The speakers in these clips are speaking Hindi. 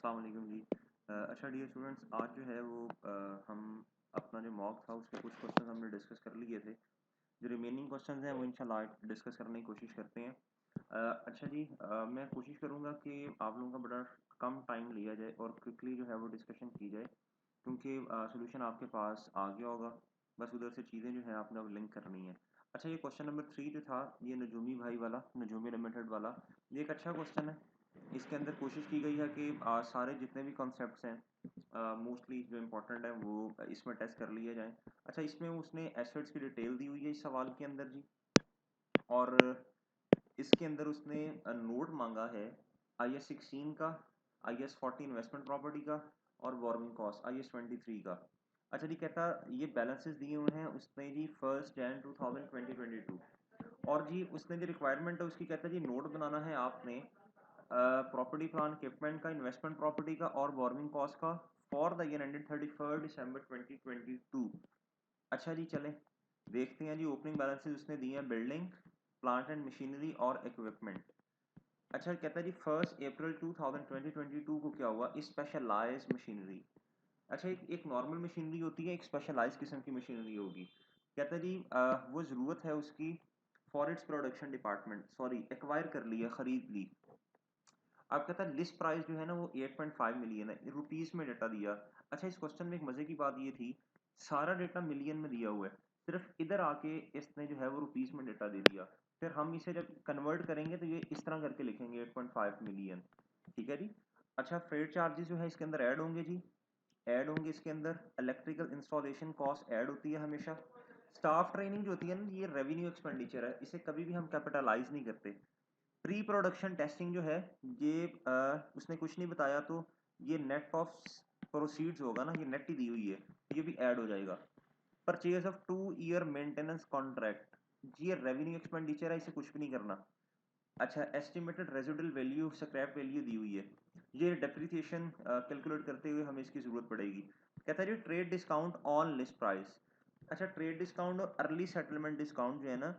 अस्सलाम वालेकुम जी। अच्छा डियर स्टूडेंट्स, आज जो है वो हम अपना जो मॉक था उसके कुछ क्वेश्चन हमने डिस्कस कर लिए थे। जो रिमेनिंग क्वेश्चंस हैं वो इंशाल्लाह डिस्कस करने की कोशिश करते हैं। अच्छा जी, मैं कोशिश करूँगा कि आप लोगों का बड़ा कम टाइम लिया जाए और क्विकली जो है वो डिस्कशन की जाए, क्योंकि सोल्यूशन आपके पास आ गया होगा। बस उधर से चीज़ें जो है आपने अब लिंक करनी है। अच्छा, ये क्वेश्चन नंबर 3 जो था, ये नजूमी भाई वाला, नजूमी लिमिटेड वाला, ये एक अच्छा क्वेश्चन है। इसके अंदर कोशिश की गई है कि सारे जितने भी कॉन्सेप्ट्स हैं मोस्टली जो इम्पोर्टेंट है वो इसमें टेस्ट कर लिए जाएं। अच्छा, इसमें उसने एसेट्स की डिटेल दी हुई है इस सवाल के अंदर जी, और इसके अंदर उसने नोट मांगा है IS 16 का, IS 40 इन्वेस्टमेंट प्रॉपर्टी का, और बोरोइंग कॉस्ट IS 23 का। अच्छा जी, कहता ये बैलेंसेस दिए हुए हैं उसने जी 1 Jan 2022, और जी उसने जो रिक्वायरमेंट है उसकी कहता है जी नोट बनाना है आपने प्रॉपर्टी प्लान इक्विपमेंट का, इन्वेस्टमेंट प्रॉपर्टी का और बोरोइंग कॉस्ट का फॉर द ईयर एंडेड 31 दिसंबर 2022। अच्छा जी, चलें देखते हैं जी। ओपनिंग बैलेंसेस उसने दिए हैं बिल्डिंग, प्लांट एंड मशीनरी और इक्विपमेंट। अच्छा, कहता है जी 1 अप्रैल 2022 को क्या हुआ, स्पेशलाइज मशीनरी। अच्छा, एक नॉर्मल मशीनरी होती है, एक स्पेशलाइज किस्म की मशीनरी होगी। कहता है जी वो ज़रूरत है उसकी for its production department, sorry acquire कर ली है, ख़रीद ली। अब कहता है लिस्ट प्राइस जो है ना वो 8.5 मिलियन है, रुपीस में डाटा दिया। अच्छा, इस क्वेश्चन में एक मजे की बात ये थी, सारा डाटा मिलियन में दिया हुआ है, सिर्फ इधर आके इसने जो है वो रुपीस में डाटा दे दिया। फिर हम इसे जब कन्वर्ट करेंगे तो ये इस तरह करके लिखेंगे 8.5 मिलियन। ठीक है जी। अच्छा, फ्रेट चार्जेस जो है इसके अंदर ऐड होंगे जी, ऐड होंगे इसके अंदर। इलेक्ट्रिकल इंस्टॉलेशन कॉस्ट ऐड होती है हमेशा। स्टाफ ट्रेनिंग जो होती है ना, ये रेवेन्यू एक्सपेंडिचर है, इसे कभी भी हम कैपिटलाइज नहीं करते। प्री प्रोडक्शन टेस्टिंग जो है ये उसने कुछ नहीं बताया, तो ये नेट ऑफ प्रोसीड्स होगा ना, ये नेट ही दी हुई है, ये भी ऐड हो जाएगा। Purchase of 2 year maintenance contract, ये रेवेन्यू एक्सपेंडिचर है, इसे कुछ भी नहीं करना। अच्छा, estimated residual value, scrap value दी हुई है, ये डेप्रिसिएशन कैलकुलेट करते हुए हमें इसकी जरूरत पड़ेगी। कहता है जी trade discount on list price. अच्छा, ट्रेड डिस्काउंट और अर्ली सेटलमेंट डिस्काउंट जो है ना,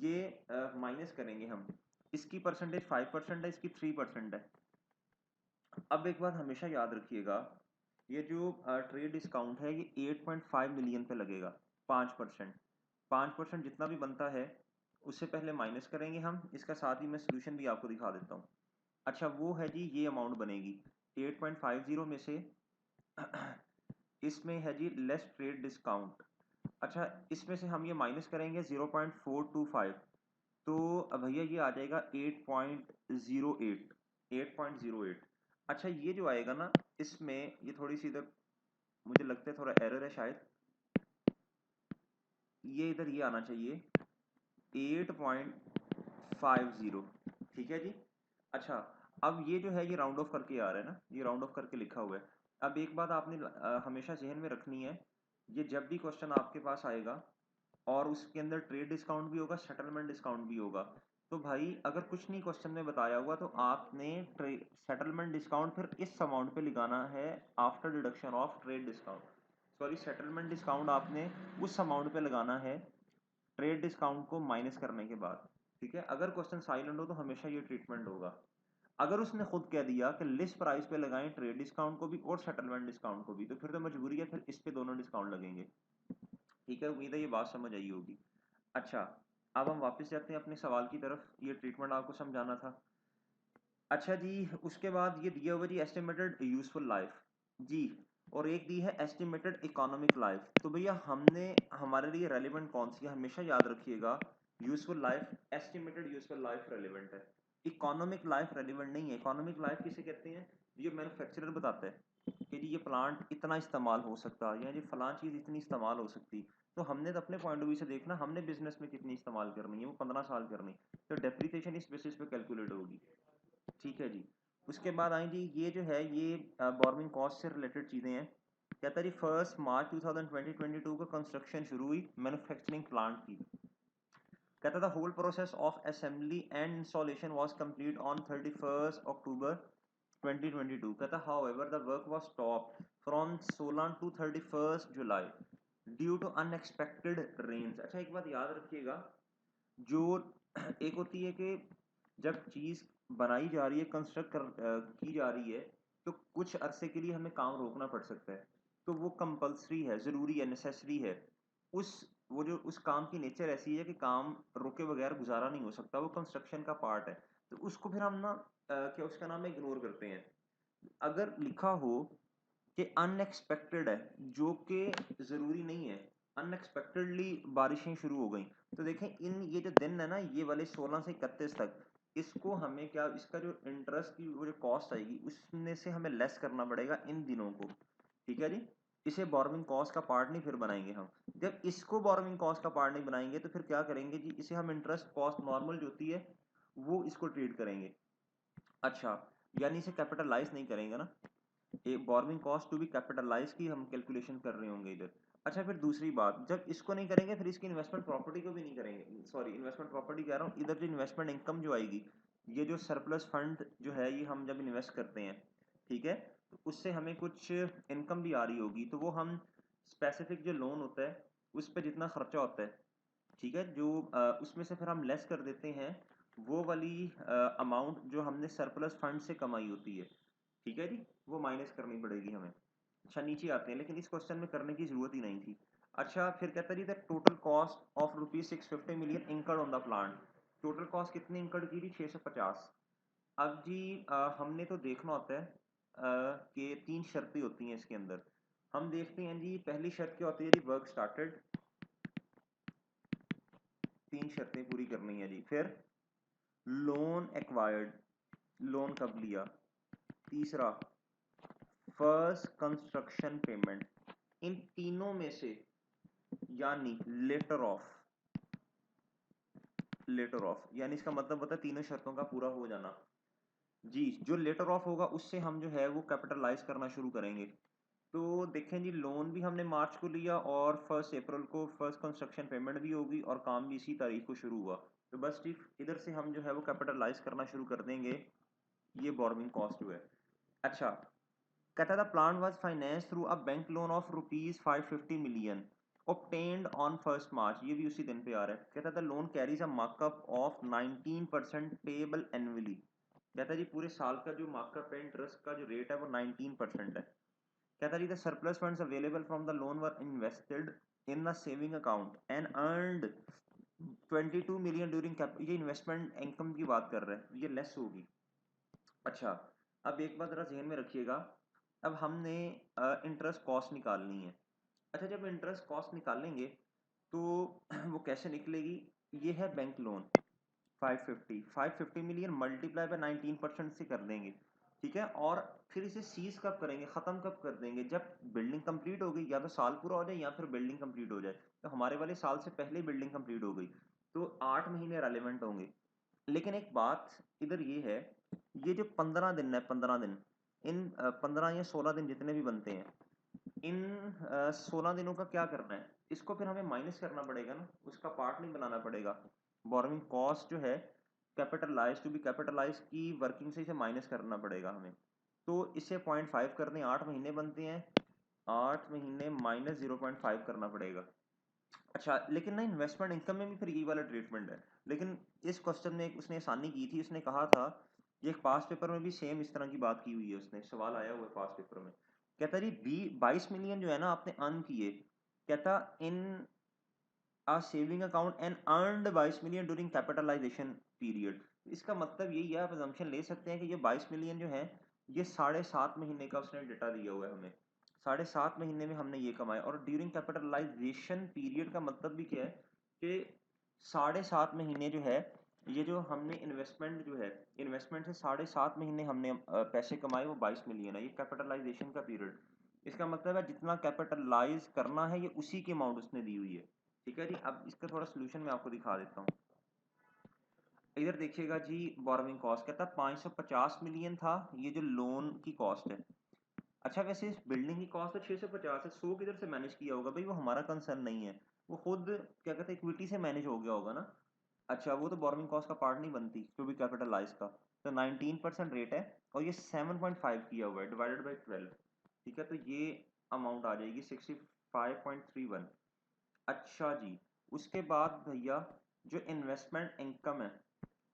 ये माइनस करेंगे हम। इसकी परसेंटेज 5% है, इसकी 3% है। अब एक बात हमेशा याद रखिएगा, ये जो ट्रेड डिस्काउंट है ये 8.5 मिलियन पे लगेगा। 5%, 5% जितना भी बनता है उससे पहले माइनस करेंगे हम इसका। साथ ही मैं सोल्यूशन भी आपको दिखा देता हूँ। अच्छा, वो है जी ये अमाउंट बनेगी 8.50 में से इसमें है जी लेस ट्रेड डिस्काउंट। अच्छा, इसमें से हम ये माइनस करेंगे 0.425, तो अब भैया ये आ जाएगा 8.08, 8.08। अच्छा, ये जो आएगा ना, इसमें ये थोड़ी सी इधर मुझे लगता है थोड़ा एरर है शायद, ये इधर ये आना चाहिए 8.50। ठीक है जी। अच्छा, अब ये जो है ये राउंड ऑफ करके आ रहा है ना, ये राउंड ऑफ करके लिखा हुआ है। अब एक बात आपने हमेशा जहन में रखनी है, ये जब भी क्वेश्चन आपके पास आएगा और उसके अंदर ट्रेड डिस्काउंट भी होगा, सेटलमेंट डिस्काउंट भी होगा, तो भाई अगर कुछ नहीं क्वेश्चन में बताया हुआ तो आपने सेटलमेंट डिस्काउंट फिर इस अमाउंट पे लगाना है after deduction of trade discount. Sorry, settlement discount आपने उस अमाउंट पे लगाना है ट्रेड डिस्काउंट को माइनस करने के बाद। ठीक है, अगर क्वेश्चन साइलेंट हो तो हमेशा ये ट्रीटमेंट होगा। अगर उसने खुद कह दिया कि लिस्ट प्राइस पे लगाएं ट्रेड डिस्काउंट को भी और सेटलमेंट डिस्काउंट को भी, तो फिर तो मजबूरी है, फिर इस पे दोनों डिस्काउंट लगेंगे। ठीक है, उम्मीद है ये बात समझ आई होगी। अच्छा, अब हम वापस जाते हैं अपने सवाल की तरफ, ये ट्रीटमेंट आपको समझाना था। अच्छा जी, उसके बाद ये दिया हुआ जी एस्टिमेटेड यूजफुल लाइफ जी, और एक दी है एस्टिमेटेड इकोनॉमिक लाइफ। तो भैया हमने हमारे लिए रेलिवेंट कौन सी है, हमेशा याद रखिएगा, useful life, estimated useful life relevant है, इकोनॉमिक लाइफ रेलिवेंट नहीं है। इकोनॉमिक लाइफ किसे कहते हैं, ये मैन्युफैक्चरर बताता है कि जी ये प्लांट इतना इस्तेमाल हो सकता है, या जी फलां चीज़ इतनी इस्तेमाल हो सकती। तो हमने तो अपने पॉइंट ऑफ व्यू से देखना, हमने बिजनेस में कितनी इस्तेमाल करनी है, वो 15 साल करनी, तो डेप्रिसिएशन इस बेसिस पे कैलकुलेट होगी। ठीक है जी। उसके बाद आई जी, ये जो है ये बोरोइंग कॉस्ट से रिलेटेड चीज़ें हैं। कहता है जी 1 मार्च 2022 को कंस्ट्रक्शन शुरू हुई मैन्युफैक्चरिंग प्लांट की। कहता था whole process of assembly and installation was complete on 31 October 2022। कहता however the work was stop from 16 to 31 July due to unexpected rains. अच्छा, एक बात याद रखिएगा, जो एक होती है कि जब चीज़ बनाई जा रही है, कंस्ट्रक्ट की जा रही है, तो कुछ अरसे के लिए हमें काम रोकना पड़ सकता है, तो वो कंपल्सरी है, ज़रूरी है, नेसेसरी है। उस वो जो उस काम की नेचर ऐसी है कि काम रोके बगैर गुजारा नहीं हो सकता, वो कंस्ट्रक्शन का पार्ट है। तो उसको फिर हम ना क्या उसका नाम है, इग्नोर करते हैं। अगर लिखा हो कि अनएक्सपेक्टेड है, जो कि ज़रूरी नहीं है, अनएक्सपेक्टेडली बारिशें शुरू हो गई, तो देखें इन ये जो दिन है ना, ये वाले 16 से 31 तक, इसको हमें क्या, इसका जो इंटरेस्ट की वो जो कॉस्ट आएगी उसमें से हमें लेस करना पड़ेगा इन दिनों को। ठीक है जी, इसे बोरोइंग कॉस्ट का पार्ट नहीं फिर बनाएंगे हम। जब इसको बोरोइंग कॉस्ट का पार्ट नहीं बनाएंगे तो फिर क्या करेंगे जी, इसे हम इंटरेस्ट कॉस्ट नॉर्मल जो होती है वो इसको ट्रीट करेंगे। अच्छा, यानी इसे कैपिटलाइज नहीं करेंगे ना, a borrowing cost to be capitalise की हम कैलकुलेशन कर रहे होंगे इधर। अच्छा, फिर दूसरी बात, जब इसको नहीं करेंगे फिर इसकी इन्वेस्टमेंट प्रॉपर्टी को भी नहीं करेंगे, सॉरी इन्वेस्टमेंट प्रॉपर्टी कह रहा हूँ, इधर जो इन्वेस्टमेंट इनकम जो आएगी, ये जो सरप्लस फंड जो है ये हम जब इन्वेस्ट करते हैं, ठीक है, तो उससे हमें कुछ इनकम भी आ रही होगी, तो वो हम स्पेसिफिक जो लोन होता है उस पर जितना खर्चा होता है, ठीक है, जो उसमें से फिर हम लेस कर देते हैं वो वाली अमाउंट जो हमने सरप्लस फंड से कमाई होती है, ठीक है जी, वो माइनस करनी पड़ेगी हमें। अच्छा, नीचे आते हैं, लेकिन इस क्वेश्चन में करने की जरूरत ही नहीं थी। अच्छा, फिर कहता जी the total cost of ₹650 million incurred on the plant. Total cost कितनी इंकर्ड की थी, 650। अब जी हमने तो देखना होता है कि तीन शर्तें होती हैं इसके अंदर। हम देखते हैं जी, पहली शर्त क्या होती है जी, वर्क स्टार्टेड, तीन शर्तें पूरी करनी है जी। फिर लोन एक्वायर्ड, लोन कब लिया। तीसरा फर्स्ट कंस्ट्रक्शन पेमेंट, इन तीनों में से यानी लेटर ऑफ, लेटर ऑफ यानी इसका मतलब होता है तीनों शर्तों का पूरा हो जाना जी। जो लेटर ऑफ होगा उससे हम जो है वो कैपिटलाइज करना शुरू करेंगे। तो देखें जी, लोन भी हमने मार्च को लिया और 1 अप्रैल को फर्स्ट कंस्ट्रक्शन पेमेंट भी होगी और काम भी इसी तारीख को शुरू हुआ, तो बस ठीक इधर से हम जो है वो कैपिटलाइज करना शुरू कर देंगे, ये बोरोइंग कॉस्ट हुआ है। अच्छा, कहता था plant was finance through a bank loan of ₹550 million obtained on 1 मार्च, ये भी उसी दिन पे आ रहा है। कहता था loan carries a markup of 19% payable annually. कहता जी पूरे साल का जो मार्कअप है, इंटरेस्ट का जो रेट है वो 19% है। कहता जी the surplus funds available from the loan were invested in the saving account and earned 22 million during cap, ये इन्वेस्टमेंट इनकम की बात कर रहा है, ये लेस होगी। अच्छा, अब एक बात जरा जहन में रखिएगा, अब हमने इंटरेस्ट कॉस्ट निकालनी है। अच्छा, जब इंटरेस्ट कॉस्ट निकालेंगे तो वो कैसे निकलेगी, ये है bank loan 550 million multiply by 19% से कर देंगे, ठीक है, और फिर इसे सीज कब करेंगे, खत्म कब कर देंगे, जब बिल्डिंग कंप्लीट हो गई, या तो साल पूरा हो जाए या फिर बिल्डिंग कंप्लीट हो जाए। तो हमारे वाले साल से पहले बिल्डिंग कंप्लीट हो गई, तो 8 महीने रेलिवेंट होंगे। लेकिन एक बात इधर ये है, ये जो 15 दिन है, 15 दिन, इन 15 या 16 दिन जितने भी बनते हैं, इन 16 दिनों का क्या करना है, इसको फिर हमें माइनस करना पड़ेगा ना, उसका पार्ट नहीं बनाना पड़ेगा। बोरोइंग कॉस्ट जो है कैपिटलाइज टू बी कैपिटलाइज की वर्किंग से इसे माइनस करना पड़ेगा हमें। तो इसे 0.5 कर दें, 8 महीने बनते हैं, 8 महीने माइनस 0.5 करना पड़ेगा। अच्छा, लेकिन ना इन्वेस्टमेंट इनकम में भी फिर यही वाला ट्रीटमेंट है। लेकिन इस क्वेश्चन में उसने आसानी की थी, उसने कहा था, ये एक पास पेपर में भी सेम इस तरह की बात की हुई है, उसने सवाल आया हुआ है पास पेपर में। कहता जी 22 मिलियन जो है ना आपने अर्न किए, कहता in a saving account and earned 22 million during capitalisation period. इसका मतलब यही है, आप assumption ले सकते हैं कि ये 22 मिलियन जो है ये 7.5 महीने का उसने डेटा दिया हुआ है हमें, 7.5 महीने में हमने ये कमाया। और ड्यूरिंग कैपिटलाइजेशन पीरियड का मतलब भी क्या है कि 7.5 महीने जो है, ये जो हमने इन्वेस्टमेंट जो है, इन्वेस्टमेंट से 7.5 महीने हमने पैसे कमाए, वो 22 मिलियन है, ये कैपिटलाइजेशन का पीरियड। इसका मतलब है जितना कैपिटलाइज करना है ये उसी की अमाउंट उसने दी हुई है। ठीक है जी, अब इसका थोड़ा सोल्यूशन मैं आपको दिखा देता हूँ। इधर देखिएगा जी, बोरोइंग कॉस्ट कहता है 550 मिलियन था, ये जो लोन की कॉस्ट है। अच्छा, वैसे इस बिल्डिंग की कॉस्ट तो 650 है, 100 किधर से मैनेज किया होगा भाई, वो हमारा कंसर्न नहीं है, वो खुद क्या कहते हैं इक्विटी से मैनेज हो गया होगा ना। अच्छा, वो तो बोरोइंग कॉस्ट का पार्ट नहीं बनती टू बी कैपिटलाइज का। तो 19% रेट है और ये 7.5 किया हुआ है डिवाइडेड बाई 12, ठीक है, तो ये अमाउंट आ जाएगी 65.31। अच्छा जी, उसके बाद भैया जो इन्वेस्टमेंट इनकम है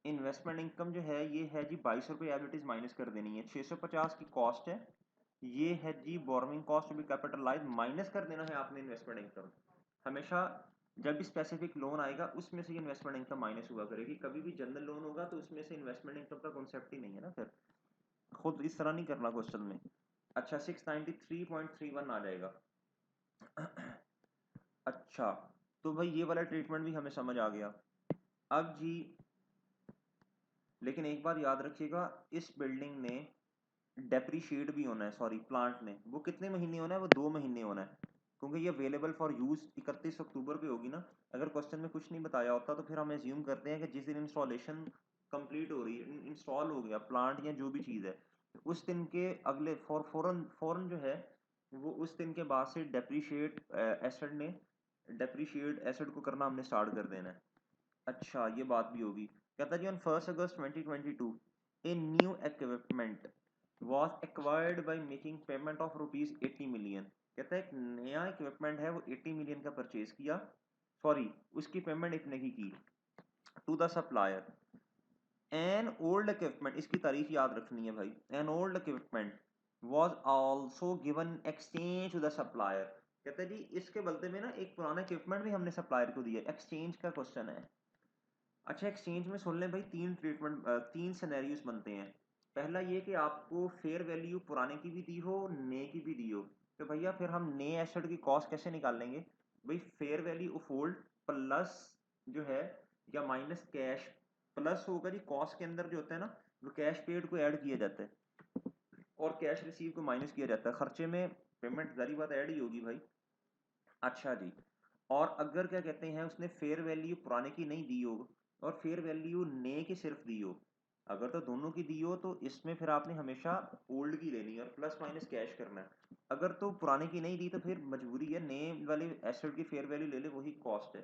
इन्वेस्टमेंट इनकम जो है ये है जी 22 रुपये, एज इट इज माइनस कर देनी है। 650 की कॉस्ट है, ये है जी borrowing cost to be capitalise, minus कर देना है आपने इन्वेस्टमेंट इनकम। हमेशा जब भी स्पेसिफिक लोन आएगा उसमें से इन्वेस्टमेंट इनकम माइनस हुआ करेगी। कभी भी जनरल लोन होगा तो उसमें से इन्वेस्टमेंट इनकम का कॉन्सेप्ट ही नहीं है ना, फिर खुद इस तरह नहीं करना क्वेश्चन में। अच्छा 693.31 आ जाएगा। अच्छा तो भाई ये वाला ट्रीटमेंट भी हमें समझ आ गया। अब जी लेकिन एक बात याद रखिएगा, इस बिल्डिंग ने डेप्रीशिएट भी होना है, सॉरी प्लांट ने, वो कितने महीने होना है, वो 2 महीने होना है, क्योंकि ये अवेलेबल फॉर यूज 31 अक्टूबर पे होगी ना। अगर क्वेश्चन में कुछ नहीं बताया होता तो फिर हम एज्यूम करते हैं कि जिस दिन इंस्टॉलेशन कंप्लीट हो रही है, इंस्टॉल हो गया प्लांट या जो भी चीज़ है, उस दिन के अगले फौरन फौरन जो है वो उस दिन के बाद से डेप्रीशिएट एसिड को करना हमने स्टार्ट कर देना है। अच्छा ये बात भी होगी। कहता जी on 1 August 2022 a new equipment was acquired by making payment of rupees 80 million। कहता है एक नया इक्विपमेंट है वो 80 मिलियन का परचेज किया, सॉरी उसकी पेमेंट इतने की to the supplier. An old equipment, इसकी तारीफ याद रखनी है भाई, an old equipment was also given exchange to the supplier। कहते हैं जी इसके बदले में ना एक पुराना इक्विपमेंट भी हमने सप्लायर को दिया, एक्सचेंज का क्वेश्चन है। अच्छा एक्सचेंज में सुन लें भाई, तीन सिनेरियोस बनते हैं। पहला ये कि आपको फेयर वैल्यू पुराने की भी दी हो, नए की भी दी हो, तो भैया फिर हम नए एसेट की कॉस्ट कैसे निकाल लेंगे? भाई fair value of old plus जो है या माइनस कैश, प्लस होगा जी कॉस्ट के अंदर जो होता है ना वो कैश पेड को ऐड किया जाता है और कैश रिसीव को माइनस किया जाता है। खर्चे में पेमेंट जारी बात ऐड ही होगी भाई। अच्छा जी, और अगर क्या कहते हैं उसने फेयर वैल्यू पुराने की नहीं दी हो और फेयर वैल्यू नए की सिर्फ दी हो, अगर तो दोनों की दी हो तो इसमें फिर आपने हमेशा ओल्ड की लेनी है और प्लस माइनस कैश करना है। अगर तो पुराने की नहीं दी तो फिर मजबूरी है नए वाले एसेट की फेयर वैल्यू ले ले, वही कॉस्ट है।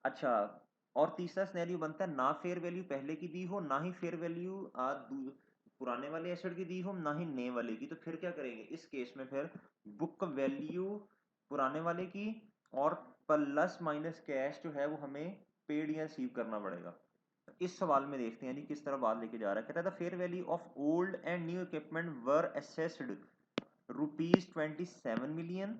अच्छा, और तीसरा सिनेरियो बनता है ना फेयर वैल्यू पहले की दी हो, ना ही फेयर वैल्यू पुराने वाले एसेट की दी हो, ना ही नए वाले की, तो फिर क्या करेंगे इस केस में? फिर बुक वैल्यू पुराने वाले की और प्लस माइनस कैश जो है वो हमें पेड या रिसीव करना पड़ेगा। इस सवाल में देखते हैं जी किस तरह बात लेके जा रहा है। कहता है the fair value of old and new equipment were assessed ₹27 million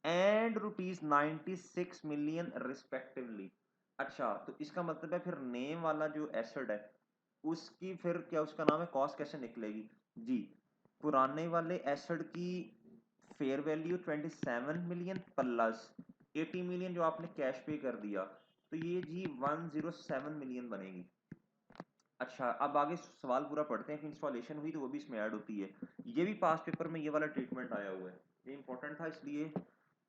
and ₹96 million respectively. अच्छा तो इसका मतलब है फिर नए वाला जो एसेट है उसकी फिर क्या उसका नाम है कॉस्ट कैसे निकलेगी जी? पुराने वाले एसेट की fair value 27 million plus 80 million जो आपने कैश पे कर दिया, तो ये जी 107 मिलियन बनेगी। अच्छा अब आगे सवाल पूरा पढ़ते हैं कि इंस्टॉलेशन हुई तो वो भी इसमें ऐड होती है। ये भी पास पेपर में ये वाला ट्रीटमेंट आया हुआ है, ये इंपॉर्टेंट था इसलिए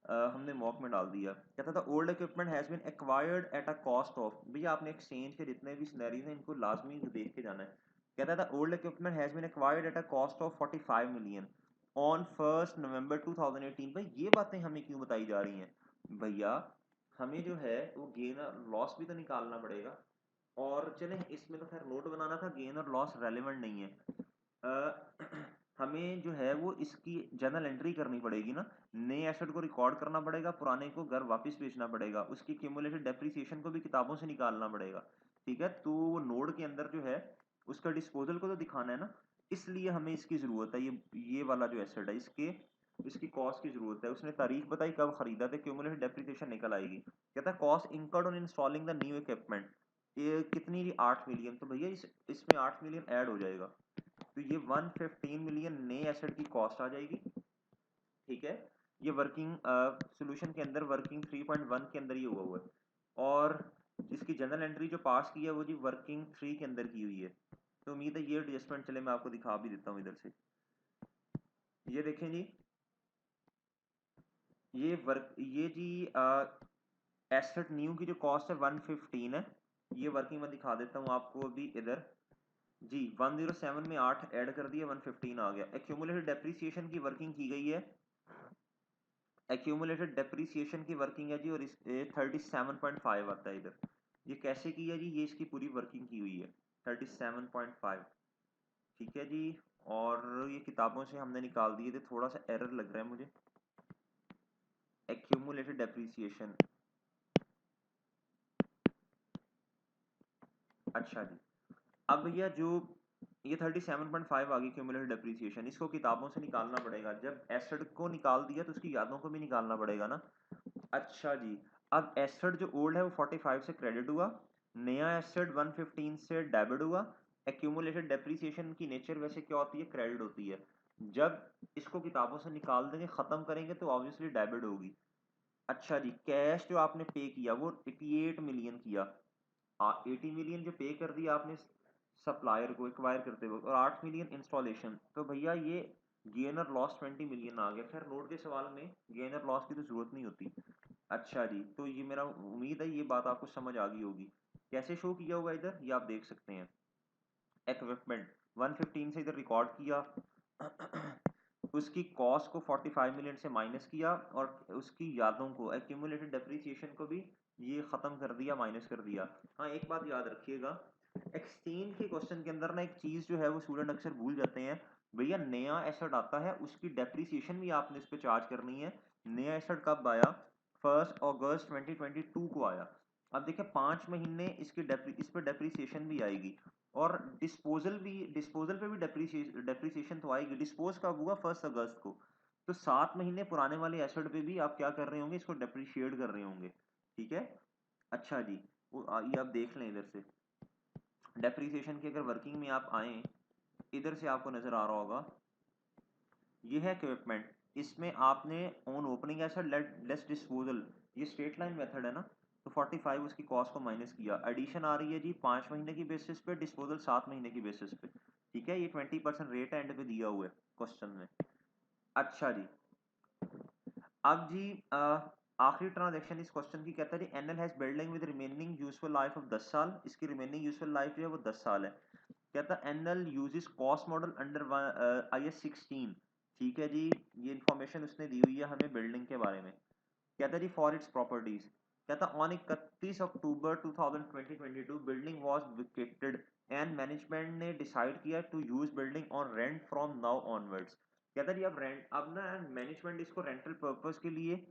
हमने मॉक में डाल दिया। कहता था old equipment has been acquired at a cost of, भैया आपने एक्सचेंज के जितने भी सिनेरियोज हैं इनको लाजमी देख के जाना है। कहता था old equipment has been acquired at a cost of 45 million on 1 November 2018। भाई ये बातें हमें क्यों बताई जा रही हैं? भैया हमें जो है वो गेन और लॉस भी तो निकालना पड़ेगा, और चलें इसमें तो खैर नोट बनाना था, गेन और लॉस रेलेवेंट नहीं है। हमें जो है वो इसकी जर्नल एंट्री करनी पड़ेगी ना, नए एसेट को रिकॉर्ड करना पड़ेगा, पुराने को घर वापस बेचना पड़ेगा, उसकी क्यूमुलेटेड डेप्रिसिएशन को भी किताबों से निकालना पड़ेगा। ठीक है, तो वो नोड के अंदर जो है उसका डिस्पोजल को तो दिखाना है ना, इसलिए हमें इसकी ज़रूरत है। ये वाला जो एसेट है इसकी कॉस्ट की ज़रूरत है। उसने तारीख बताई कब खरीदा था, क्यूमुलेटेड डेप्रिसिएशन निकल आएगी। कहता है cost incurred on installing the new equipment, ये कितनी 8 मिलियन, तो भैया इसमें 8 मिलियन ऐड हो जाएगा, तो ये 115 मिलियन नए एसेट की कॉस्ट आ जाएगी। ठीक है, ये वर्किंग सॉल्यूशन के अंदर वर्किंग 3.1 के अंदर ही हुआ है, और इसकी जनरल एंट्री जो पास की है वो जी वर्किंग 3 के अंदर की हुई है। तो उम्मीद है ये एडजस्टमेंट, चले मैं आपको दिखा भी देता हूँ इधर से। ये देखें जी, ये जी एसेट न्यू की जो कॉस्ट है 115 है, ये वर्किंग में दिखा देता हूँ आपको अभी इधर जी। 107 में 8 ऐड कर दिया, 115 आ गया। एक्यूमुलेटेड डेप्रिसिएशन की वर्किंग की गई है, एक्यूमुलेटेड डेप्रिसिएशन की वर्किंग है जी, और इस 37.5 आता है इधर। ये कैसे की है जी? ये इसकी पूरी वर्किंग की हुई है 37.5। ठीक है जी, और ये किताबों से हमने निकाल दिए थे, थोड़ा सा एरर लग रहा है मुझे। एक्यूमुलेटेड डेप्रिसिएशन अच्छा जी, अब भैया जो ये 37.5 आ गई क्यूमुलेटिव डेप्रिसिएशन, इसको किताबों से निकालना पड़ेगा। जब एसेट को निकाल दिया तो उसकी यादों को भी निकालना पड़ेगा ना। अच्छा जी, अब एसेट जो ओल्ड है वो 45 से क्रेडिट हुआ, नया एसेट 115 से डेबिट हुआ। एक्यूमुलेटेड डेप्रिसिएशन की नेचर वैसे क्या होती है, क्रेडिट होती है। जब इसको किताबों से निकाल देंगे, खत्म करेंगे तो ऑब्वियसली डेबिट होगी। अच्छा जी, कैश जो आपने पे किया वो 88 मिलियन किया। 80 मिलियन जो पे कर दिया आपने सप्लायर को एक्वायर करते वक्त, और 8 मिलियन इंस्टॉलेशन, तो भैया ये गेन और लॉस 20 मिलियन आ गया। खैर नोट के सवाल में गेन और लॉस की तो जरूरत नहीं होती। अच्छा जी, तो ये मेरा उम्मीद है ये बात आपको समझ आ गई होगी। कैसे शो किया होगा इधर, ये आप देख सकते हैं। इक्विपमेंट 115 से इधर रिकॉर्ड किया, उसकी कॉस्ट को 45 मिलियन से माइनस किया, और उसकी यादों को एक्यूमुलेटेड डेप्रिसिएशन को भी ये खत्म कर दिया, माइनस कर दिया। हाँ एक बात याद रखिएगा, एक्सचेंज के क्वेश्चन के अंदर ना एक चीज जो है वो स्टूडेंट अक्सर भूल जाते हैं। भैया नया एसेट आता है, उसकी डेप्रिसिएशन भी आपने इस पे चार्ज करनी है। नया एसेट कब आया, 1 अगस्त 2022 को आया। अब देखिए 5 महीने इस पे डेप्रिसिएशन भी आएगी, और डिस्पोजल पे भी डेप्रिसिएशन तो आएगी। डिस्पोज कब हुआ, 1 अगस्त को। तो 7 महीने पुराने वाले एसेट पे भी आप क्या कर रहे होंगे, इसको डेप्रिशिएट कर रहे होंगे। ठीक है। अच्छा जी, ये आप देख लें इधर से डेप्रिसिएशन की, अगर वर्किंग में आप आए, इधर से आपको नजर आ रहा होगा, ये है इक्विपमेंट। इसमें आपने on opening asset less disposal, ये स्ट्रेट लाइन मेथड है ना, तो 45 उसकी कॉस्ट को माइनस किया। एडिशन आ रही है जी 5 महीने की बेसिस पे, डिस्पोजल 7 महीने की बेसिस पे। ठीक है, ये 20% रेट एंड पे दिया हुआ है क्वेश्चन में। अच्छा जी, अब जी आखिरी ट्रांजेक्शन इस क्वेश्चन की कहता है जी NL has building with remaining useful life of 10 साल। इसकी रिमेनिंग यूजफुल लाइफ जो है वो 10 साल है। कहता है NL uses cost model under IS 16। ठीक है जी, ये इंफॉर्मेशन उसने दी हुई है हमें बिल्डिंग के बारे में। कहता है जी फॉर इट्स प्रॉपर्टीज, कहता on 31 October 2022 building was vacated and management ने डिसाइड किया to use building on rent from now onwards. कहता जी अब ना मैनेजमेंट इसको रेंटल पर्पस के लिए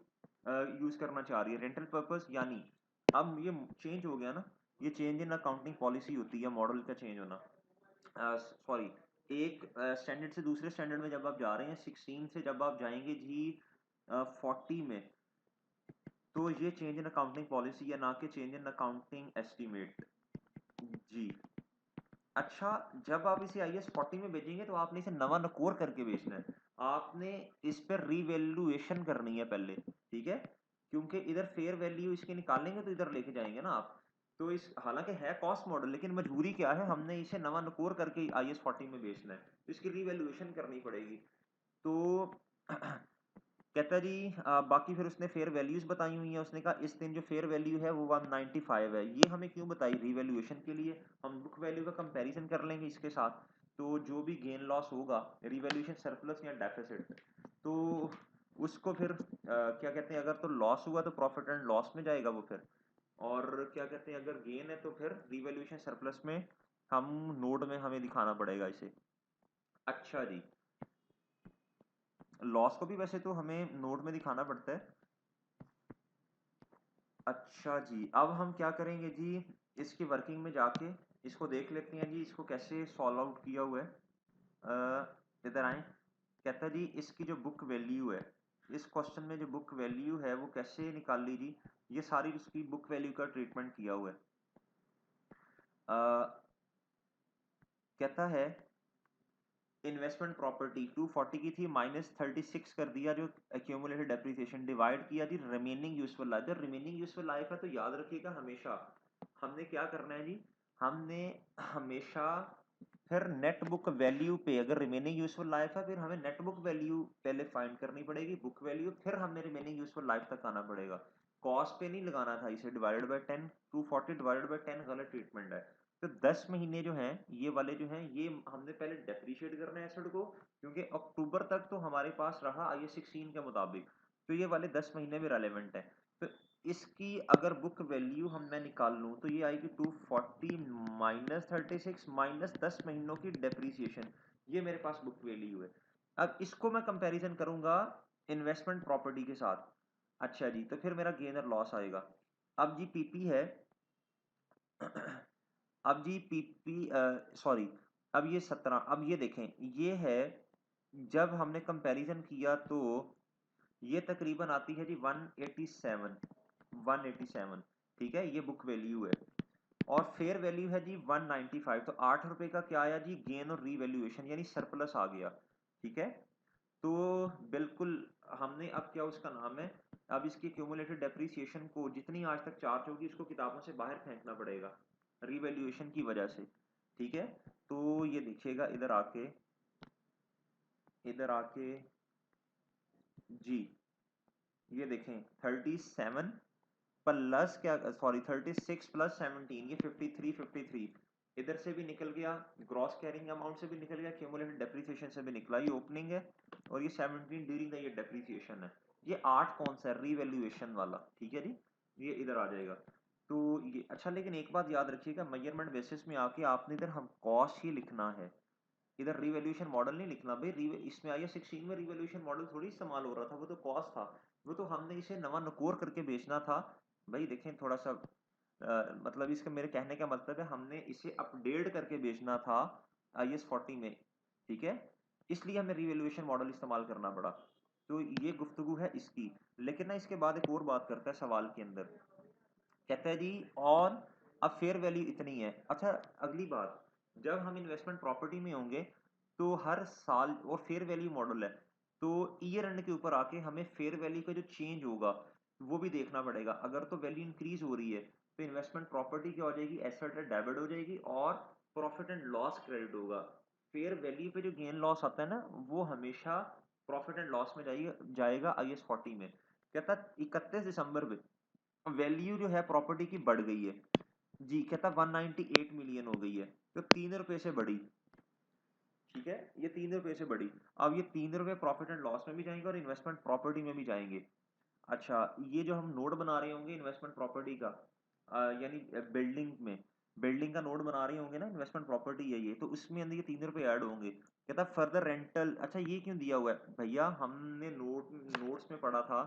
यूज करना चाह रही है। रेंटल पर्पस यानी अब ये चेंज हो गया ना, ये चेंज इन अकाउंटिंग पॉलिसी होती है, मॉडल का चेंज होना। सॉरी, एक स्टैंडर्ड से दूसरे स्टैंडर्ड में जब आप जा रहे हैं, 16 से जब आप जाएंगे जी 40 में, तो ये चेंज इन अकाउंटिंग पॉलिसी है, ना कि चेंज इन अकाउंटिंग एस्टीमेट जी। अच्छा, जब आप इसे IS 40 में भेजेंगे तो आपने इसे नवा नकोर करके बेचना है। आपने इस पर रीवैल्यूएशन करनी है पहले। ठीक है, क्योंकि इधर फेयर वैल्यू इसके निकालेंगे तो इधर लेके जाएंगे ना आप। तो इस हालांकि है कॉस्ट मॉडल, लेकिन मजबूरी क्या है, हमने इसे नवा नकोर करके IS 40 में बेचना है, तो इसकी रीवैल्यूएशन करनी पड़ेगी। तो कहता जी बाकी फिर उसने फेयर वैल्यूज बताई हुई है। उसने कहा इस दिन जो फेयर वैल्यू है वो 195 है। ये हमें क्यों बताई, रीवैल्यूएशन के लिए। हम बुक वैल्यू का कंपैरिजन कर लेंगे इसके साथ, तो जो भी गेन लॉस होगा, रिवैल्यूएशन सरप्लस या डेफिसिट, तो उसको फिर क्या कहते हैं, अगर तो लॉस हुआ तो प्रॉफिट एंड लॉस में जाएगा वो फिर, और क्या कहते हैं अगर गेन है तो फिर रिवैल्यूएशन सरप्लस में हम नोड में हमें दिखाना पड़ेगा इसे। अच्छा जी, लॉस को भी वैसे तो हमें नोट में दिखाना पड़ता है। अच्छा जी, अब हम क्या करेंगे जी, इसकी वर्किंग में जाके इसको देख लेते हैं जी, इसको कैसे सॉल्व आउट किया हुआ है। इधर आए, कहता है जी इसकी जो बुक वैल्यू है, इस क्वेश्चन में जो बुक वैल्यू है वो कैसे निकाल ली जी। ये सारी उसकी बुक वैल्यू का ट्रीटमेंट किया हुआ है। कहता है इन्वेस्टमेंट प्रॉपर्टी 240 की थी, -36 कर दिया जो एक्यूमुलेटेड डेप्रिसिएशन, डिवाइड किया जी रिमेनिंग यूजफुल लाइफ। जब रिमेनिंग यूजफुल लाइफ है तो याद रखिएगा हमेशा हमने क्या करना है जी, हमने हमेशा फिर नेट बुक वैल्यू पे, अगर रिमेनिंग यूजफुल लाइफ है फिर हमें नेट बुक वैल्यू पहले फाइंड करनी पड़ेगी, बुक वैल्यू, फिर हमें रिमेनिंग यूजफुल लाइफ तक आना पड़ेगा। कॉस्ट पे नहीं लगाना था इसे, डिवाइडेड बाय 10, 240 डिवाइडेड बाय 10 गलत ट्रीटमेंट है। तो 10 महीने जो हैं ये वाले जो हैं, ये हमने पहले डेप्रिशिएट करना है एसेट को, क्योंकि अक्टूबर तक तो हमारे पास रहा IS 16 के मुताबिक, तो ये वाले 10 महीने भी रेलेवेंट है। तो इसकी अगर बुक वैल्यू मैं निकाल लूँ तो ये आएगी 240 -36 -10 महीनों की डेप्रीसिएशन, ये मेरे पास बुक वैल्यू है। अब इसको मैं कंपैरिजन करूंगा इन्वेस्टमेंट प्रॉपर्टी के साथ। अच्छा जी, तो फिर मेरा गेन और लॉस आएगा। अब जी PP है अब जी पीपी सॉरी, अब ये 17, अब ये देखें, ये है, जब हमने कंपैरिजन किया तो ये तकरीबन आती है जी 187, 187, ठीक है, ये बुक वैल्यू है, और फेयर वैल्यू है जी 195। तो 8 रुपए का क्या आया जी, गेन और रीवैल्यूएशन यानी सरप्लस आ गया, ठीक है। तो बिल्कुल हमने अब क्या उसका नाम है, अब इसकी क्यूमुलेटेड डेप्रिसिएशन को जितनी आज तक चार्ज होगी उसको किताबों से बाहर फेंकना पड़ेगा रीवैल्यूएशन की वजह से, ठीक है। तो ये देखिएगा इधर आके, इधर आके जी, ये देखें 37 प्लस क्या, सॉरी 36 प्लस 17, ये 53, 53 इधर से भी निकल गया, ग्रॉस कैरिंग अमाउंट से भी निकल गया, क्यूमुलेटेड डेप्रिसिएशन से भी निकला, ये ओपनिंग है, और ये 17 ड्यूरिंग द ये डेप्रिसिएशन है। ये 8 कौन सा है, रीवैल्यूएशन वाला, ठीक है जी, ये इधर आ जाएगा। तो ये अच्छा, लेकिन एक बात याद रखिएगा, मेजरमेंट बेसिस में आके आपने इधर हम कॉस्ट ही लिखना है, इधर रिवॉल्यूशन मॉडल नहीं लिखना भाई। इसमें आइए 16 में रिवॉल्यूशन मॉडल थोड़ी इस्तेमाल हो रहा था, वो तो कॉस्ट था, वो तो हमने इसे नवा नकोर करके बेचना था। भाई देखें थोड़ा सा मतलब इसका मेरे कहने का मतलब है हमने इसे अपडेट करके बेचना था IS 40 में, ठीक है, इसलिए हमें रिवॉल्यूशन मॉडल इस्तेमाल करना पड़ा। तो ये गुफ्तगू है इसकी, लेकिन ना इसके बाद एक और बात करता है सवाल के अंदर, कहता है जी और अब फेयर वैल्यू इतनी है। अच्छा, अगली बात, जब हम इन्वेस्टमेंट प्रॉपर्टी में होंगे तो हर साल, और फेयर वैल्यू मॉडल है, तो ईयर एंड के ऊपर आके हमें फेयर वैल्यू का जो चेंज होगा वो भी देखना पड़ेगा। अगर तो वैल्यू इंक्रीज हो रही है तो इन्वेस्टमेंट प्रॉपर्टी क्या हो जाएगी, एसेट डेबिट हो जाएगी, और प्रॉफिट एंड लॉस क्रेडिट होगा। फेयर वैल्यू पे जो गेन लॉस आता है ना, वो हमेशा प्रॉफिट एंड लॉस में जाएगा IS 40 में। कहता 31 दिसंबर पे वैल्यू जो है प्रॉपर्टी की बढ़ गई है जी, कहता 198 मिलियन हो गई है, तो 3 रुपए से बढ़ी, ठीक है, ये 3 रुपए से बढ़ी। अब ये 3 रुपए प्रॉफिट एंड लॉस में भी जाएंगे और इन्वेस्टमेंट प्रॉपर्टी में भी जाएंगे। अच्छा, ये जो हम नोड बना रहे होंगे इन्वेस्टमेंट प्रॉपर्टी का, यानी बिल्डिंग में, बिल्डिंग का नोड बना रहे होंगे ना, इन्वेस्टमेंट प्रॉपर्टी है ये, तो उसमें अंदर ये 3 रुपए ऐड होंगे। कहता फर्दर रेंटल, अच्छा ये क्यों दिया हुआ है भैया, हमने नोट्स में पढ़ा था,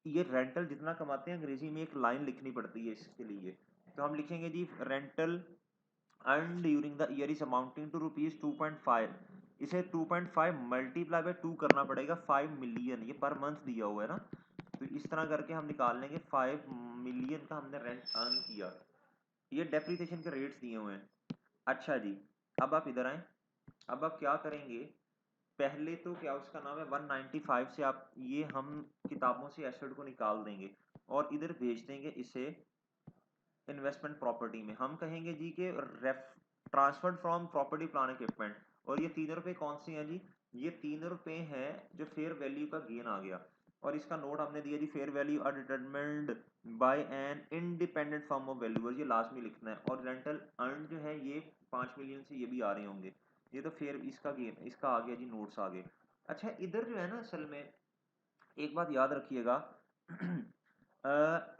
ये रेंटल जितना कमाते हैं अंग्रेजी में एक लाइन लिखनी पड़ती है इसके लिए, तो हम लिखेंगे जी rental earn during the year is amounting to ₹2.5, इसे 2.5 मल्टीप्लाई बाय 2 करना पड़ेगा, 5 मिलियन, ये पर मंथ दिया हुआ है ना, तो इस तरह करके हम निकाल लेंगे 5 मिलियन का हमने रेंट अर्न किया। ये डेप्रिसिएशन के रेट्स दिए हुए हैं। अच्छा जी, अब आप इधर आए, अब आप क्या करेंगे, पहले तो क्या उसका नाम है 195 से आप ये हम किताबों से एसेट को निकाल देंगे और इधर भेज देंगे इसे इन्वेस्टमेंट प्रॉपर्टी में। हम कहेंगे जी कि रेफ transferred from property plant equipment, और ये 3 रुपए कौन से हैं जी, ये 3 रुपए हैं जो फेयर वैल्यू का गेन आ गया, और इसका नोट हमने दिया जी fair value are determined by an independent form of valuers, ये लास्ट में लिखना है, और रेंटल अर्न जो है ये 5 मिलियन से ये भी आ रहे होंगे, ये तो फेयर इसका गेन इसका आ गया जी, नोट्स आ गए। अच्छा, इधर जो है ना असल में एक बात याद रखिएगा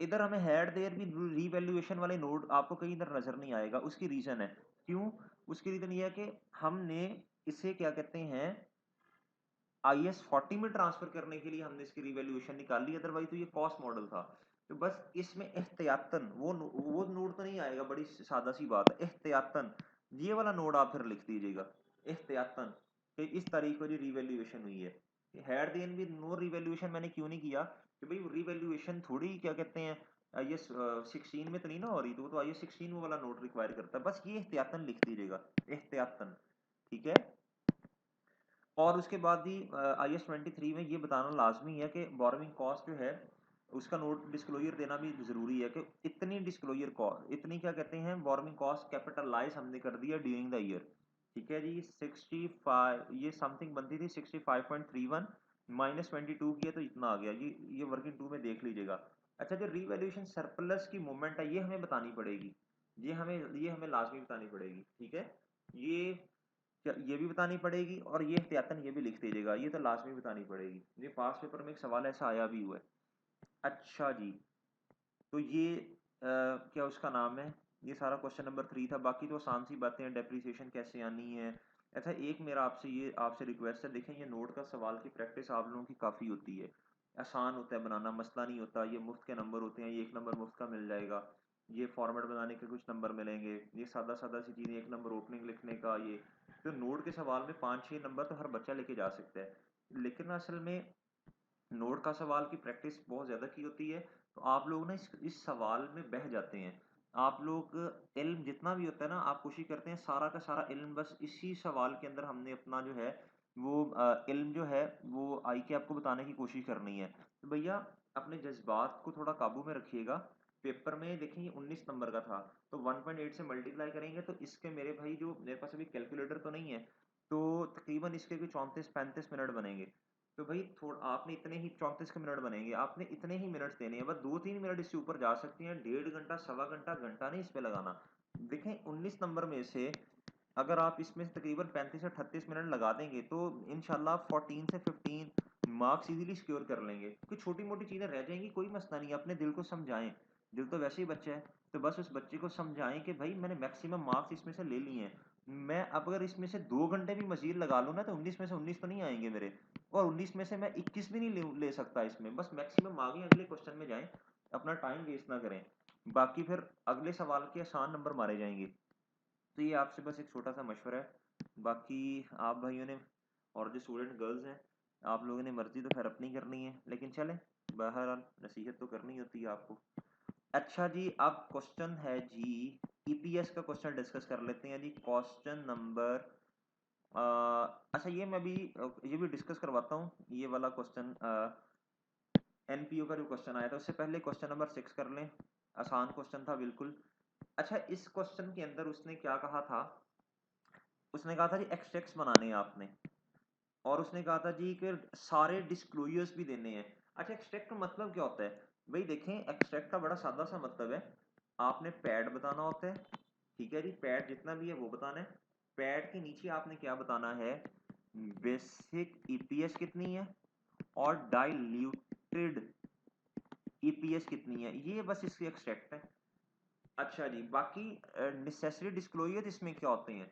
इधर हमें हेड देयर भी रीवैल्यूएशन वाले नोड आपको कहीं इधर नजर नहीं आएगा, उसकी रीजन है क्यों, उसकी रीजन ये है कि हमने इसे क्या कहते हैं IS 40 में ट्रांसफर करने के लिए हमने इसकी रिवैल्यूएशन निकाल ली, अदरवाइज तो ये कॉस्ट मॉडल था। तो बस इसमें एहतियातन वो नोड तो नहीं आएगा, बड़ी सादा सी बात है, एहतियातन ये वाला नोड आप फिर लिख दीजिएगा एहतियातन, कि इस तारीख को जो रिवैल्यूएशन हुई है। हैड देन भी नो रिवैल्यूएशन मैंने क्यों नहीं किया, कि भाई रिवैल्यूएशन थोड़ी क्या कहते हैं IS 16 में तो नहीं ना हो रही, तो वो तो IS 16 वो वाला नोट रिक्वायर करता है, बस ये एहतियातन लिख दीजिएगा, एहतियातन, ठीक है। और उसके बाद भी IS 23 में ये बताना लाजमी है कि बोरोइंग कॉस्ट जो है उसका नोट डिस्क्लोजर देना भी ज़रूरी है, कि इतनी डिस्क्लोजर कॉस्ट, इतनी क्या कहते हैं बोरोइंग कॉस्ट कैपिटलाइज हमने कर दिया ड्यूरिंग द ईयर, ठीक है जी। 65 ये समथिंग बनती थी 65.31 -22 की है, तो इतना आ गया, ये वर्किंग टू में देख लीजिएगा। अच्छा, जो रीवैल्यूएशन सरप्लस की मूवमेंट है ये हमें बतानी पड़ेगी, ये हमें लाजमी बतानी पड़ेगी, ठीक है। ये ये भी बतानी पड़ेगी, और ये एहतियातन ये भी लिख दीजिएगा, ये तो लास्ट में बतानी पड़ेगी, ये पास पेपर में एक सवाल ऐसा आया भी हुआ है। अच्छा जी, तो ये क्या उसका नाम है, ये सारा क्वेश्चन नंबर 3 था, बाकी तो आसान सी बातें हैं, डेप्रिसिएशन कैसे आनी है। अच्छा, एक मेरा आपसे रिक्वेस्ट है, देखें ये नोट का सवाल की प्रैक्टिस आप लोगों की काफ़ी होती है, आसान होता है बनाना, मसला नहीं होता, ये मुफ्त के नंबर होते हैं, ये 1 नंबर मुफ्त का मिल जाएगा। ये फॉर्मेट बनाने के कुछ नंबर मिलेंगे, ये सादा सादा सी चीज़ें, एक नंबर ओपनिंग लिखने का, ये तो नोट के सवाल में 5-6 नंबर तो हर बच्चा लेके जा सकता है। लेकिन असल में नोट का सवाल की प्रैक्टिस बहुत ज़्यादा की होती है, तो आप लोग ना इस सवाल में बह जाते हैं। आप लोग इल्म जितना भी होता है ना, आप कोशिश करते हैं सारा का सारा इल्म बस इसी सवाल के अंदर हमने अपना जो है वो इल्म जो है वो आई के आपको बताने की कोशिश करनी है। तो भैया अपने जज्बात को थोड़ा काबू में रखिएगा। पेपर में देखिए 19 नंबर का था, तो 1.8 से मल्टीप्लाई करेंगे तो इसके मेरे भाई जो मेरे पास अभी कैलकुलेटर तो नहीं है, तो तकरीबन इसके भी 34-35 मिनट बनेंगे। तो भाई थोड़ा आपने इतने ही 34 के मिनट बनेंगे, आपने इतने ही मिनट्स देने हैं, बस 2-3 मिनट इससे ऊपर जा सकते हैं, 1.5 घंटा, सवा घंटा, घंटा नहीं इस पे लगाना। देखें 19 नंबर में से अगर आप इसमें से तकरीबन 35 से 38 मिनट लगा देंगे तो इंशाल्लाह 14 से 15 मार्क्स इजीली सिक्योर कर लेंगे। कोई छोटी मोटी चीज़ें रह जाएंगी, कोई मसला नहीं है, अपने दिल को समझाएं। दिल तो वैसे ही बच्चा है, तो बस उस बच्चे को समझाएं कि भाई मैंने मैक्सिमम मार्क्स इसमें से ले लिए हैं, मैं अब अगर इसमें से 2 घंटे भी मजीद लगा लूँ ना तो 19 में से 19 तो नहीं आएंगे मेरे, और 19 में से मैं 21 भी नहीं ले सकता इसमें, बस मैक्सिमम आगे अगले क्वेश्चन में जाएं, अपना टाइम वेस्ट ना करें। बाकी फिर अगले सवाल के आसान नंबर मारे जाएंगे। तो ये आपसे बस एक छोटा सा मशवरा है। बाकी आप भाइयों ने और जो स्टूडेंट गर्ल्स हैं, आप लोगों ने मर्जी तो खैर अपनी करनी है, लेकिन चलें बहरहाल नसीहत तो करनी होती है आपको। अच्छा जी, अब क्वेश्चन है जी ईपीएस का क्वेश्चन डिस्कस कर लेते हैं जी। क्वेश्चन नंबर अच्छा ये मैं भी ये भी डिस्कस करवाता हूँ, ये वाला क्वेश्चन एनपीओ का जो क्वेश्चन आया था उससे पहले क्वेश्चन नंबर 6 कर लें। आसान क्वेश्चन था बिल्कुल। अच्छा इस क्वेश्चन के अंदर उसने क्या कहा था, उसने कहा था जी एक्सट्रैक्ट्स बनाने हैं आपने, और उसने कहा था जी कि सारे डिस्क्लोजर्स भी देने हैं। अच्छा एक्सट्रैक्ट का मतलब क्या होता है भाई, देखें एक्सट्रैक्ट का बड़ा सादा सा मतलब है, आपने पैड बताना होता है, ठीक है जी, पैड जितना भी है वो बताना है। पैड के नीचे आपने क्या बताना है, बेसिक ईपीएस कितनी है और डाइल्यूटेड ईपीएस कितनी है, ये बस इसकी एक्सट्रैक्ट है। अच्छा जी, बाकी नेसेसरी डिस्क्लोजर इसमें क्या होते हैं,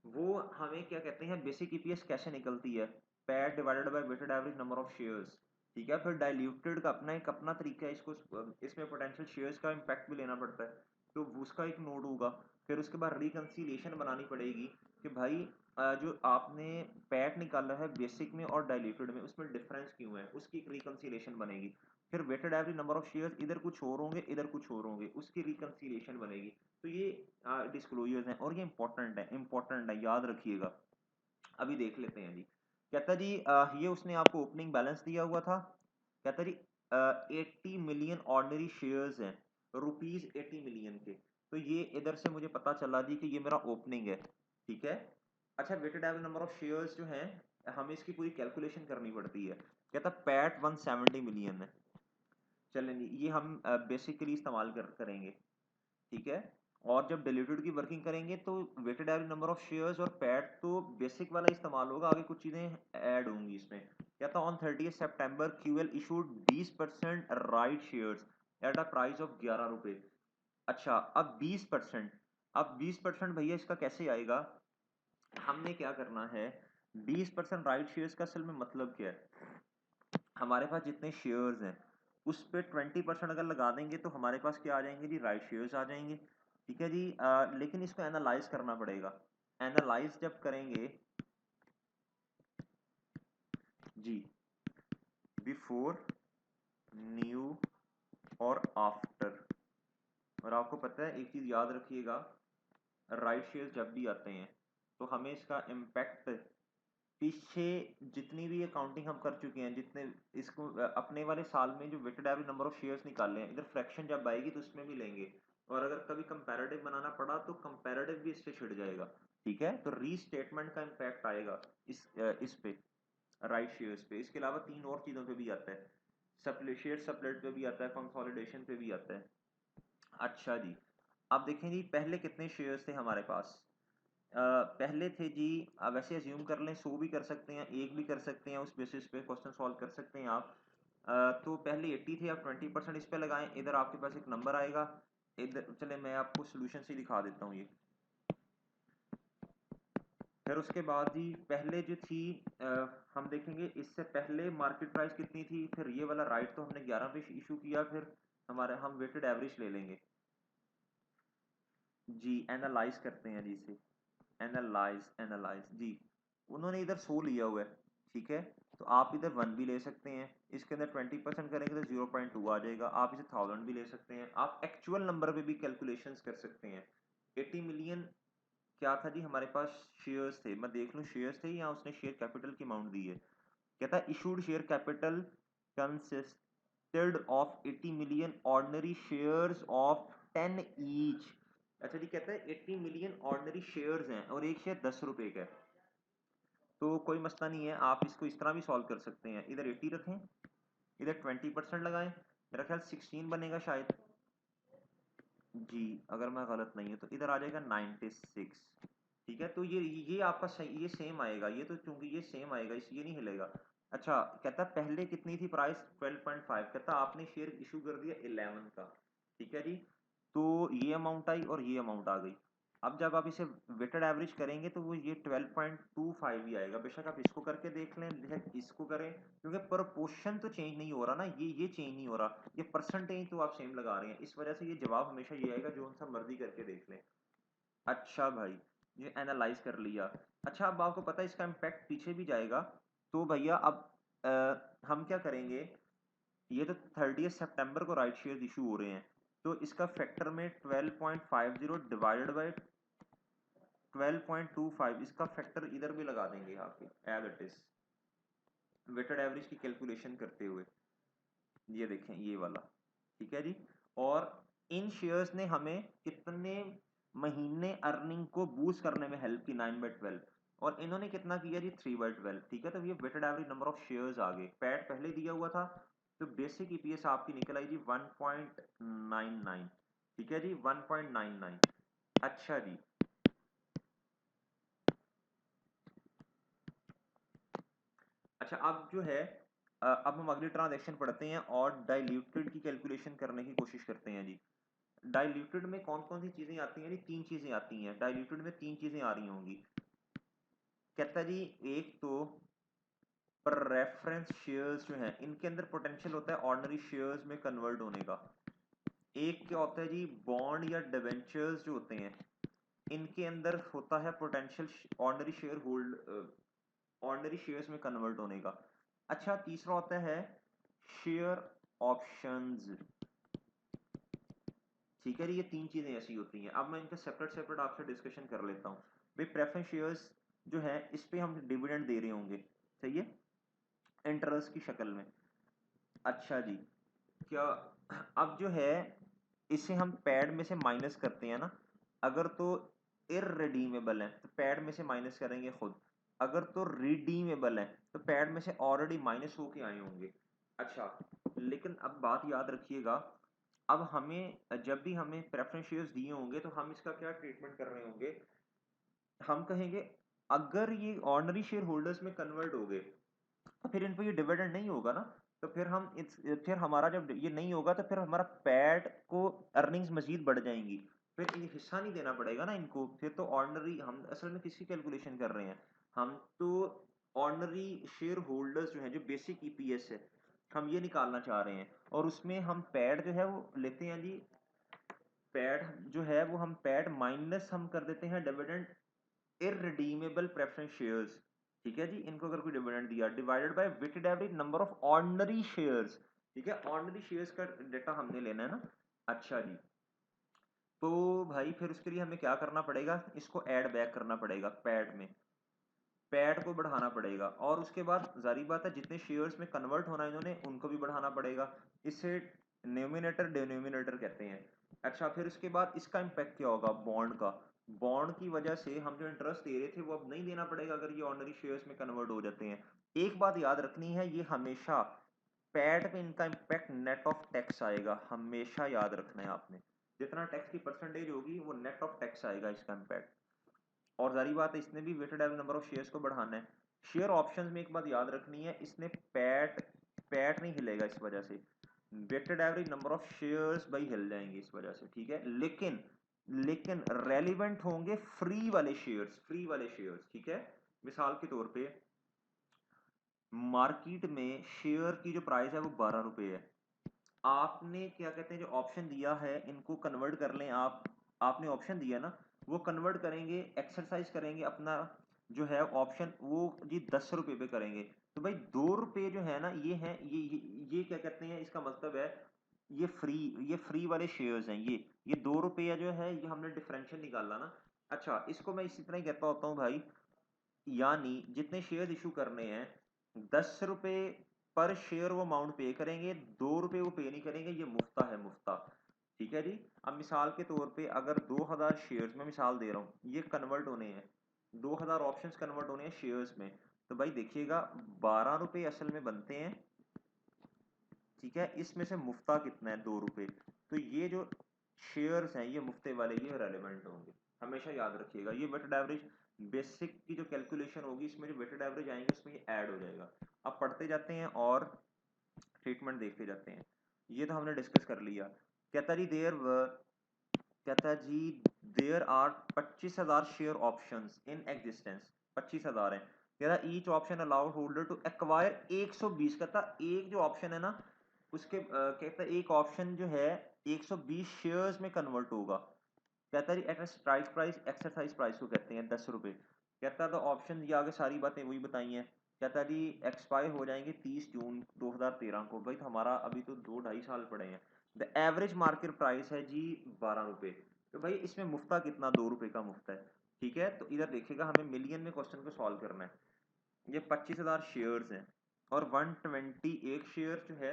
वो हमें क्या कहते हैं, बेसिक ईपीएस कैसे निकलती है, PAT divided by weighted average number of shares, ठीक है। फिर डाइल्यूटेड का अपना एक अपना तरीका है, इसको इसमें पोटेंशियल शेयर्स का इम्पैक्ट भी लेना पड़ता है, तो उसका एक नोट होगा। फिर उसके बाद रिकंसिलिएशन बनानी पड़ेगी कि भाई जो आपने पैड निकाला है बेसिक में और डाइल्यूटेड में उसमें डिफरेंस क्यों है, उसकी एक रिकंसिलिएशन बनेगी। फिर weighted average number of shares इधर कुछ और होंगे इधर कुछ और होंगे, उसकी रिकंसिलिएशन बनेगी। तो ये डिस्क्लोजर्स हैं और ये इंपॉर्टेंट है, याद रखिएगा। अभी देख लेते हैं जी। कहता जी ये उसने आपको ओपनिंग बैलेंस दिया हुआ था, कहता जी 80 मिलियन ऑर्डिनरी शेयर्स हैं, रुपीज 80 मिलियन के। तो ये इधर से मुझे पता चला जी कि ये मेरा ओपनिंग है, ठीक है। अच्छा weighted average number of shares जो हैं हमें इसकी पूरी कैलकुलेशन करनी पड़ती है। कहता पैट 170 मिलियन है, चलें जी ये हम बेसिकली इस्तेमाल करेंगे, ठीक है। और जब डिल्यूटेड की वर्किंग करेंगे तो weighted average number of shares और पैट तो बेसिक वाला इस्तेमाल होगा, आगे कुछ चीजें ऐड होंगी इसमें। क्या था, on 30 September QL issued 20% right shares at a price of 11 रुपए। अच्छा अब 20%, अब 20% भैया इसका कैसे आएगा, हमने क्या करना है, 20% राइट शेयर्स का असल में मतलब क्या है, हमारे पास जितने शेयर्स हैं उस पे 20% अगर लगा देंगे तो हमारे पास क्या आ जाएंगे जी, राइट शेयर्स आ जाएंगे, ठीक है जी। लेकिन इसको एनालाइज करना पड़ेगा। एनालाइज जब करेंगे जी, बिफोर, न्यू और आफ्टर, और आपको पता है एक चीज याद रखिएगा, राइट शेयर्स जब भी आते हैं तो हमें इसका इम्पैक्ट पीछे जितनी भी अकाउंटिंग हम कर चुके हैं, जितने इसको अपने वाले साल में जो weighted average number of shares निकाले हैं, इधर फ्रैक्शन जब आएगी तो उसमें भी लेंगे, और अगर कभी कंपैरेटिव बनाना पड़ा तो कंपैरेटिव भी इससे छिड़ जाएगा, ठीक है। तो रीस्टेटमेंट का इम्पैक्ट आएगा इस पे, राइट शेयर्स पे। इसके अलावा 3 और चीज़ों पे भी आता है, शेयर सप्लेट पे भी आता है, कंसोलिडेशन पे भी आता है। अच्छा जी, अब देखें जी पहले कितने शेयर्स थे हमारे पास, पहले थे जी, वैसे अज्यूम कर लें 100 भी कर सकते हैं, एक भी कर सकते हैं, उस बेसिस पे क्वेश्चन सॉल्व कर सकते हैं आप। तो पहले 80 थे, आप 20% इस पे लगाएं, इधर आपके पास एक नंबर आएगा। इधर चले मैं आपको सोल्यूशन से दिखा देता हूँ ये। फिर उसके बाद जी पहले जो थी हम देखेंगे इससे पहले मार्केट प्राइस कितनी थी, फिर ये वाला राइट तो हमने 11 पे इशू किया, फिर हमारे हम वेटेड एवरेज ले लेंगे, जी एनालाइज करते हैं जी इसे, एनालाइज जी। उन्होंने इधर 100 लिया हुआ है, ठीक है, तो आप इधर 1 भी ले सकते हैं, इसके अंदर 20% करेंगे तो 0.2 आ जाएगा, आप इसे 1000 भी ले सकते हैं, आप एक्चुअल नंबर पे भी कैलकुलेशंस कर सकते हैं। 80 मिलियन क्या था जी हमारे पास शेयर्स थे, मैं देख लूँ शेयर्स थे या उसने शेयर कैपिटल की अमाउंट दी है। कहता है issued share capital consisted of 80 million ordinary shares of 10 each. अच्छा जी, कहता है 80 मिलियन ऑर्डिनरी शेयर्स हैं और एक शेयर 10 रुपए का है, तो कोई मसला नहीं है, आप इसको इस तरह भी सॉल्व कर सकते हैं, इधर 80 रखें, इधर 20% लगाएं, मेरा ख्याल 16 बनेगा शायद जी, अगर मैं गलत नहीं हूँ तो इधर आ जाएगा 96, ठीक है, तो ये आपका सही, ये सेम आएगा, ये तो चूंकि ये सेम आएगा इस ये नहीं हिलेगा। अच्छा, कहता पहले कितनी थी प्राइस 12.5, कहता आपने शेयर इशू कर दिया 11 का, ठीक है जी, तो ये अमाउंट आई और ये अमाउंट आ गई। अब जब आप इसे वेटेड एवरेज करेंगे तो वो ये 12.25 ही आएगा, बेशक आप इसको करके देख लें, बेशक इसको करें, क्योंकि प्रपोर्शन तो चेंज नहीं हो रहा ना, ये चेंज नहीं हो रहा, ये परसेंटेज तो आप सेम लगा रहे हैं, इस वजह से ये जवाब हमेशा ये आएगा, जो सा मर्जी करके देख लें। अच्छा भाई, ये एनालाइज कर लिया। अच्छा, अब आपको पता है इसका इम्पैक्ट पीछे भी जाएगा, तो भैया अब हम क्या करेंगे, ये तो 30 सितंबर को राइट शेयर इशू हो रहे हैं, तो इसका फैक्टर में 12.50 डिवाइडेड बाय 12.25, इसका फैक्टर इधर भी लगा देंगे यहाँ पे as it is, weighted average की कैलकुलेशन करते हुए, ये देखें ये वाला, ठीक है जी। और इन शेयर्स ने हमें कितने महीने अर्निंग को बूस्ट करने में हेल्प की, 9/12, और इन्होंने कितना किया जी 3/12, ठीक है, तो ये weighted average number of shares आ गए, पैट पहले दिया हुआ था, तो बेसिक ईपीएस आपकी निकल आई जी 1.99, ठीक है जी 1.99। अच्छा जी, अच्छा अब जो है अब हम अगली ट्रांजैक्शन पढ़ते हैं और डाइल्यूटेड की कैलकुलेशन करने की कोशिश करते हैं जी। डाइल्यूटेड में कौन कौन सी चीजें आती हैं जी, 3 चीजें आती हैं डाइल्यूटेड में, 3 चीजें आ रही होंगी। कहता जी एक तो प्रेफरेंस शेयर्स जो हैं इनके अंदर पोटेंशियल होता है ऑर्डिनरी शेयर्स में कन्वर्ट होने का। एक क्या होता है जी, बॉन्ड या डिवेंचर्स जो होते हैं इनके अंदर होता है potential ordinary share hold, ordinary shares में कन्वर्ट होने का। अच्छा, तीसरा होता है शेयर ऑप्शंस, ठीक है जी, ये 3 चीजें ऐसी होती हैं। अब मैं इनका सेपरेट सेपरेट आपसे डिस्कशन कर लेता हूँ। भाई प्रेफरेंस शेयर्स जो है इस पे हम डिविडेंड दे रहे होंगे, सही है, इंटरेस्ट की शक्ल में। अच्छा जी, क्या अब जो है इसे हम पैड में से माइनस करते हैं ना, अगर तो इररिडीमेबल है तो पैड में से माइनस करेंगे खुद, अगर तो रिडीमेबल है तो पैड में से ऑलरेडी माइनस होके आए होंगे। अच्छा, लेकिन अब बात याद रखिएगा, अब हमें जब भी हमें प्रेफरेंस शेयर्स दिए होंगे तो हम इसका क्या ट्रीटमेंट कर रहे होंगे, हम कहेंगे अगर ये ऑर्डिनरी शेयर होल्डर्स में कन्वर्ट हो गए तो फिर इन पर ये डिविडेंड नहीं होगा ना, तो फिर हम फिर हमारा जब ये नहीं होगा तो फिर हमारा पैड को अर्निंग्स मजीद बढ़ जाएंगी, फिर ये हिस्सा नहीं देना पड़ेगा ना इनको, फिर तो ऑर्डिनरी हम असल में किसकी कैलकुलेशन कर रहे हैं, हम तो ऑर्डिनरी शेयर होल्डर्स जो है जो बेसिक ईपीएस है हम ये निकालना चाह रहे हैं, और उसमें हम पैड जो है वो लेते हैं जी, पैड जो है वो हम पैड माइनस हम कर देते हैं डिविडेंड इररिडीमेबल प्रेफरेंस शेयर्स, ठीक है जी, इनको अगर कोई डिविडेंड दिया divided by weighted average number of ordinary shares, ठीक है, ऑर्डिनरी शेयर्स का डेटा हमने लेना है ना। अच्छा जी, तो भाई फिर उसके लिए हमें क्या करना पड़ेगा, इसको ऐड बैक करना पड़ेगा पैड में, पैड को बढ़ाना पड़ेगा, और उसके बाद जारी बात है जितने शेयर्स में कन्वर्ट होना है इन्होंने उनको भी बढ़ाना पड़ेगा, इसे न्यूमिनेटर डिनोमिनेटर कहते हैं। अच्छा, फिर उसके बाद इसका इम्पैक्ट क्या होगा बॉन्ड का, बॉन्ड की वजह से हम जो इंटरेस्ट दे रहे थे वो अब नहीं देना पड़ेगा अगर ये ऑर्डिनरी शेयर्स में कन्वर्ट हो जाते हैं। एक बात याद रखनी है, ये हमेशा पैड पे इनका इम्पैक्ट नेट ऑफ टैक्स आएगा, हमेशा याद रखना है आपने, जितना टैक्स की परसेंटेज होगी वो नेट ऑफ टैक्स आएगा इसका इम्पैक्ट, और जारी बात है इसने भी weighted average number of shares को बढ़ाना है। शेयर ऑप्शंस में एक बात याद रखनी है, इसने पैट पैट नहीं हिलेगा इस वजह से, weighted average number of shares भाई हिल जाएंगे इस वजह से, ठीक है, लेकिन लेकिन रेलिवेंट होंगे फ्री वाले शेयर्स, फ्री वाले शेयर्स, ठीक है। मिसाल के तौर पे मार्केट में शेयर की जो प्राइस है वो 12 रुपए है, आपने क्या कहते हैं जो ऑप्शन दिया है इनको कन्वर्ट कर लें आप आपने ऑप्शन दिया ना, वो कन्वर्ट करेंगे, एक्सरसाइज करेंगे अपना जो है ऑप्शन, वो जी 10 रुपये पे करेंगे। तो भाई 2 रुपये जो है ना, ये है ये क्या कहते हैं, इसका मतलब है ये फ्री, ये फ्री वाले शेयर्स हैं। ये 2 रुपया जो है, ये हमने डिफरेंशियल निकाला ना। अच्छा, इसको मैं इसी तरह ही कहता होता हूँ भाई, यानी जितने शेयर इशू करने हैं, 10 रुपये पर शेयर वो अमाउंट पे करेंगे, 2 रुपये वो पे नहीं करेंगे, ये मुफ्ता है, मुफ्ता। ठीक है जी। अब मिसाल के तौर पे अगर 2000 शेयर्स, मैं मिसाल दे रहा हूँ, ये कन्वर्ट होने हैं, 2000 ऑप्शंस कन्वर्ट होने हैं शेयर्स में। तो भाई देखिएगा, 12 रुपये असल में बनते हैं। ठीक है, इसमें से मुफ्ता कितना है, 2 रुपये। तो ये जो शेयर्स हैं ये मुफ्ते वाले, ये रेलेवेंट होंगे, हमेशा याद रखिएगा। ये वेटेड एवरेज बेसिक की जो कैलकुलेशन होगी, इसमें जो वेटेड एवरेज आएंगे उसमें ये ऐड हो जाएगा। अब पढ़ते जाते हैं और ट्रीटमेंट देखते जाते हैं। ये तो हमने डिस्कस कर लिया। कहता जी कहता जी there are 25,000 share options in existence, 25,000 है। कहता each option allowed holder to acquire 120, कहता एक जो ऑप्शन है ना उसके कहता एक ऑप्शन जो है 120 शेयर्स में कन्वर्ट होगा। कहता जी at strike price, exercise price को कहते हैं 10 रुपये। कहता तो ऑप्शन ये आगे सारी बातें वही बताई हैं। कहता जी एक्सपायर हो जाएंगे 30 जून 2013 को। भाई तो हमारा अभी तो 2-2.5 साल पड़े हैं। द एवरेज मार्केट प्राइस है जी 12 रुपये। तो भाई इसमें मुफ्ता कितना, 2 रुपये का मुफ्ता है। ठीक है, तो इधर देखिएगा हमें मिलियन में क्वेश्चन को सॉल्व करना है। ये 25,000 शेयर्स हैं और 121 शेयर जो है,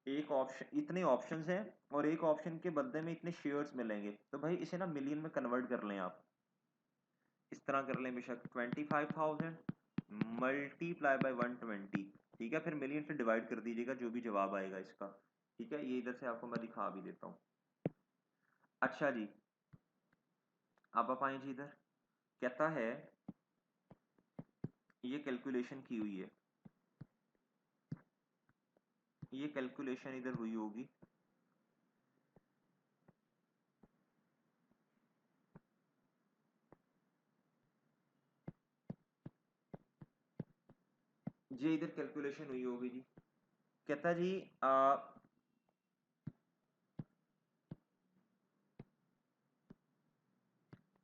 एक ऑप्शन, इतने ऑप्शंस हैं और एक ऑप्शन के बदले में इतने शेयर्स मिलेंगे। तो भाई इसे ना मिलियन में कन्वर्ट कर लें आप, इस तरह कर लें बेशक, 25,000 मल्टीप्लाई बाय 120। ठीक है, फिर मिलियन से डिवाइड कर दीजिएगा जो भी जवाब आएगा इसका। ठीक है, ये इधर से आपको मैं दिखा भी देता हूँ। अच्छा जी, अब आप आए जी इधर। कहता है ये कैलकुलेशन की हुई है, ये कैलकुलेशन इधर हुई होगी। ये इधर कैलकुलेशन हुई होगी जी। कहता जी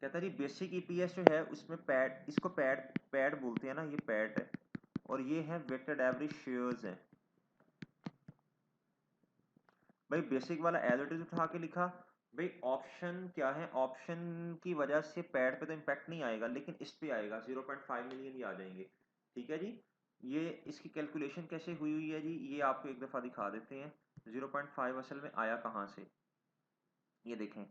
कहता जी बेसिक ईपीएस जो है उसमें पैड, इसको पैड पैड बोलते हैं ना, ये पैड है। और ये है वेटेड एवरेज शेयर्स है। भाई बेसिक वाला एज इट इज उठा के लिखा। भाई ऑप्शन क्या है, ऑप्शन की वजह से पैड पे तो इम्पैक्ट नहीं आएगा, लेकिन इस पे आएगा, 0.5 मिलियन ही आ जाएंगे। ठीक है जी। ये इसकी कैलकुलेशन कैसे हुई हुई है जी, ये आपको एक दफा दिखा देते हैं। 0.5 असल में आया कहाँ से, ये देखें,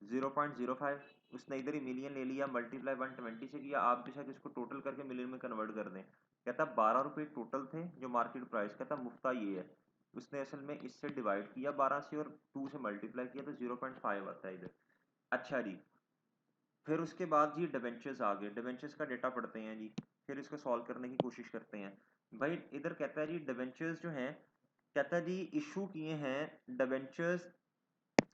0.05 उसने इधर ही मिलियन ले लिया, मल्टीप्लाई 120 से किया। आप बेशक इसको टोटल करके मिलियन में कन्वर्ट कर दें। कहता 12 रुपये टोटल थे जो मार्केट प्राइस, कहता मुफ्ता ये है। उसने असल में इससे डिवाइड किया 12 से और 2 से मल्टीप्लाई किया, तो 0.5 आता है इधर। अच्छा जी, फिर उसके बाद जी डिबेंचर्स आ गए, डिबेंचर्स का डेटा पढ़ते हैं जी, फिर इसको सॉल्व करने की कोशिश करते हैं। भाई इधर कहता है जी डिबेंचर्स जो हैं, कहता है जी इशू किए हैं डिबेंचर्स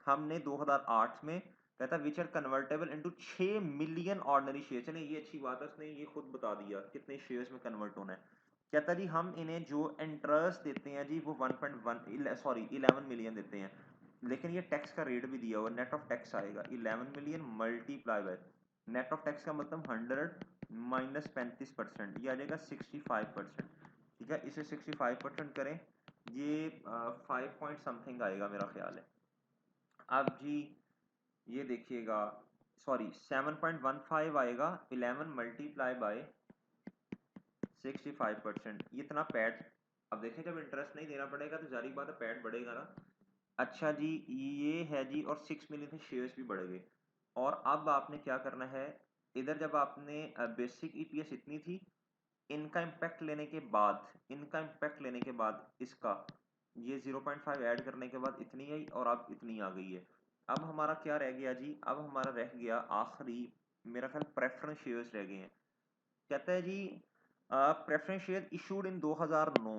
हमने 2008 में। कहता which are convertible into 6 million ordinary share. चलिए ये अच्छी बात है, उसने ये खुद बता दिया कितने शेयर्स में कन्वर्ट होना है। कहता जी हम इन्हें जो इंटरेस्ट देते हैं जी वो 1.1 सॉरी 11 मिलियन देते हैं, लेकिन ये टैक्स का रेट भी दिया हुआ, नेट ऑफ टैक्स आएगा 11 million multiply by, net of tax का मतलब 100 माइनस 35%, ये आ जाएगा 65%। ठीक है, इसे 65% करें, ये 5 पॉइंट समथिंग आएगा मेरा ख्याल है। अब जी ये देखिएगा, सॉरी 7.15 आएगा, 11 मल्टीप्लाई बाय 65%, इतना पैड। अब देखें जब इंटरेस्ट नहीं देना पड़ेगा तो जारी बात है पैड बढ़ेगा ना। अच्छा जी, ये है जी, और 6 मिलियन से शेयर्स भी बढ़ गए। और अब आपने क्या करना है, इधर जब आपने बेसिक ईपीएस इतनी थी, इनका इम्पैक्ट लेने के बाद, इनका इम्पैक्ट लेने के बाद इसका, ये 0.5 ऐड करने के बाद इतनी आई और अब इतनी आ गई है। अब हमारा क्या रह गया जी, अब हमारा रह गया आखिरी, मेरा ख्याल प्रेफरेंस शेयर्स रह गए हैं। कहता है जी preference share issued in 2009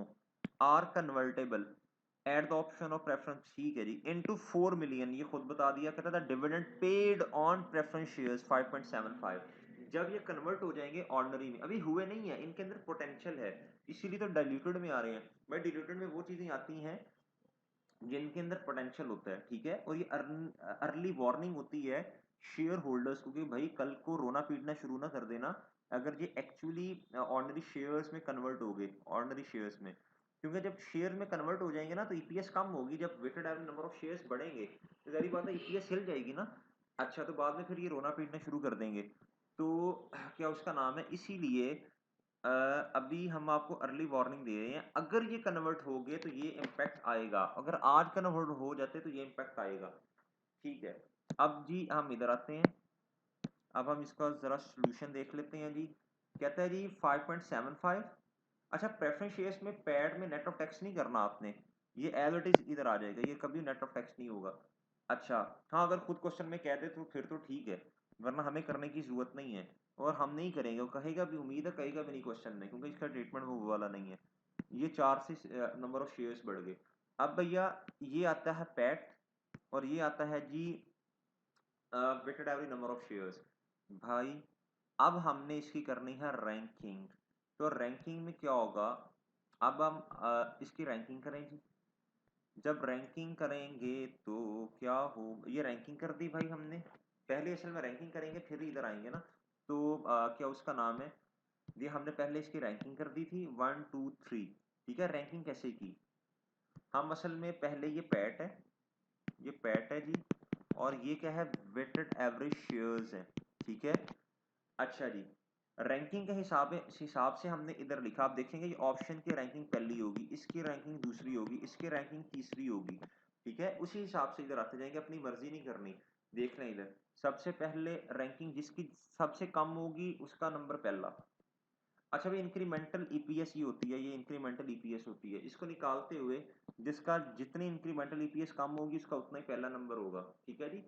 are convertible at the option of preference. ठीक है जी, इनटू 4 मिलियन, ये खुद बता दिया। कहता था dividend paid on preference shares 5.75। जब ये कन्वर्ट हो जाएंगे ऑर्डिनरी में, अभी हुए नहीं है, इनके अंदर पोटेंशियल है, इसीलिए तो डाइल्यूटेड में आ रहे हैं। भाई डाइल्यूटेड में वो चीजें आती हैं जिनके अंदर पोटेंशियल होता है। ठीक है, और ये अर्ली वार्निंग होती है शेयर होल्डर्स को कि भाई कल को रोना पीटना शुरू ना कर देना अगर ये एक्चुअली ऑर्डिनरी शेयर्स में कन्वर्ट हो गए, ऑर्डिनरी शेयर्स में, क्योंकि जब शेयर में कन्वर्ट हो जाएंगे ना तो ईपीएस कम होगी, जब weighted average number of shares बढ़ेंगे तो जारी बात है ईपीएस हिल जाएगी ना। अच्छा, तो बाद में फिर ये रोना पीटना शुरू कर देंगे। तो क्या उसका नाम है, इसीलिए अभी हम आपको अर्ली वार्निंग दे रहे हैं, अगर ये कन्वर्ट हो गए तो ये इम्पैक्ट आएगा, अगर आज कन्वर्ट हो जाते तो ये इम्पैक्ट आएगा। ठीक है, अब जी हम इधर आते हैं, अब हम इसका जरा सोल्यूशन देख लेते हैं जी। कहता है जी 5.75। अच्छा, प्रेफरेंस शेयर्स में पैड में नेट ऑफ टैक्स नहीं करना आपने, ये एज इट इज इधर आ जाएगा, ये कभी नेट ऑफ टैक्स नहीं होगा। अच्छा, हाँ अगर खुद क्वेश्चन में कह दे तो फिर तो ठीक है, वरना हमें करने की जरूरत नहीं है, और हम नहीं करेंगे, वो कहेगा भी, उम्मीद है कहेगा भी नहीं क्वेश्चन में, क्योंकि इसका ट्रीटमेंट वो वाला नहीं है। ये 4 से नंबर ऑफ शेयर्स बढ़ गए। अब भैया ये आता है पैट, और ये आता है जी weighted average number of shares. भाई अब हमने इसकी करनी है रैंकिंग, तो रैंकिंग में क्या होगा, अब हम इसकी रैंकिंग करें जी। जब रैंकिंग करेंगे तो क्या हो, ये रैंकिंग कर दी भाई हमने, पहले असल में रैंकिंग करेंगे फिर इधर आएंगे ना। तो क्या उसका नाम है, ये हमने पहले इसकी रैंकिंग कर दी थी 1 2 3। ठीक है, रैंकिंग कैसे की, हम असल में पहले ये पैट है, ये पैट है जी, और ये क्या है, वेटेड एवरेज शेयर्स है। ठीक है, अच्छा जी, रैंकिंग के हिसाब से हमने इधर लिखा, आप देखेंगे ये ऑप्शन की रैंकिंग पहली होगी, इसकी रैंकिंग दूसरी होगी, इसकी रैंकिंग तीसरी होगी। ठीक है, उसी हिसाब से इधर आते जाएंगे, अपनी मर्जी नहीं करनी। देख लें इधर, सबसे पहले रैंकिंग जिसकी सबसे कम होगी उसका नंबर पहला। अच्छा भाई, इंक्रीमेंटल ईपीएस ही होती है, ये इंक्रीमेंटल ईपीएस होती है, इसको निकालते हुए जिसका जितनी इंक्रीमेंटल ईपीएस कम होगी उसका उतना ही पहला नंबर होगा। ठीक है जी,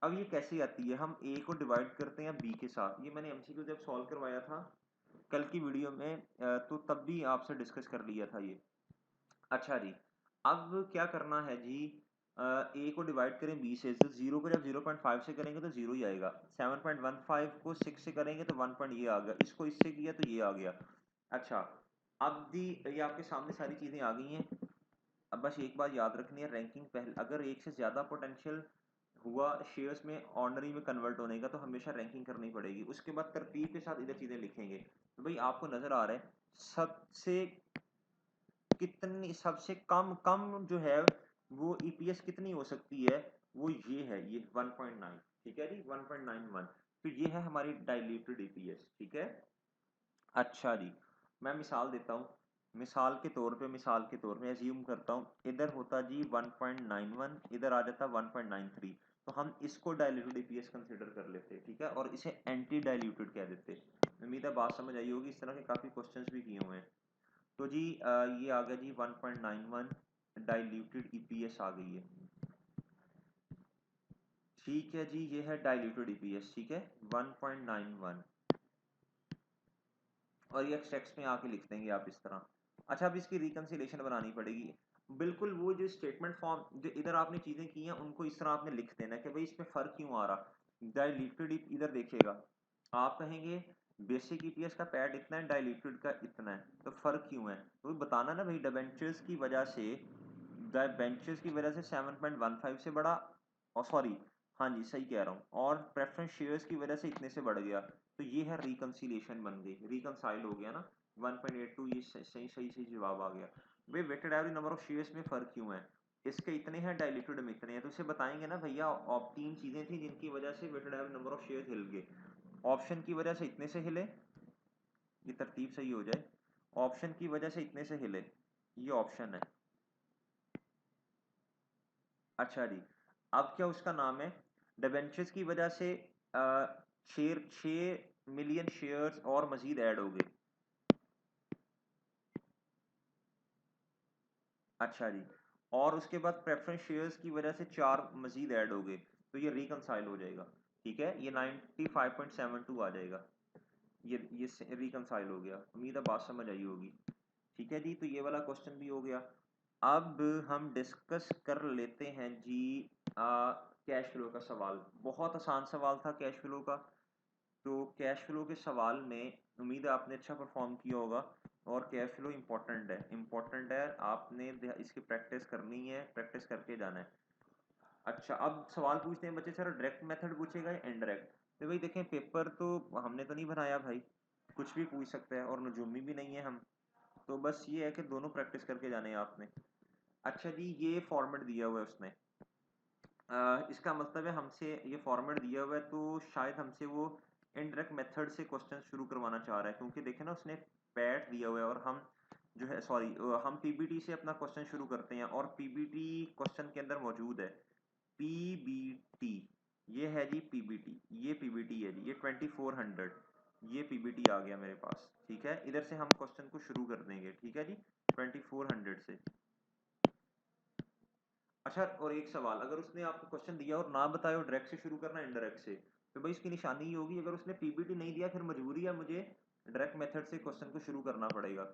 अब ये कैसे आती है, हम ए को डिवाइड करते हैं बी के साथ, ये मैंने एमसीक्यू जब सॉल्व करवाया था कल की वीडियो में, तो तब भी आपसे डिस्कस कर लिया था ये। अच्छा जी, अब क्या करना है जी, ए को डिवाइड करें बी से, तो जीरो को जब 0.5 से करेंगे तो जीरो ही आएगा, 7.15 को 6 से करेंगे तो 1 पॉइंट ये आ गया, इसको इससे किया तो ये आ गया। अच्छा, अब दी ये आपके सामने सारी चीजें आ गई हैं। अब बस एक बात याद रखनी है, रैंकिंग पहले अगर एक से ज्यादा पोटेंशियल हुआ शेयर्स में ऑर्डनरी में कन्वर्ट होने का तो हमेशा रैंकिंग करनी पड़ेगी, उसके बाद तरतीब के साथ इधर चीजें लिखेंगे। तो भाई आपको नजर आ रहा है सबसे कितनी, सबसे कम कम जो है वो ईपीएस कितनी हो सकती है, वो ये है, ये 1.9। ठीक है जी, 1.91। तो ये है हमारी डाइल्यूटेड ईपीएस। ठीक है, अच्छा जी, मैं मिसाल देता हूँ, मिसाल के तौर पे एज्यूम करता हूँ इधर होता जी 1.91, इधर आ जाता 1.93, तो हम इसको डाइल्यूटेड ईपीएस कंसिडर कर लेते। ठीक है, और इसे एंटी डाइल्यूटेड कह देते। उम्मीद है बात समझ आई होगी, इस तरह के काफी क्वेश्चंस भी किए हुए हैं। तो जी ये आ गया जी 1.91 डाइल्यूटेड ईपीएस आ गई है। ठीक है जी, ये है डाइल्यूटेड ईपीएस। ठीक है, 1.91, और ये टेक्स्ट में आके लिख देंगे आप इस तरह। अच्छा, अब इसकी रिकंसिलेशन बनानी पड़ेगी, बिल्कुल वो जो स्टेटमेंट फॉर्म जो इधर आपने चीजें की हैं उनको इस तरह आपने लिख देना कि भाई इसमें फर्क क्यों आ रहा। डाइल्यूटेड इधर देखिएगा, आप कहेंगे बेसिक ईपीएस का पैड इतना है, डाइल्यूटेड का इतना है, तो फर्क क्यों है, तो बताना ना भाई, डिबेंचर्स की वजह से, डिबेंचर्स की वजह से 7.15 से बढ़ा, और सॉरी, हाँ जी सही कह रहा हूँ, और प्रेफरेंस शेयर्स की वजह से इतने से बढ़ गया, तो ये है रिकंसिलेशन बन गई, रिकंसाइल हो गया ना 1.82, ये सही सही सही जवाब आ गया। वे weighted average number of shares में फर्क क्यों है, इसके इतने हैं, डाइल्यूटेड में इतने हैं, तो इसे बताएंगे ना भैया, और तीन चीजें थी जिनकी वजह से weighted average number of shares हिल गए। ऑप्शन की वजह से इतने से हिले, ये तरतीब सही हो जाए, ऑप्शन की वजह से इतने से हिले, ये ऑप्शन है। अच्छा जी, अब क्या उसका नाम है, डिबेंचर्स की वजह से शेयर 6 मिलियन शेयर्स और मजीद ऐड हो गए। अच्छा जी, और उसके बाद प्रेफरेंस शेयर्स की वजह से 4 मजीद ऐड हो गए, तो ये रिकंसाइल हो जाएगा। ठीक है, ये 95.72 आ जाएगा, ये रिकंसाइल हो गया। उम्मीद है बात समझ आई होगी। ठीक है जी, तो ये वाला क्वेश्चन भी हो गया। अब हम डिस्कस कर लेते हैं जी कैश फ्लो का सवाल, बहुत आसान सवाल था कैश फ्लो का। तो कैश फ्लो के सवाल में उम्मीद है आपने अच्छा परफॉर्म किया होगा, और कैश फ्लो इम्पोर्टेंट है, आपने इसकी प्रैक्टिस करनी है, प्रैक्टिस करके जाना है। अच्छा, अब सवाल पूछते हैं बच्चे, सर डायरेक्ट मेथड पूछेगा या इनडायरेक्ट? तो भाई देखें, पेपर तो हमने तो नहीं बनाया भाई, कुछ भी पूछ सकता है, और नजूमी भी नहीं है हम, तो बस ये है कि दोनों प्रैक्टिस करके जाने हैं आपने। अच्छा जी, ये फॉर्मेट दिया हुआ है उसने, इसका मतलब है हमसे ये फॉर्मेट दिया हुआ है, तो शायद हमसे वो इनडायरेक्ट मेथड से क्वेश्चन शुरू करवाना चाह रहा है, क्योंकि देखे ना उसने पैट दिया हुआ है, और हम जो है सॉरी हम पीबीटी से अपना क्वेश्चन शुरू करते हैं, और पीबीटी क्वेश्चन के अंदर मौजूद है पीबीटी। ये है जी पीबीटी, ये पीबीटी है जी, ये 2400, ये पीबीटी आ गया मेरे पास। ठीक है, इधर से हम क्वेश्चन को शुरू कर देंगे। ठीक है जी, 2400 से। अच्छा, और एक सवाल, अगर उसने आपको क्वेश्चन दिया और ना बताया और डायरेक्ट से शुरू करना इनडायरेक्ट से, तो भाई इसकी निशानी ये होगी, अगर उसने पीबीटी नहीं दिया फिर मजबूरी है मुझे डायरेक्ट मेथड से क्वेश्चन को शुरू करना पड़ेगा।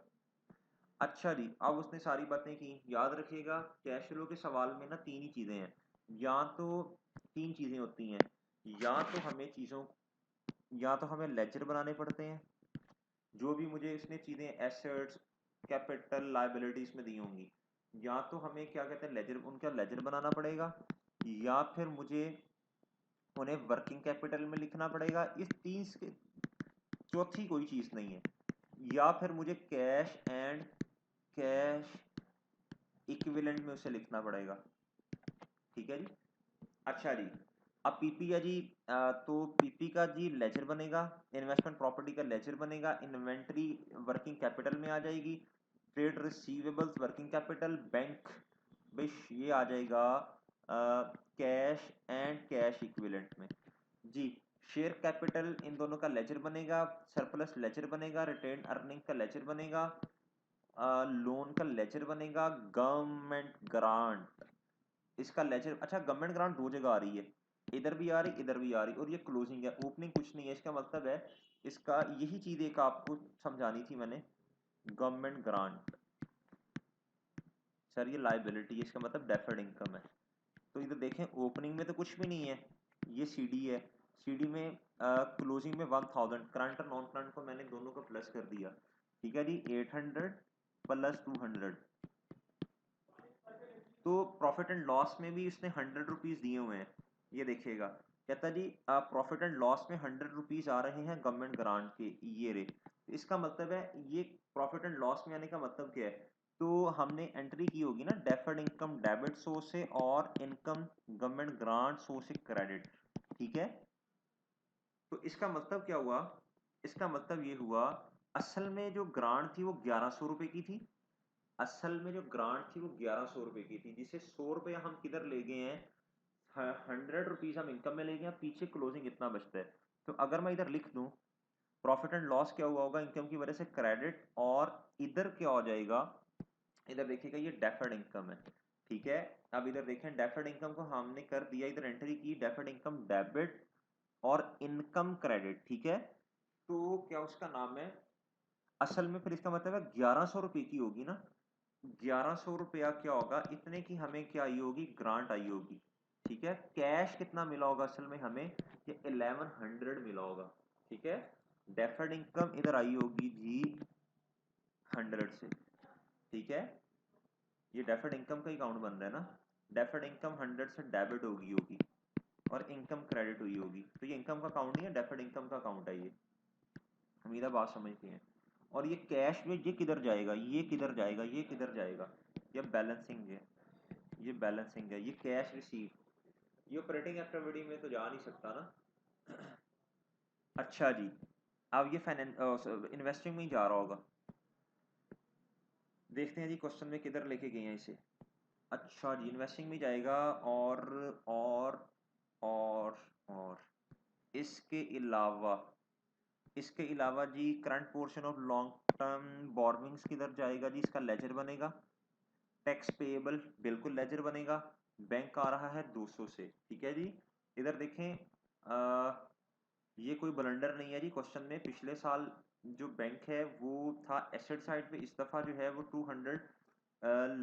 अच्छा जी, अब उसने सारी बातें की, याद रखिएगा कैश फ्लो के सवाल में ना तीन ही चीजें हैं, या तो तीन चीजें होती हैं, या तो हमें चीजों या तो हमें लेजर बनाने पड़ते हैं, जो भी मुझे इसने चीजें एसेट्स कैपिटल लायबिलिटीज में दी होंगी, या तो हमें क्या कहते हैं लेजर, उनका लेजर बनाना पड़ेगा, या फिर मुझे उन्हें वर्किंग कैपिटल में लिखना पड़ेगा। इस तीन से चौथी कोई चीज नहीं है, या फिर मुझे कैश एंड कैश इक्विवेलेंट में उसे लिखना पड़ेगा। ठीक है जी। अच्छा जी, अब पीपी है जी, तो पीपी का जी लेजर बनेगा, इन्वेस्टमेंट प्रॉपर्टी का लेजर बनेगा, इन्वेंटरी वर्किंग कैपिटल में आ जाएगी, trade receivables working capital, bank बिश ये आ जाएगा कैश एंड कैश इक्विवेलेंट में जी। शेयर कैपिटल इन दोनों का लेजर बनेगा, सरप्लस लेजर बनेगा, रिटेन अर्निंग का लेजर बनेगा, लोन का लेजर बनेगा, गवर्नमेंट ग्रांट इसका लेजर। अच्छा, गवर्नमेंट ग्रांट दो जगह आ रही है, इधर भी आ रही इधर भी आ रही, और ये क्लोजिंग है, ओपनिंग कुछ नहीं है, इसका मतलब है इसका यही चीज एक आपको समझानी थी मैंने, गवर्नमेंट ग्रांट। सर ये लाइबिलिटी है, इसका मतलब डेफर्ड इनकम है। तो इधर देखें ओपनिंग में तो कुछ भी नहीं है, ये सीडी है, सीडी में क्लोजिंग में 1000, करंट और नॉन करंट को मैंने दोनों को प्लस कर दिया। ठीक है जी, 800 प्लस 200, तो प्रॉफिट एंड लॉस में भी इसने 100 रुपीज दिए हुए हैं। ये देखिएगा, कहता जी प्रॉफिट एंड लॉस में 100 रुपीज आ रहे हैं गवर्नमेंट ग्रांट के, ये रे, इसका मतलब है ये प्रॉफिट एंड लॉस में आने का मतलब क्या है, तो हमने एंट्री की होगी ना डेफर्ड इनकम डेबिट सोर्स से, और इनकम गवर्नमेंट ग्रांट सोर्स से क्रेडिट। ठीक है, तो इसका मतलब क्या हुआ, इसका मतलब ये हुआ, असल में जो ग्रांट थी वो 1100 रुपए की थी, असल में जो ग्रांट थी वो 1100 रुपए की थी, जिसे 100 रुपया हम किधर ले गए हैं, 100 रुपीज हम इनकम में ले गए हैं, पीछे क्लोजिंग इतना बचता है। तो अगर मैं इधर लिख दूं प्रॉफिट एंड लॉस क्या हुआ होगा इनकम की वजह से क्रेडिट, और इधर क्या हो जाएगा, इधर देखिएगा ये डेफर्ड इनकम है। ठीक है, अब इधर देखें डेफर्ड इनकम को हमने कर दिया, इधर एंट्री की डेफर्ड इनकम डेबिट और इनकम क्रेडिट। ठीक है, तो क्या उसका नाम है, असल में फिर इसका मतलब है 1100 रुपए की होगी ना, 1100 रुपया क्या होगा, इतने की हमें क्या आई होगी, ग्रांट आई होगी। ठीक है, कैश कितना मिला होगा असल में हमें, ये 1100 मिला होगा। ठीक है, डेफर्ड इनकम इधर आई होगी जी 100 से। ठीक है, ये डेफर्ड इनकम का ही काउंट बन रहा है ना, डेफर्ड इनकम 100 से डेबिट होगी और इनकम क्रेडिट हुई होगी, तो ये इनकम का काउंट नहीं है, डेफर्ड इनकम का काउंट है ये। उम्मीद है बात समझते हैं। और ये कैश में ये किधर जाएगा, ये किधर जाएगा, ये किधर जाएगा, ये बैलेंसिंग है, ये बैलेंसिंग है, ये कैश रिसीव, ये ऑपरेटिंग एक्टिविटी में तो जा नहीं सकता ना। अच्छा जी, अब ये फाइनेंस इन्वेस्टिंग में ही जा रहा होगा, देखते हैं जी क्वेश्चन में किधर लेके गए हैं इसे। अच्छा जी, इन्वेस्टिंग में जाएगा, और और और इसके अलावा, इसके अलावा जी current portion of long term borrowings किधर जाएगा जी, इसका लेजर बनेगा, टैक्स पेएबल बिल्कुल लेजर बनेगा, बैंक आ रहा है 200 से। ठीक है जी, इधर देखें ये कोई ब्लंडर नहीं है जी, क्वेश्चन में पिछले साल जो बैंक है वो था एसेट साइड पे, इस दफा जो है वो 200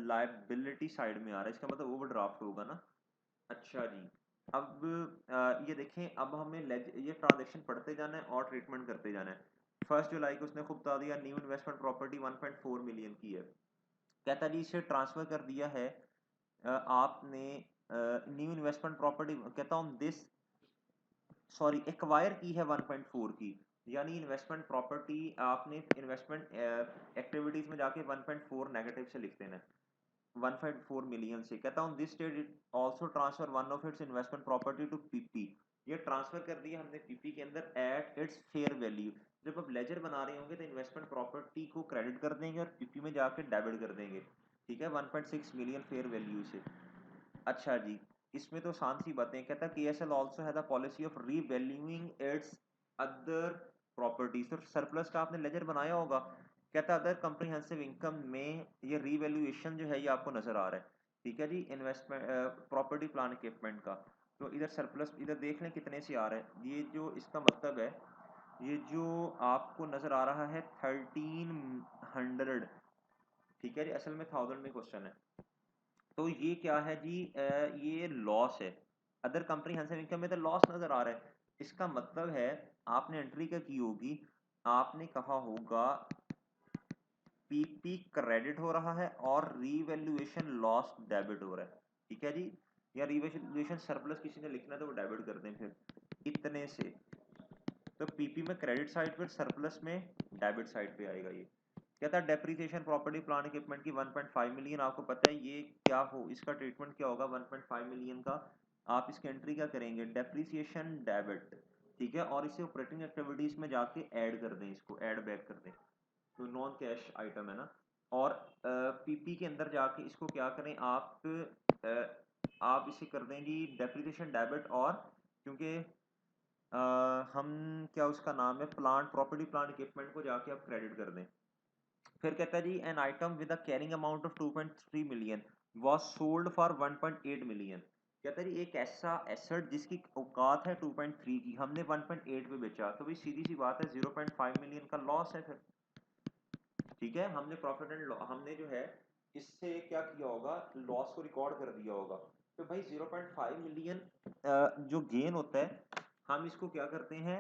लाइबिलिटी साइड में आ रहा है, इसका मतलब ओवरड्राफ्ट होगा ना। अच्छा जी, अब ये देखें, अब हमें ये ट्रांजैक्शन पढ़ते जाना है और ट्रीटमेंट करते जाना है। 1 जुलाई को उसने खुद बता दिया न्यू इन्वेस्टमेंट प्रॉपर्टी 1.4 मिलियन की है, कहता जी इसे ट्रांसफर कर दिया है आपने न्यू इन्वेस्टमेंट प्रॉपर्टी कहता हूँ दिस, सॉरी एक्वायर की है 1.4 की, यानी इन्वेस्टमेंट प्रॉपर्टी आपने इन्वेस्टमेंट एक्टिविटीज में जाके 1.4 नेगेटिव से लिख देना है 1.4 मिलियन से। कहता हूँ this state it also transfer one of its investment property to PP, ये ट्रांसफर कर दिया हमने पीपी के अंदर एट इट्स फेयर वैल्यू। जब आप लेजर बना रहे होंगे तो इन्वेस्टमेंट प्रॉपर्टी को क्रेडिट कर देंगे और पीपी में जाके डेबिट कर देंगे, ठीक है, 1.6 मिलियन फेयर वैल्यू से। अच्छा जी, इसमें तो आसान सी बातें। कहता K S L also has a policy of revaluing its other properties, तो सरप्लस का आपने लेजर बनाया होगा। कहता अदर कंप्रिहेंसिव इनकम में ये रीवैल्यूएशन जो है ये आपको नजर आ रहा है, ठीक है जी, इन्वेस्टमेंट प्रॉपर्टी प्लान इक्विपमेंट का। तो इधर सरप्लस इधर देख लें कितने से आ रहा है, ये जो इसका मतलब है ये जो आपको नजर आ रहा है 1300, ठीक है जी, असल में 1000 में क्वेश्चन है। तो ये क्या है जी, ये लॉस है, अदर कंप्रीहेंसिव इनकम में तो लॉस नजर आ रहा है। इसका मतलब है आपने एंट्री क्या की होगी, आपने कहा होगा पीपी क्रेडिट हो रहा है और रीवैल्यूएशन लॉस डेबिट हो रहा है, ठीक है जी, या रीवैल्यूएशन सरप्लस किसी ने लिखना है तो वो डेबिट कर दें फिर इतने से। तो पीपी में क्रेडिट साइड पे, सरप्लस में डेबिट साइड पे आएगा ये। कहता है डेप्रिसिएशन प्रॉपर्टी प्लांट इक्विपमेंट की 1.5 मिलियन, आपको पता है ये क्या हो, इसका ट्रीटमेंट क्या होगा 1.5 मिलियन का, आप इसकी एंट्री क्या करेंगे, डेप्रिसिएशन डेबिट, ठीक है, और इसे ऑपरेटिंग एक्टिविटीज में जाके ऐड कर दें, इसको ऐड बैक कर दें, तो नॉन कैश आइटम है ना। और पीपी के अंदर जाके इसको क्या करें आप इसे कर दें जी डेप्रिसिएशन डेबिट, और क्योंकि हम क्या उसका नाम है प्लांट प्रॉपर्टी प्लांट इक्विपमेंट को जाके आप क्रेडिट कर दें। फिर कहता है जी an item with a carrying amount of 2.3 million was sold for 1.8 million. कहता है जी एक ऐसा एसेट जिसकी औकात है 2.3 की, हमने 1.8 पे बेचा, तो भाई सीधी सी बात है 0.5 मिलियन का लॉस है फिर, ठीक है, हमने प्रॉफिट एंड हमने जो है इससे क्या किया होगा, लॉस को रिकॉर्ड कर दिया होगा। तो भाई 0.5 मिलियन जो गेन होता है हम इसको क्या करते हैं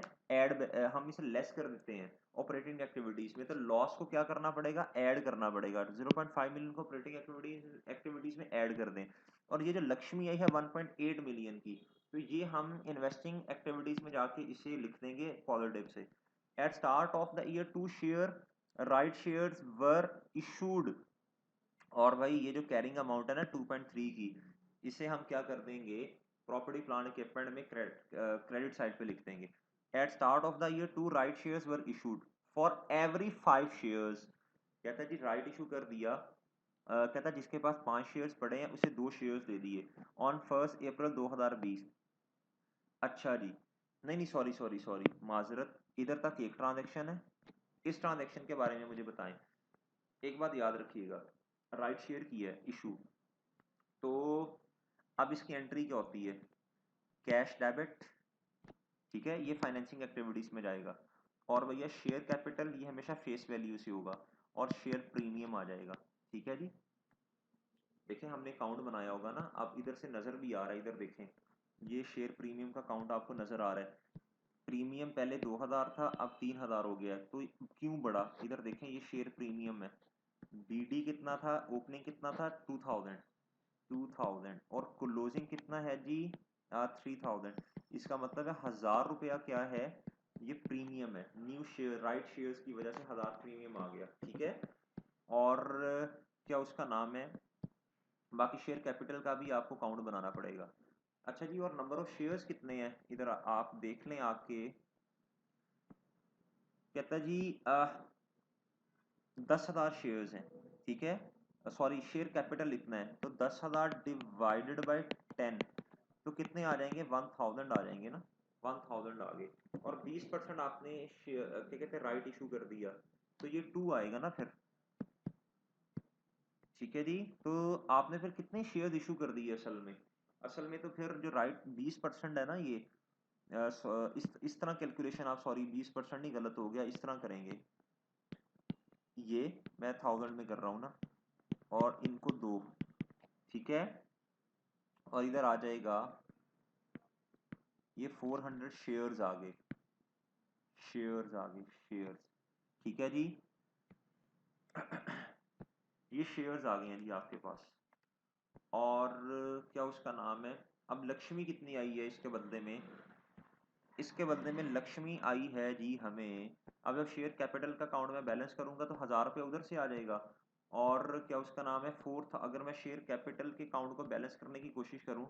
हम इसे लेस कर देते हैं ऑपरेटिंग एक्टिविटीज में, तो लॉस को क्या करना पड़ेगा, ऐड करना पड़ेगा, 0.5 मिलियन को ऑपरेटिंग एक्टिविटीज में ऐड कर दें। और ये जो लक्ष्मी आई है 1.8 मिलियन की, तो ये हम इन्वेस्टिंग एक्टिविटीज में जाके इसे लिख देंगे पॉजिटिव से। At start of the year 2 share right shares were issued, और भाई ये जो कैरिंग अमाउंट है ना 2.3 की, इसे हम क्या कर देंगे प्रॉपर्टी प्लांट इक्विपमेंट में क्रेडिट साइड पे लिख देंगे। At start of the year 2 right shares were issued for every 5 shares. कहता है जी राइट इशू कर दिया, कहता है जिसके पास 5 शेयर्स पड़े हैं उसे 2 शेयर्स दे दिए ऑन 1 अप्रैल 2020। अच्छा जी, नहीं नहीं सॉरी सॉरी सॉरी माजरत, इधर तक एक ट्रांजेक्शन है, इस ट्रांजेक्शन के बारे में मुझे बताएं। एक बात याद रखिएगा, राइट शेयर की है इशू, तो अब इसकी एंट्री क्या होती है, कैश डेबिट, ठीक है, ये फाइनेंसिंग एक्टिविटीज में जाएगा। और भैया शेयर कैपिटल ये हमेशा फेस वैल्यू से होगा, और शेयर प्रीमियम आ जाएगा, ठीक है जी। देखें हमने अकाउंट बनाया होगा ना, आप इधर से नजर भी आ रहा है, इधर देखें ये शेयर प्रीमियम का अकाउंट आपको नजर आ रहा है, प्रीमियम पहले 2000 था अब 3000 हो गया, तो क्यों बढ़ा, इधर देखें ये शेयर प्रीमियम है। बीडी कितना था, ओपनिंग कितना था 2000 और क्लोजिंग कितना है जी 3000, इसका मतलब है 1000 रुपया क्या है, ये प्रीमियम है, न्यू शेयर राइट शेयर्स की वजह से 1000 प्रीमियम आ गया, ठीक है। और क्या उसका नाम है, बाकी शेयर कैपिटल का भी आपको काउंट बनाना पड़ेगा। अच्छा जी, और नंबर ऑफ शेयर्स कितने हैं इधर आप देख लें आके। कहता जी 10,000 शेयर्स हैं, ठीक है, सॉरी शेयर कैपिटल इतना है, तो 10,000 डिवाइडेड बाई 10, तो कितने आ जाएंगे 1000 आ जाएंगे ना, 1000 आ गए। और 20% आपने क्या कहते हैं राइट इशू कर दिया, तो ये 2 आएगा ना फिर, ठीक है जी। तो आपने फिर कितने शेयर इशू कर दिए असल में तो फिर जो राइट 20% है ना ये इस तरह कैलकुलेशन आप, सॉरी 20% नहीं गलत हो गया, इस तरह करेंगे, ये मैं 1000 में कर रहा हूँ ना, और इनको 2, ठीक है, और इधर आ जाएगा ये 400 शेयर्स आ गए, शेयर्स, ठीक है जी। ये शेयर्स आ गए हैं जी आपके पास, और क्या उसका नाम है, अब लक्ष्मी कितनी आई है इसके बदले में, इसके बदले में लक्ष्मी आई है जी हमें, अब जब शेयर कैपिटल का अकाउंट में बैलेंस करूंगा तो 1000 रुपये उधर से आ जाएगा। और क्या उसका नाम है फोर्थ, अगर मैं शेयर कैपिटल के अकाउंट को बैलेंस करने की कोशिश करूं,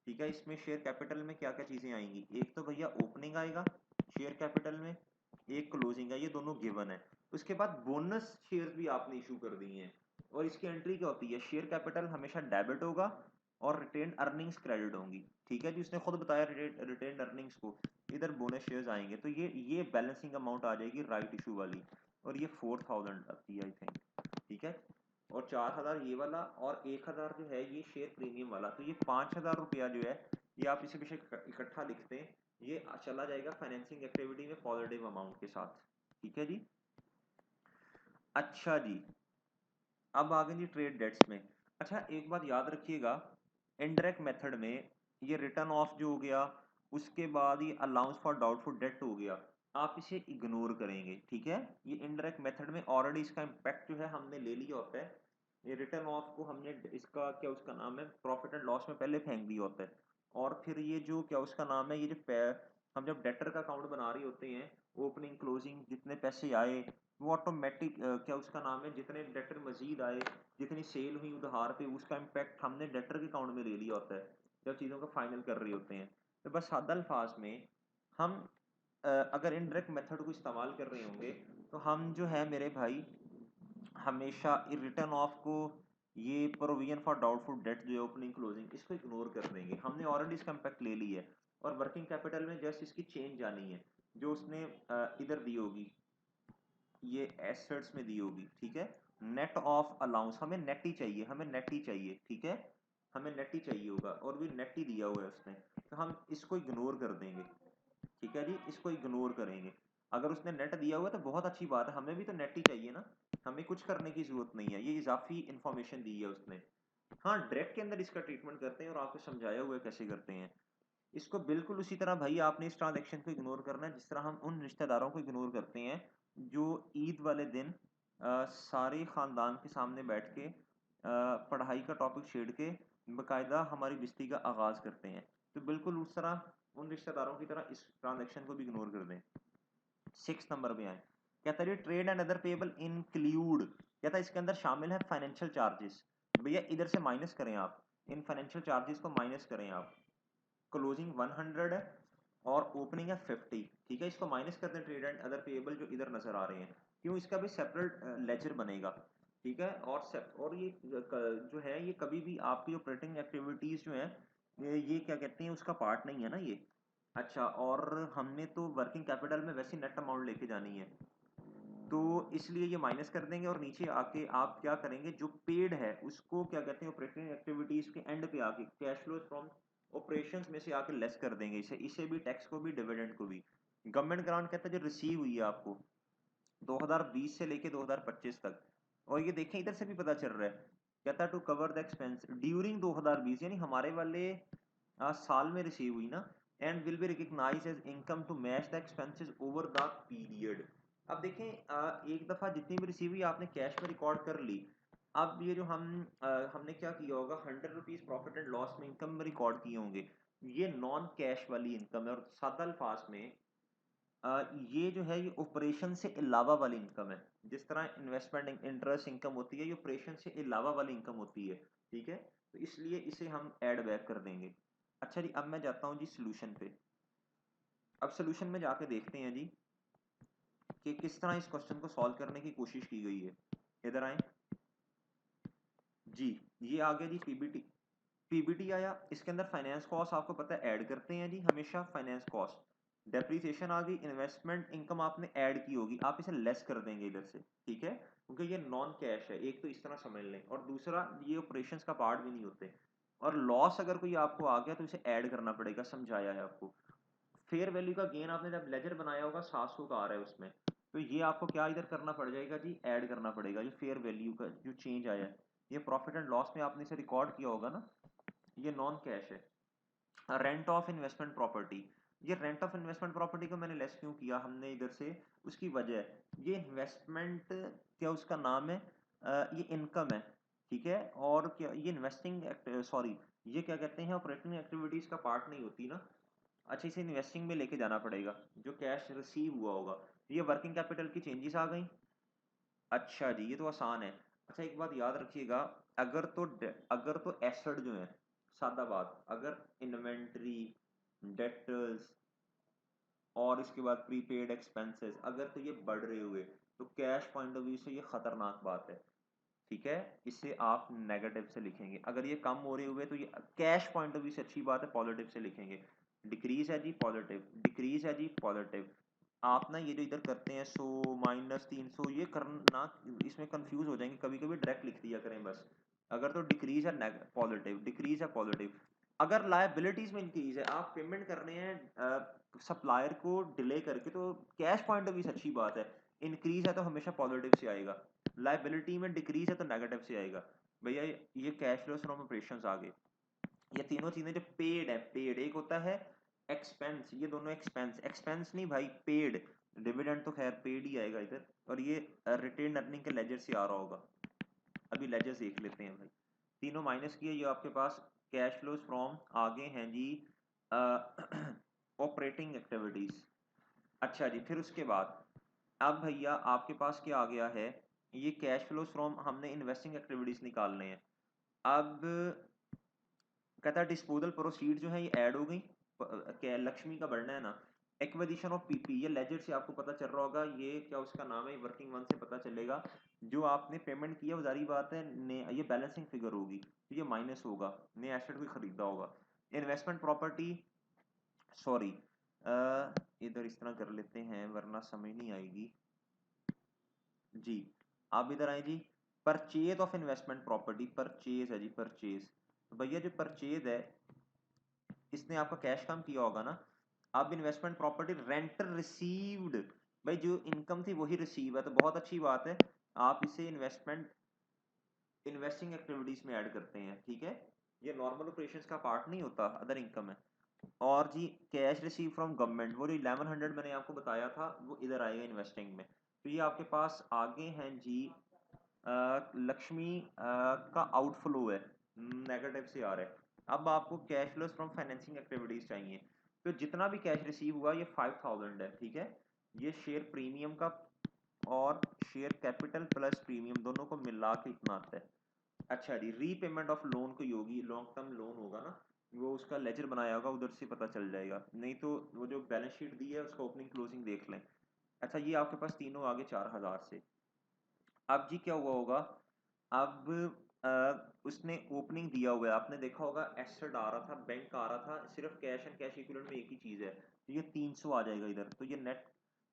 ठीक है, इसमें शेयर कैपिटल में क्या क्या चीजें आएंगी, एक तो भैया ओपनिंग आएगा शेयर कैपिटल में, एक क्लोजिंग है, ये दोनों गिवन है। उसके बाद बोनस शेयर भी आपने इशू कर दिए हैं, और इसकी एंट्री क्या होती है, शेयर कैपिटल हमेशा डेबिट होगा और रिटेन अर्निंग्स क्रेडिट होंगी। ठीक है जी, उसने खुद बताया रिटेन अर्निंग्स को, इधर बोनस शेयर्स आएंगे, तो ये बैलेंसिंग अमाउंट आ जाएगी राइट इशू वाली, और ये 4000 आती है आई थिंक। ठीक है, और 4000 ये वाला, और 1000 जो है ये शेयर प्रीमियम वाला, तो ये 5000 रुपया जो है ये आप इसे पीछे इकट्ठा लिखते हैं, ये चला जाएगा फाइनेंसिंग एक्टिविटी में पॉजिटिव अमाउंट के साथ। ठीक है जी। अच्छा जी, अब आ गए जी ट्रेड डेट्स में। अच्छा एक बात याद रखिएगा, इनडायरेक्ट मेथड में ये रिटर्न ऑफ जो हो गया, उसके बाद ये अलाउंस फॉर डाउटफुल डेट हो गया, आप इसे इग्नोर करेंगे। ठीक है, ये इनडायरेक्ट मेथड में ऑलरेडी इसका इम्पैक्ट जो है हमने ले लिया होता है, ये रिटर्न ऑफ को हमने इसका क्या उसका नाम है प्रॉफिट एंड लॉस में पहले फेंक दिया होता है, और फिर ये जो क्या उसका नाम है, ये जो हम जब डेटर का अकाउंट बना रहे होते हैं, ओपनिंग क्लोजिंग जितने पैसे आए वो ऑटोमेटिक क्या उसका नाम है, जितने डेटर मजीद आए, जितनी सेल हुई उधार पे, उसका इम्पैक्ट हमने डेटर के अकाउंट में ले लिया होता है जब चीज़ों को फाइनल कर रहे होते हैं। तो बस सादा अल्फाज में हम अगर इनडायरेक्ट मेथड को इस्तेमाल कर रहे होंगे तो हम जो है मेरे भाई हमेशा रिटर्न ऑफ को, ये प्रोविजन फॉर डाउटफुल डेट जो है ओपनिंग क्लोजिंग, इसको इग्नोर कर देंगे, हमने ऑलरेडी इसका इम्पैक्ट ले ली है। और वर्किंग कैपिटल में जस्ट इसकी चेंज आनी है जो उसने इधर दी होगी, ये एसेट्स में दी होगी। ठीक है, नेट ऑफ अलाउंस, हमें नेट ही चाहिए, हमें नेट ही चाहिए। ठीक है, हमें नेट ही चाहिए होगा, और भी नेट ही दिया हुआ है उसने, तो हम इसको इग्नोर कर देंगे। ठीक है जी, इसको इग्नोर करेंगे। अगर उसने नेट दिया हुआ है तो बहुत अच्छी बात है, हमें भी तो नेट ही चाहिए ना, हमें कुछ करने की जरूरत नहीं है, ये इजाफी इंफॉर्मेशन दी है उसने। हाँ, डायरेक्ट के अंदर इसका ट्रीटमेंट करते हैं और आपको समझाया हुआ है कैसे करते हैं। इसको बिल्कुल उसी तरह भाई आपने इस ट्रांजैक्शन को इग्नोर करना है जिस तरह हम उन रिश्तेदारों को इग्नोर करते हैं जो ईद वाले दिन सारे ख़ानदान के सामने बैठ के पढ़ाई का टॉपिक छेड़ के बाकायदा हमारी बिस्ती का आगाज़ करते हैं। तो बिल्कुल उस तरह उन रिश्तेदारों की तरह इस ट्रांजैक्शन को भी इग्नोर कर दें। 6 नंबर पे आए, कहता है trade and other payable include, कहता है इसके अंदर शामिल है फाइनेंशियल चार्जेस। भैया इधर से माइनस करें आप, इन फाइनेंशियल चार्जेस को माइनस करें आप। क्लोजिंग 100 है और ओपनिंग है 50। ठीक है, इसको माइनस कर दें ट्रेड एंड अदर पेएबल जो इधर नजर आ रहे हैं, क्यों, इसका भी सेपरेट लेजर बनेगा। ठीक है, और ये जो है ये कभी भी आपकी ऑपरेटिंग एक्टिविटीज जो है ये क्या कहते हैं उसका पार्ट नहीं है ना ये। अच्छा, और हमने तो वर्किंग कैपिटल में वैसी नेट अमाउंट लेके जानी है, तो इसलिए ये माइनस कर देंगे, और नीचे आके आप क्या करेंगे, जो पेड है उसको क्या कहते हैं ऑपरेटिंग एक्टिविटीज के एंड पे आके कैश फ्लो फ्रॉम ऑपरेशंस में से आके लेस कर देंगे, इसे इसे भी, टैक्स को भी, डिविडेंड को भी। गवर्नमेंट ग्रांट कहता है जो रिसीव हुई है आपको 2020 से लेके 2025 तक, और ये देखें इधर से भी पता चल रहा है, कहता है to cover the expense during 2020, यानी हमारे वाले साल में रिसीव हुई ना, and will be recognise as income to match the expenses over the period. अब देखें एक दफ़ा जितनी भी रिसीव हुई आपने कैश में रिकॉर्ड कर ली, अब ये जो हमने क्या किया होगा, 100 रुपीज़ प्रॉफिट एंड लॉस में इनकम में रिकॉर्ड किए होंगे, ये नॉन कैश वाली इनकम है, और सादा अल्फाज में ये जो है ये ऑपरेशन से अलावा वाली इनकम है। जिस तरह इन्वेस्टमेंट इंटरेस्ट इनकम होती है, ये ऑपरेशन से अलावा वाली इनकम होती है। ठीक है, तो इसलिए इसे हम ऐड बैक कर देंगे। अच्छा जी, अब मैं जाता हूँ जी सोल्यूशन पे। अब सोल्यूशन में जाके देखते हैं जी कि किस तरह इस क्वेश्चन को सॉल्व करने की कोशिश की गई है। इधर आए जी, ये आ गया जी पीबीटी। पीबीटी आया, इसके अंदर फाइनेंस कॉस्ट आपको पता है ऐड करते हैं जी हमेशा, फाइनेंस कॉस्ट, डेप्रिसिएशन आ गई, इन्वेस्टमेंट इनकम आपने ऐड की होगी, आप इसे लेस कर देंगे इधर से। ठीक है, क्योंकि ये नॉन कैश है, एक तो इस तरह समझ लें, और दूसरा ये ऑपरेशंस का पार्ट भी नहीं होते। और लॉस अगर कोई आपको आ गया तो इसे ऐड करना पड़ेगा, समझाया है आपको। फेयर वैल्यू का गेन आपने जब लेजर बनाया होगा 700 का आ रहा है उसमें, तो ये आपको क्या इधर करना पड़ जाएगा जी, ऐड करना पड़ेगा। ये फेयर वैल्यू का जो चेंज आया है, ये प्रॉफिट एंड लॉस में आपने इसे रिकॉर्ड किया होगा ना, ये नॉन कैश है। रेंट ऑफ इन्वेस्टमेंट प्रॉपर्टी, ये रेंट ऑफ इन्वेस्टमेंट प्रॉपर्टी को मैंने लेस क्यों किया हमने इधर से, उसकी वजह है ये इन्वेस्टमेंट क्या उसका नाम है, ये इनकम है। ठीक है। और क्या ये इन्वेस्टिंग सॉरी, ये क्या कहते हैं, ऑपरेटिंग एक्टिविटीज का पार्ट नहीं होती ना। अच्छा, इसे इन्वेस्टिंग में लेके जाना पड़ेगा, जो कैश रिसीव हुआ होगा। ये वर्किंग कैपिटल की चेंजेस आ गई। अच्छा जी, ये तो आसान है। अच्छा, एक बात याद रखिएगा, अगर तो एसेट जो है, सादा बात, अगर इन्वेंट्री, डेटर्स और इसके बाद प्रीपेड एक्सपेंसेस अगर तो ये बढ़ रहे हुए, तो कैश पॉइंट ऑफ व्यू से ये खतरनाक बात है। ठीक है, इसे आप नेगेटिव से लिखेंगे। अगर ये कम हो रहे हुए तो ये कैश पॉइंट ऑफ व्यू से अच्छी बात है, पॉजिटिव से लिखेंगे। डिक्रीज है जी पॉजिटिव, डिक्रीज है जी पॉजिटिव। आप ना ये जो इधर करते हैं 100 -300, ये करना, इसमें कंफ्यूज हो जाएंगे। कभी कभी डायरेक्ट लिख दिया करें बस। अगर तो डिक्रीज है पॉजिटिव, डिक्रीज है पॉजिटिव। अगर लायबिलिटीज में इंक्रीज है, आप पेमेंट कर रहे हैं सप्लायर को डिले करके, तो कैश पॉइंट ऑफ व्यू से अच्छी बात है। इंक्रीज है तो हमेशा पॉजिटिव से आएगा, लायबिलिटी में डिक्रीज है तो नेगेटिव से आएगा। भैया ये कैश फ्लो फ्रॉम ऑपरेशंस आ गए। ये तीनों चीजें जो पेड है, पेड एक होता है एक्सपेंस, ये दोनों एक्सपेंस, एक्सपेंस नहीं भाई, पेड। डिविडेंड तो खैर पेड ही आएगा इधर। और ये रिटेन अर्निंग के लेजर से आ रहा होगा। अभी लेजर देख लेते हैं भाई। तीनों माइनस किए, ये आपके पास कैश फ्लोज फ्रॉम आगे हैं जी ऑपरेटिंग एक्टिविटीज। अच्छा जी, फिर उसके बाद अब भैया आपके पास क्या आ गया है, ये कैश फ्लोज फ्रॉम, हमने इन्वेस्टिंग एक्टिविटीज निकालने हैं। अब कहता है डिस्पोजल प्रोसीड जो है ये ऐड हो गई, क्या लक्ष्मी का बढ़ना है ना। एक्विजिशन ऑफ पीपी, ये लेजर से आपको पता चल रहा होगा, ये क्या उसका नाम है, वर्किंग वन से पता चलेगा। जो आपने पेमेंट किया वो जारी बात है ये बैलेंसिंग फिगर होगी, तो ये माइनस होगा, नए एसेट कोई खरीदा होगा। इन्वेस्टमेंट प्रॉपर्टी, सॉरी, इधर इस तरह कर लेते हैं वरना समझ नहीं आएगी जी। आप इधर आए जी, purchase of investment property, purchase है जी, परचेज। तो भैया जो परचेज है, इसने आपका कैश कम किया होगा ना। अब इन्वेस्टमेंट प्रॉपर्टी रेंटर रिसीव्ड, भाई जो इनकम थी वही रिसीव है, तो बहुत अच्छी बात है। आप इसे इन्वेस्टिंग एक्टिविटीज में ऐड करते हैं, ठीक है। ये नॉर्मल ऑपरेशंस का पार्ट नहीं होता, अदर इनकम है। और जी कैश रिसीव फ्रॉम गवर्नमेंट, वो जो 1100 मैंने आपको बताया था वो इधर आएगा इन्वेस्टिंग में। तो ये आपके पास आगे हैं जी लक्ष्मी का आउटफ्लो है, नेगेटिव से आ रहा है। अब आपको cash flows from financing activities चाहिए। तो जितना भी कैश रिसीव हुआ ये 5000 है, ठीक है। ये शेयर प्रीमियम का और शेयर कैपिटल प्लस प्रीमियम दोनों को मिला के इतना आता है। अच्छा जी, रीपेमेंट ऑफ लोन कोई होगी, लॉन्ग टर्म लोन होगा ना, वो उसका लेजर बनाया होगा, उधर से पता चल जाएगा। नहीं तो वो जो बैलेंस शीट दी है उसका ओपनिंग क्लोजिंग देख लें। अच्छा, ये आपके पास तीनों आगे 4000 से। अब जी क्या हुआ होगा, अब उसने ओपनिंग दिया हुआ है, आपने देखा होगा एसेट आ रहा था, बैंक आ रहा था, सिर्फ कैश एंड कैश इक्विवेलेंट में एक ही चीज है, तो ये 300 आ जाएगा इधर, तो ये नेट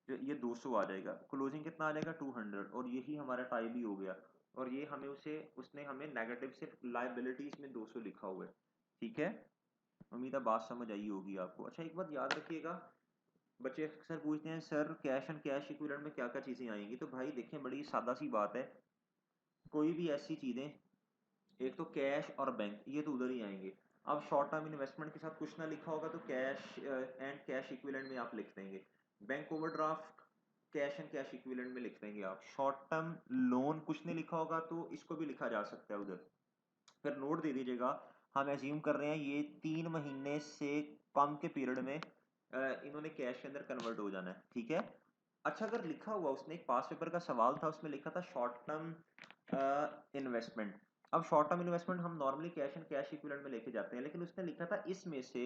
जो ये 200 आ जाएगा, क्लोजिंग कितना आ जाएगा 200, और यही हमारा टाई भी हो गया। और ये हमें उसने हमें नेगेटिव से लाइबिलिटीज में 200 लिखा हुआ है, ठीक है। उम्मीद है बात समझ आई होगी आपको। अच्छा, एक बात याद रखिएगा, बच्चे अक्सर पूछते हैं sir cash and cash equivalent में क्या क्या चीजें आएंगी, तो भाई देखें बड़ी सादा सी बात है। कोई भी ऐसी चीजें, एक तो कैश और बैंक, ये तो उधर ही आएंगे। अब शॉर्ट टर्म इन्वेस्टमेंट के साथ कुछ ना लिखा होगा तो कैश एंड कैश इक्विवेलेंट में आप लिख देंगे। Bank overdraft cash and cash equivalent में लिख देंगे आप। शॉर्ट टर्म लोन कुछ नहीं लिखा होगा तो इसको भी लिखा जा सकता है उधर। फिर नोट दे दीजिएगा, हम एज्यूम कर रहे हैं ये 3 महीने से कम के पीरियड में इन्होंने कैश के अंदर कन्वर्ट हो जाना है, ठीक है। अच्छा, अगर लिखा हुआ, उसने एक पास पेपर का सवाल था उसमें लिखा था शॉर्ट टर्म इन्वेस्टमेंट। अब शॉर्ट टर्म इन्वेस्टमेंट हम normally cash and cash equivalent में लेके जाते हैं, लेकिन उसने लिखा था इसमें से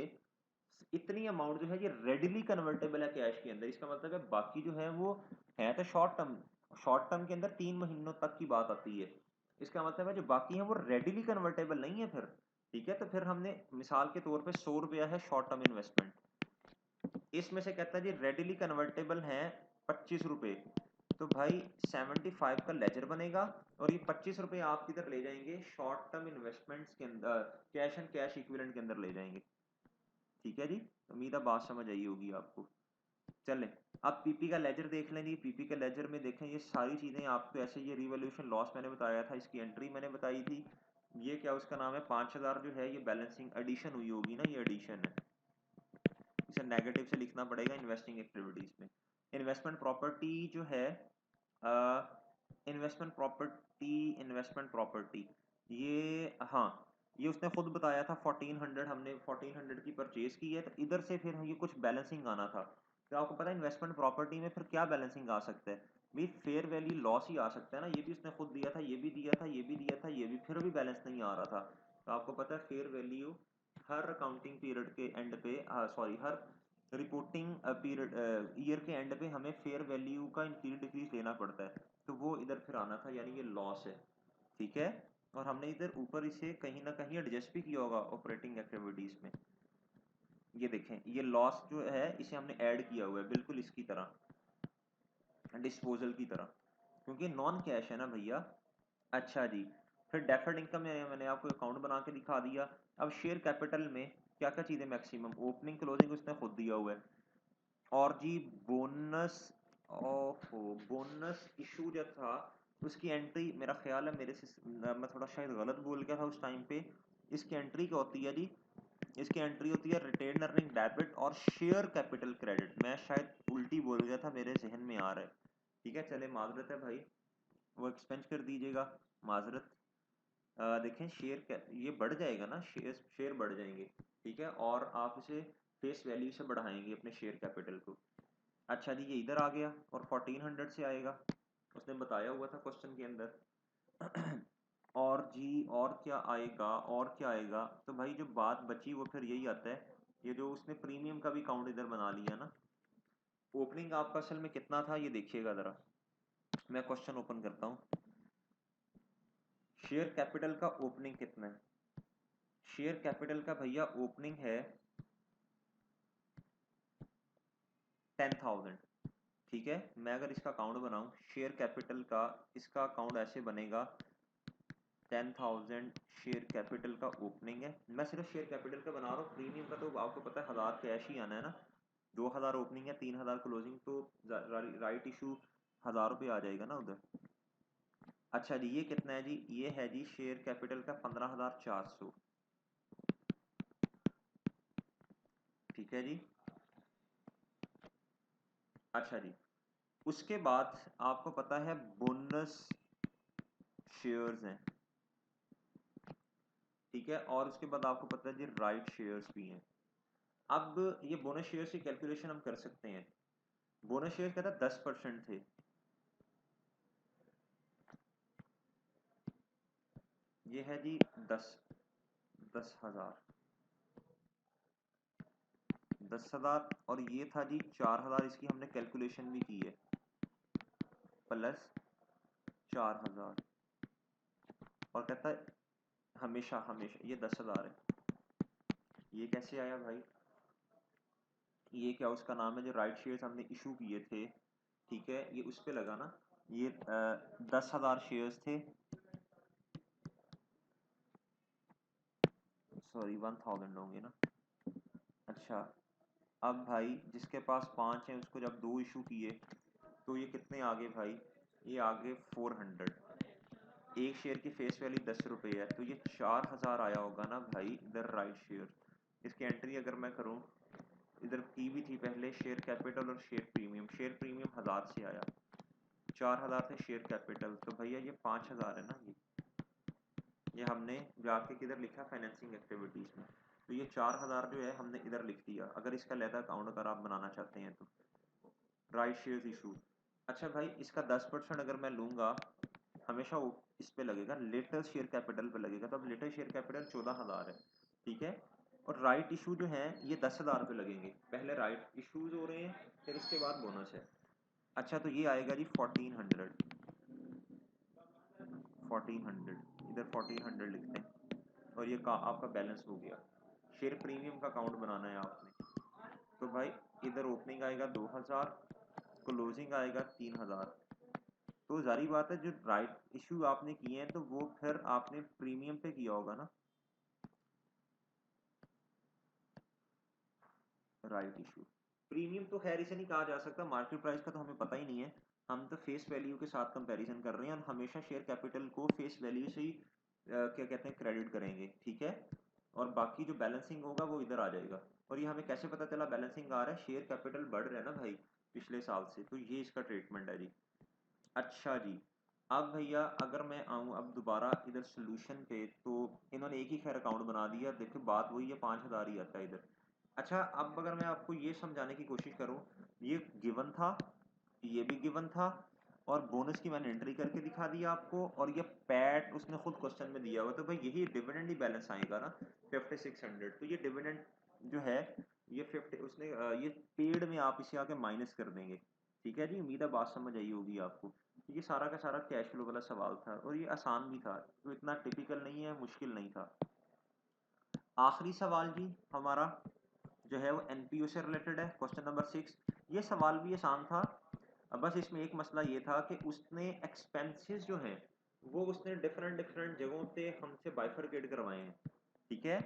इतनी अमाउंट जो है ये रेडिली कन्वर्टेबल है कैश के अंदर। इसका मतलब है बाकी जो है वो है तो शॉर्ट टर्म, शॉर्ट टर्म के अंदर 3 महीनों तक की बात आती है। इसका मतलब है जो बाकी है वो रेडिली कन्वर्टेबल नहीं है फिर, ठीक है। तो फिर हमने मिसाल के तौर पे 100 रुपया है शॉर्ट टर्म इन्वेस्टमेंट, इसमें से कहता है जी रेडिली कन्वर्टेबल है 25 रुपए, तो भाई 75 का लेजर बनेगा, और ये 25 रुपए आप किधर ले जाएंगे, शॉर्ट टर्म इन्वेस्टमेंट्स के अंदर, कैश एंड कैश इक्विवेलेंट के अंदर ले जाएंगे, ठीक है जी। उम्मीद है बात समझ आई होगी आपको। चलें, अब पीपी का लेजर देख लें जी। पीपी के लेजर में देखें ये सारी चीजें आपको ऐसे, ये रिवॉल्यूशन लॉस मैंने बताया था, इसकी एंट्री मैंने बताई थी। ये क्या उसका नाम है, 5000 जो है ये बैलेंसिंग एडिशन हुई होगी ना, ये एडिशन है, इसे नेगेटिव से लिखना पड़ेगा इन्वेस्टिंग एक्टिविटीज में। इन्वेस्टमेंट प्रॉपर्टी जो है, इन्वेस्टमेंट प्रॉपर्टी, इन्वेस्टमेंट प्रॉपर्टी ये हाँ, ये उसने खुद बताया था 1400, हमने 1400 की परचेज की है, तो इधर से फिर ये कुछ बैलेंसिंग आना था। तो आपको पता है इन्वेस्टमेंट प्रॉपर्टी में फिर क्या बैलेंसिंग आ सकता है? भाई फेयर वैल्यू लॉस ही आ सकता है ना, ये भी उसने खुद दिया था, ये भी दिया था, ये भी दिया था, ये भी, फिर भी बैलेंस नहीं आ रहा था। तो आपको पता है फेयर वैल्यू हर अकाउंटिंग पीरियड के एंड पे, सॉरी, हर रिपोर्टिंग पीरियड ईयर के एंड पे हमें फेयर वैल्यू का इंक्रीज डिक्रीज लेना पड़ता है, तो वो इधर फिर आना था, यानी ये लॉस है। ठीक है, और हमने इधर ऊपर इसे कहीं ना कहीं एडजस्ट भी किया होगा ऑपरेटिंग एक्टिविटीज में। ये देखें, ये लॉस जो है इसे हमने ऐड किया हुआ है बिल्कुल इसकी तरह, डिस्पोजल की तरह, क्योंकि नॉन कैश है ना भैया। अच्छा जी, फिर डेफर्ड इनकम में मैंने आपको अकाउंट बना के दिखा दिया। अब शेयर कैपिटल में क्या क्या चीज़ें मैक्सिमम, ओपनिंग क्लोजिंग उसने खुद दिया हुआ है। और जी बोनस ऑफ, बोनस इशू जो था उसकी एंट्री, मेरा ख्याल है मेरे से मैं थोड़ा शायद गलत बोल गया था उस टाइम पे। इसकी एंट्री क्या होती है जी? इसकी एंट्री होती है रिटेन अर्निंग डेबिट और शेयर कैपिटल क्रेडिट। मैं शायद उल्टी बोल गया था, मेरे जहन में आ रहा है। ठीक है, चले माजरत है भाई, वो एक्सपेंस कर दीजिएगा, माजरत। देखें ये बढ़ जाएगा ना, शेयर बढ़ जाएंगे। ठीक है, और आप इसे फेस वैल्यू से बढ़ाएंगे अपने शेयर कैपिटल को। अच्छा जी, ये इधर आ गया और 1400 से आएगा, उसने बताया हुआ था क्वेश्चन के अंदर। और जी और क्या आएगा, और क्या आएगा? तो भाई जो बात बची वो फिर यही आता है, ये जो उसने प्रीमियम का भी काउंट इधर बना लिया ना। ओपनिंग आपका असल में कितना था ये देखिएगा ज़रा, मैं क्वेश्चन ओपन करता हूँ। शेयर कैपिटल का ओपनिंग कितना है? शेयर कैपिटल का भैया ओपनिंग है 10,000। ठीक है, मैं अगर इसका अकाउंट बनाऊं शेयर कैपिटल का, इसका अकाउंट ऐसे बनेगा 10,000 शेयर कैपिटल का ओपनिंग है। मैं सिर्फ शेयर कैपिटल का बना रहा हूँ, प्रीमियम का तो आपको पता है 1000 कैश ही आना है ना। 2000 ओपनिंग है, 3000 क्लोजिंग, तो राइट इशू 1000 रुपये आ जाएगा ना उधर। अच्छा जी, ये कितना है जी? ये है जी शेयर कैपिटल का 15,400। ठीक है जी। अच्छा जी, उसके बाद आपको पता है बोनस शेयर्स हैं। ठीक है, और उसके बाद आपको पता है जी राइट शेयर्स भी हैं। अब ये बोनस शेयर्स की कैलकुलेशन हम कर सकते हैं। बोनस शेयर कहता है 10% थे। ये है जी 10,000, 10,000, और ये था जी 4,000, इसकी हमने कैलकुलेशन भी की है, प्लस 4,000। और कहता है हमेशा हमेशा ये 10,000 है। ये कैसे आया भाई? ये क्या उसका नाम है जो राइट शेयर्स हमने इशू किए थे? ठीक है, ये उस पे लगा ना। ये 10,000 शेयर्स थे, सॉरी 1,000 होंगे ना। अच्छा, अब भाई जिसके पास 5 हैं उसको जब 2 इशू किए, तो ये कितने आगे भाई? ये आगे 400। एक शेयर की फेस वैल्यू 10 रुपये है, तो ये 4,000 आया होगा ना भाई इधर राइट शेयर। इसकी एंट्री अगर मैं करूं, इधर की भी थी पहले शेयर कैपिटल और शेयर प्रीमियम। शेयर प्रीमियम 1000 से आया, 4,000 थे शेयर कैपिटल, तो भैया ये 5,000 है ना। ये हमने जाके किधर लिखा? फाइनेंसिंग एक्टिविटीज में। तो ये 4,000 जो है हमने इधर लिख दिया, अगर इसका लेदा अकाउंट अगर आप बनाना चाहते हैं तो। Right shares issue. अच्छा भाई, इसका 10% अगर मैं लूंगा, हमेशा वो इस पे लगेगा, लेटेस्ट शेयर कैपिटल पे लगेगा, तो अब लेटेस्ट शेयर कैपिटल 14,000 है। ठीक है, और राइट इशू जो है ये 10,000 पे लगेंगे, पहले राइट इशूज हो रहे हैं फिर उसके बाद बोनस है। अच्छा, तो ये आएगा जी 1400, 1400, इधर 1400 लिखते हैं, और ये आपका बैलेंस हो गया। शेयर प्रीमियम का अकाउंट बनाना है आपने, तो भाई इधर ओपनिंग आएगा 2,000, क्लोजिंग आएगा 3,000। तो जारी बात है जो राइट इशू आपने किए हैं तो वो फिर आपने प्रीमियम पे किया होगा ना। राइट इशू प्रीमियम तो खैर इसे नहीं कहा जा सकता, मार्केट प्राइस का तो हमें पता ही नहीं है। हम तो फेस वैल्यू के साथ कंपैरिजन कर रहे हैं, और हमेशा शेयर कैपिटल को फेस वैल्यू से ही क्या कहते हैं क्रेडिट करेंगे। ठीक है, और बाकी जो बैलेंसिंग होगा वो इधर आ जाएगा। और ये हमें कैसे पता चला बैलेंसिंग आ रहा है? शेयर कैपिटल बढ़ रहा है ना भाई पिछले साल से, तो ये इसका ट्रीटमेंट है जी। अच्छा जी, अब भैया अगर मैं आऊँ अब दोबारा इधर सोल्यूशन पे, तो इन्होंने एक ही खैर अकाउंट बना दिया। देखो बात वही है, 5000 ही आता है इधर। अच्छा अब अगर मैं आपको ये समझाने की कोशिश करूँ, ये गिवन था, ये भी गिवन था, और बोनस की मैंने एंट्री करके दिखा दिया आपको, और ये पैट उसने खुद क्वेश्चन में दिया हुआ, तो भाई यही डिविडेंड ही बैलेंस आएगा ना 5600। तो ये डिविडेंड जो है ये 50 उसने ये पेड में आप इसे आके माइनस कर देंगे। ठीक है जी, उम्मीद है बात समझ आई होगी आपको। ये सारा का सारा कैश फ्लो वाला सवाल था, और ये आसान भी था, तो इतना टिपिकल नहीं है, मुश्किल नहीं था। आखिरी सवाल जी हमारा जो है वो एनपीओ से रिलेटेड है, क्वेश्चन नंबर 6। ये सवाल भी आसान था, बस इसमें एक मसला ये था कि उसने एक्सपेंसेस जो हैं वो उसने डिफरेंट डिफरेंट जगहों पे हमसे बाइफरकेट करवाए हैं। ठीक है,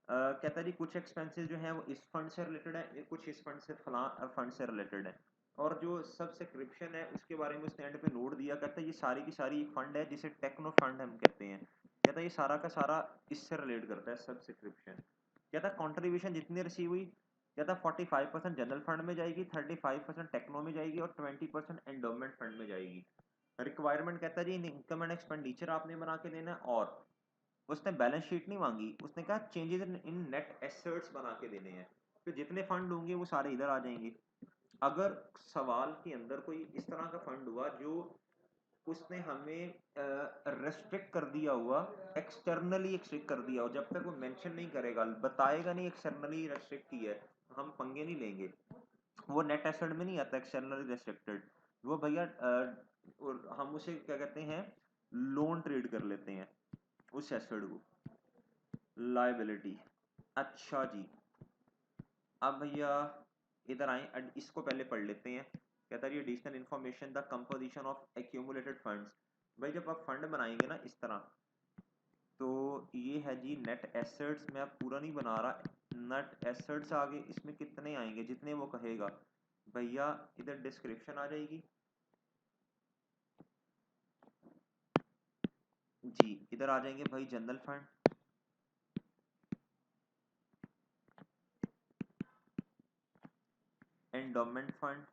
कहता जी कुछ एक्सपेंसेस जो हैं वो इस फंड से रिलेटेड है, कुछ इस फंड से फलां फंड से रिलेटेड है, और जो सब्सक्रिप्शन है उसके बारे में उसने एंड पे नोट दिया। कहता है ये सारी की सारी एक फंड है जिसे टेक्नो फंड हम कहते हैं। कहता है ये सारा का सारा इससे रिलेट करता है, सब्सक्रिप्शन। कहता कंट्रीब्यूशन जितनी रिसीव हुई, कहता 45% जनरल फंड में जाएगी, 35% टेक्नो में जाएगी, और 20% एंडोमेंट फंड में जाएगी। रिक्वायरमेंट कहता है जी इनकम एंड एक्सपेंडिचर आपने बना के देना है, और उसने बैलेंस शीट नहीं मांगी, उसने कहा चेंजेस इन नेट एसेट्स बना के देने हैं। तो जितने फंड होंगे वो सारे इधर आ जाएंगे। अगर सवाल के अंदर कोई इस तरह का फंड हुआ जो उसने हमें रेस्ट्रिक्ट कर दिया हुआ, एक्सटर्नली एक्सट्रिक्ट कर दिया हो, जब तक वो मेंशन नहीं करेगा, बताएगा नहीं एक्सटर्नली रेस्ट्रिक्ट किया है, हम पंगे नहीं लेंगे। वो नेट एसेट में नहीं आता एक्सटर्नली रेस्ट्रिक्टेड, वो भैया और हम उसे क्या कहते हैं, लोन ट्रेड कर लेते हैं उस एसेट को, लाइबिलिटी। अच्छा जी, अब भैया इधर आए, इसको पहले पढ़ लेते हैं। कहता है additional information the composition of accumulated funds. भाई जब आप फंड बनाएंगे ना इस तरह, तो ये है जी नेट एसेट्स, मैं अब पूरा नहीं बना रहा, नेट एसेट्स आगे इसमें कितने आएंगे जितने वो कहेगा। भैया इधर डिस्क्रिप्शन आ जाएगी जी, इधर आ जाएंगे भाई जनरल फंड, एंडोमेंट फंड,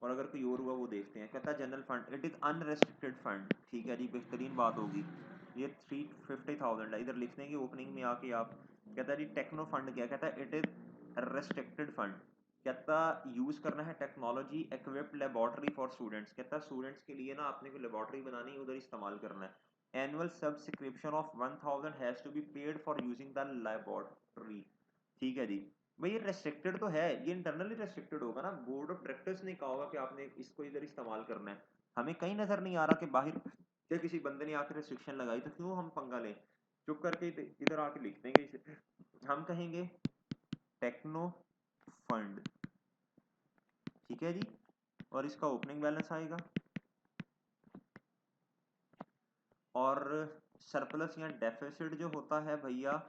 और अगर कोई और हुआ वो देखते हैं। कहता है general fund it is unrestricted fund. ठीक है जी, बेहतरीन बात होगी। ये 350,000 है, इधर लिख देंगे ओपनिंग में आके आप। कहता है जी टेक्नो फंड क्या, कहता है इट इज रेस्ट्रिक्टेड फंड। कहता यूज करना है technology equipped laboratory for students. कहता स्टूडेंट्स के लिए ना आपने कोई लेबोरेटरी बनानी है, उधर इस्तेमाल करना है। Annual subscription of 1000 has to be paid for using the laboratory. ठीक है जी, भाई ये रेस्ट्रिक्टेड तो है, ये इंटरनली रेस्ट्रिक्टेड होगा ना, बोर्ड ऑफ डायरेक्टर्स ने कहा होगा कि आपने इसको इधर इस्तेमाल करना है। हमें कहीं नजर नहीं आ रहा कि बाहर क्या किसी बंदे ने आकर रेस्ट्रिक्शन लगाई, तो क्यों हम पंगा लें, चुप करके इधर आके लिख देंगे इसे। हम कहेंगे टेक्नो फंड। ठीक है जी, और इसका ओपनिंग बैलेंस आएगा, और सरप्लस या डेफिसिट जो होता है भैया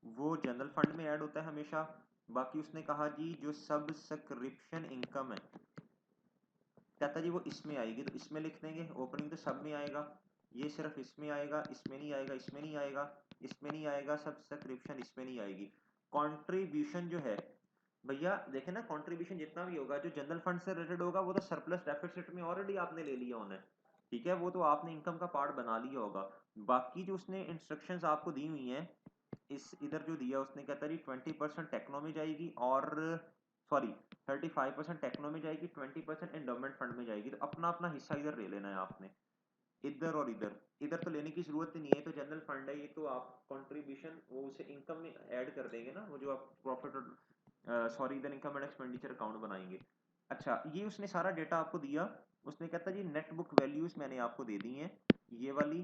वो जनरल फंड में ऐड होता है हमेशा। बाकी उसने कहा जी जो सब्सक्रिप्शन इनकम है, कहता जी वो इसमें आएगी, तो इसमें लिख देंगे। ओपनिंग तो सब में आएगा, ये सिर्फ इसमें आएगा, इसमें नहीं आएगा, इसमें नहीं आएगा, इसमें नहीं आएगा, सब्सक्रिप्शन इसमें नहीं आएगी। कंट्रीब्यूशन जो है भैया देखें ना, कंट्रीब्यूशन जितना भी होगा जो जनरल फंड से रिलेटेड होगा वो तो सरप्लस डेफिसिट में ऑलरेडी आपने ले लिया होना है। ठीक है, वो तो आपने इनकम का पार्ट बना लिया होगा। बाकी जो उसने इंस्ट्रक्शंस आपको दी हुई हैं, इस इधर जो दिया उसने, कहता है 20% टेक्नो में जाएगी, और सॉरी 35% टेक्नो में जाएगी, 20% एंडोमेंट फंड में जाएगी। तो अपना अपना हिस्सा इधर ले लेना है आपने, इधर और इधर। इधर तो लेने की जरूरत ही नहीं है, तो जनरल फंड है ये, तो आप कंट्रीब्यूशन वो उसे इनकम में ऐड कर देंगे ना, वो जो आप प्रॉफिट और सॉरी इधर इनकम एंड एक्सपेंडिचर अकाउंट बनाएंगे। अच्छा ये उसने सारा डेटा आपको दिया। उसने कहता जी नेट बुक वैल्यूज मैंने आपको दे दी हैं, ये वाली।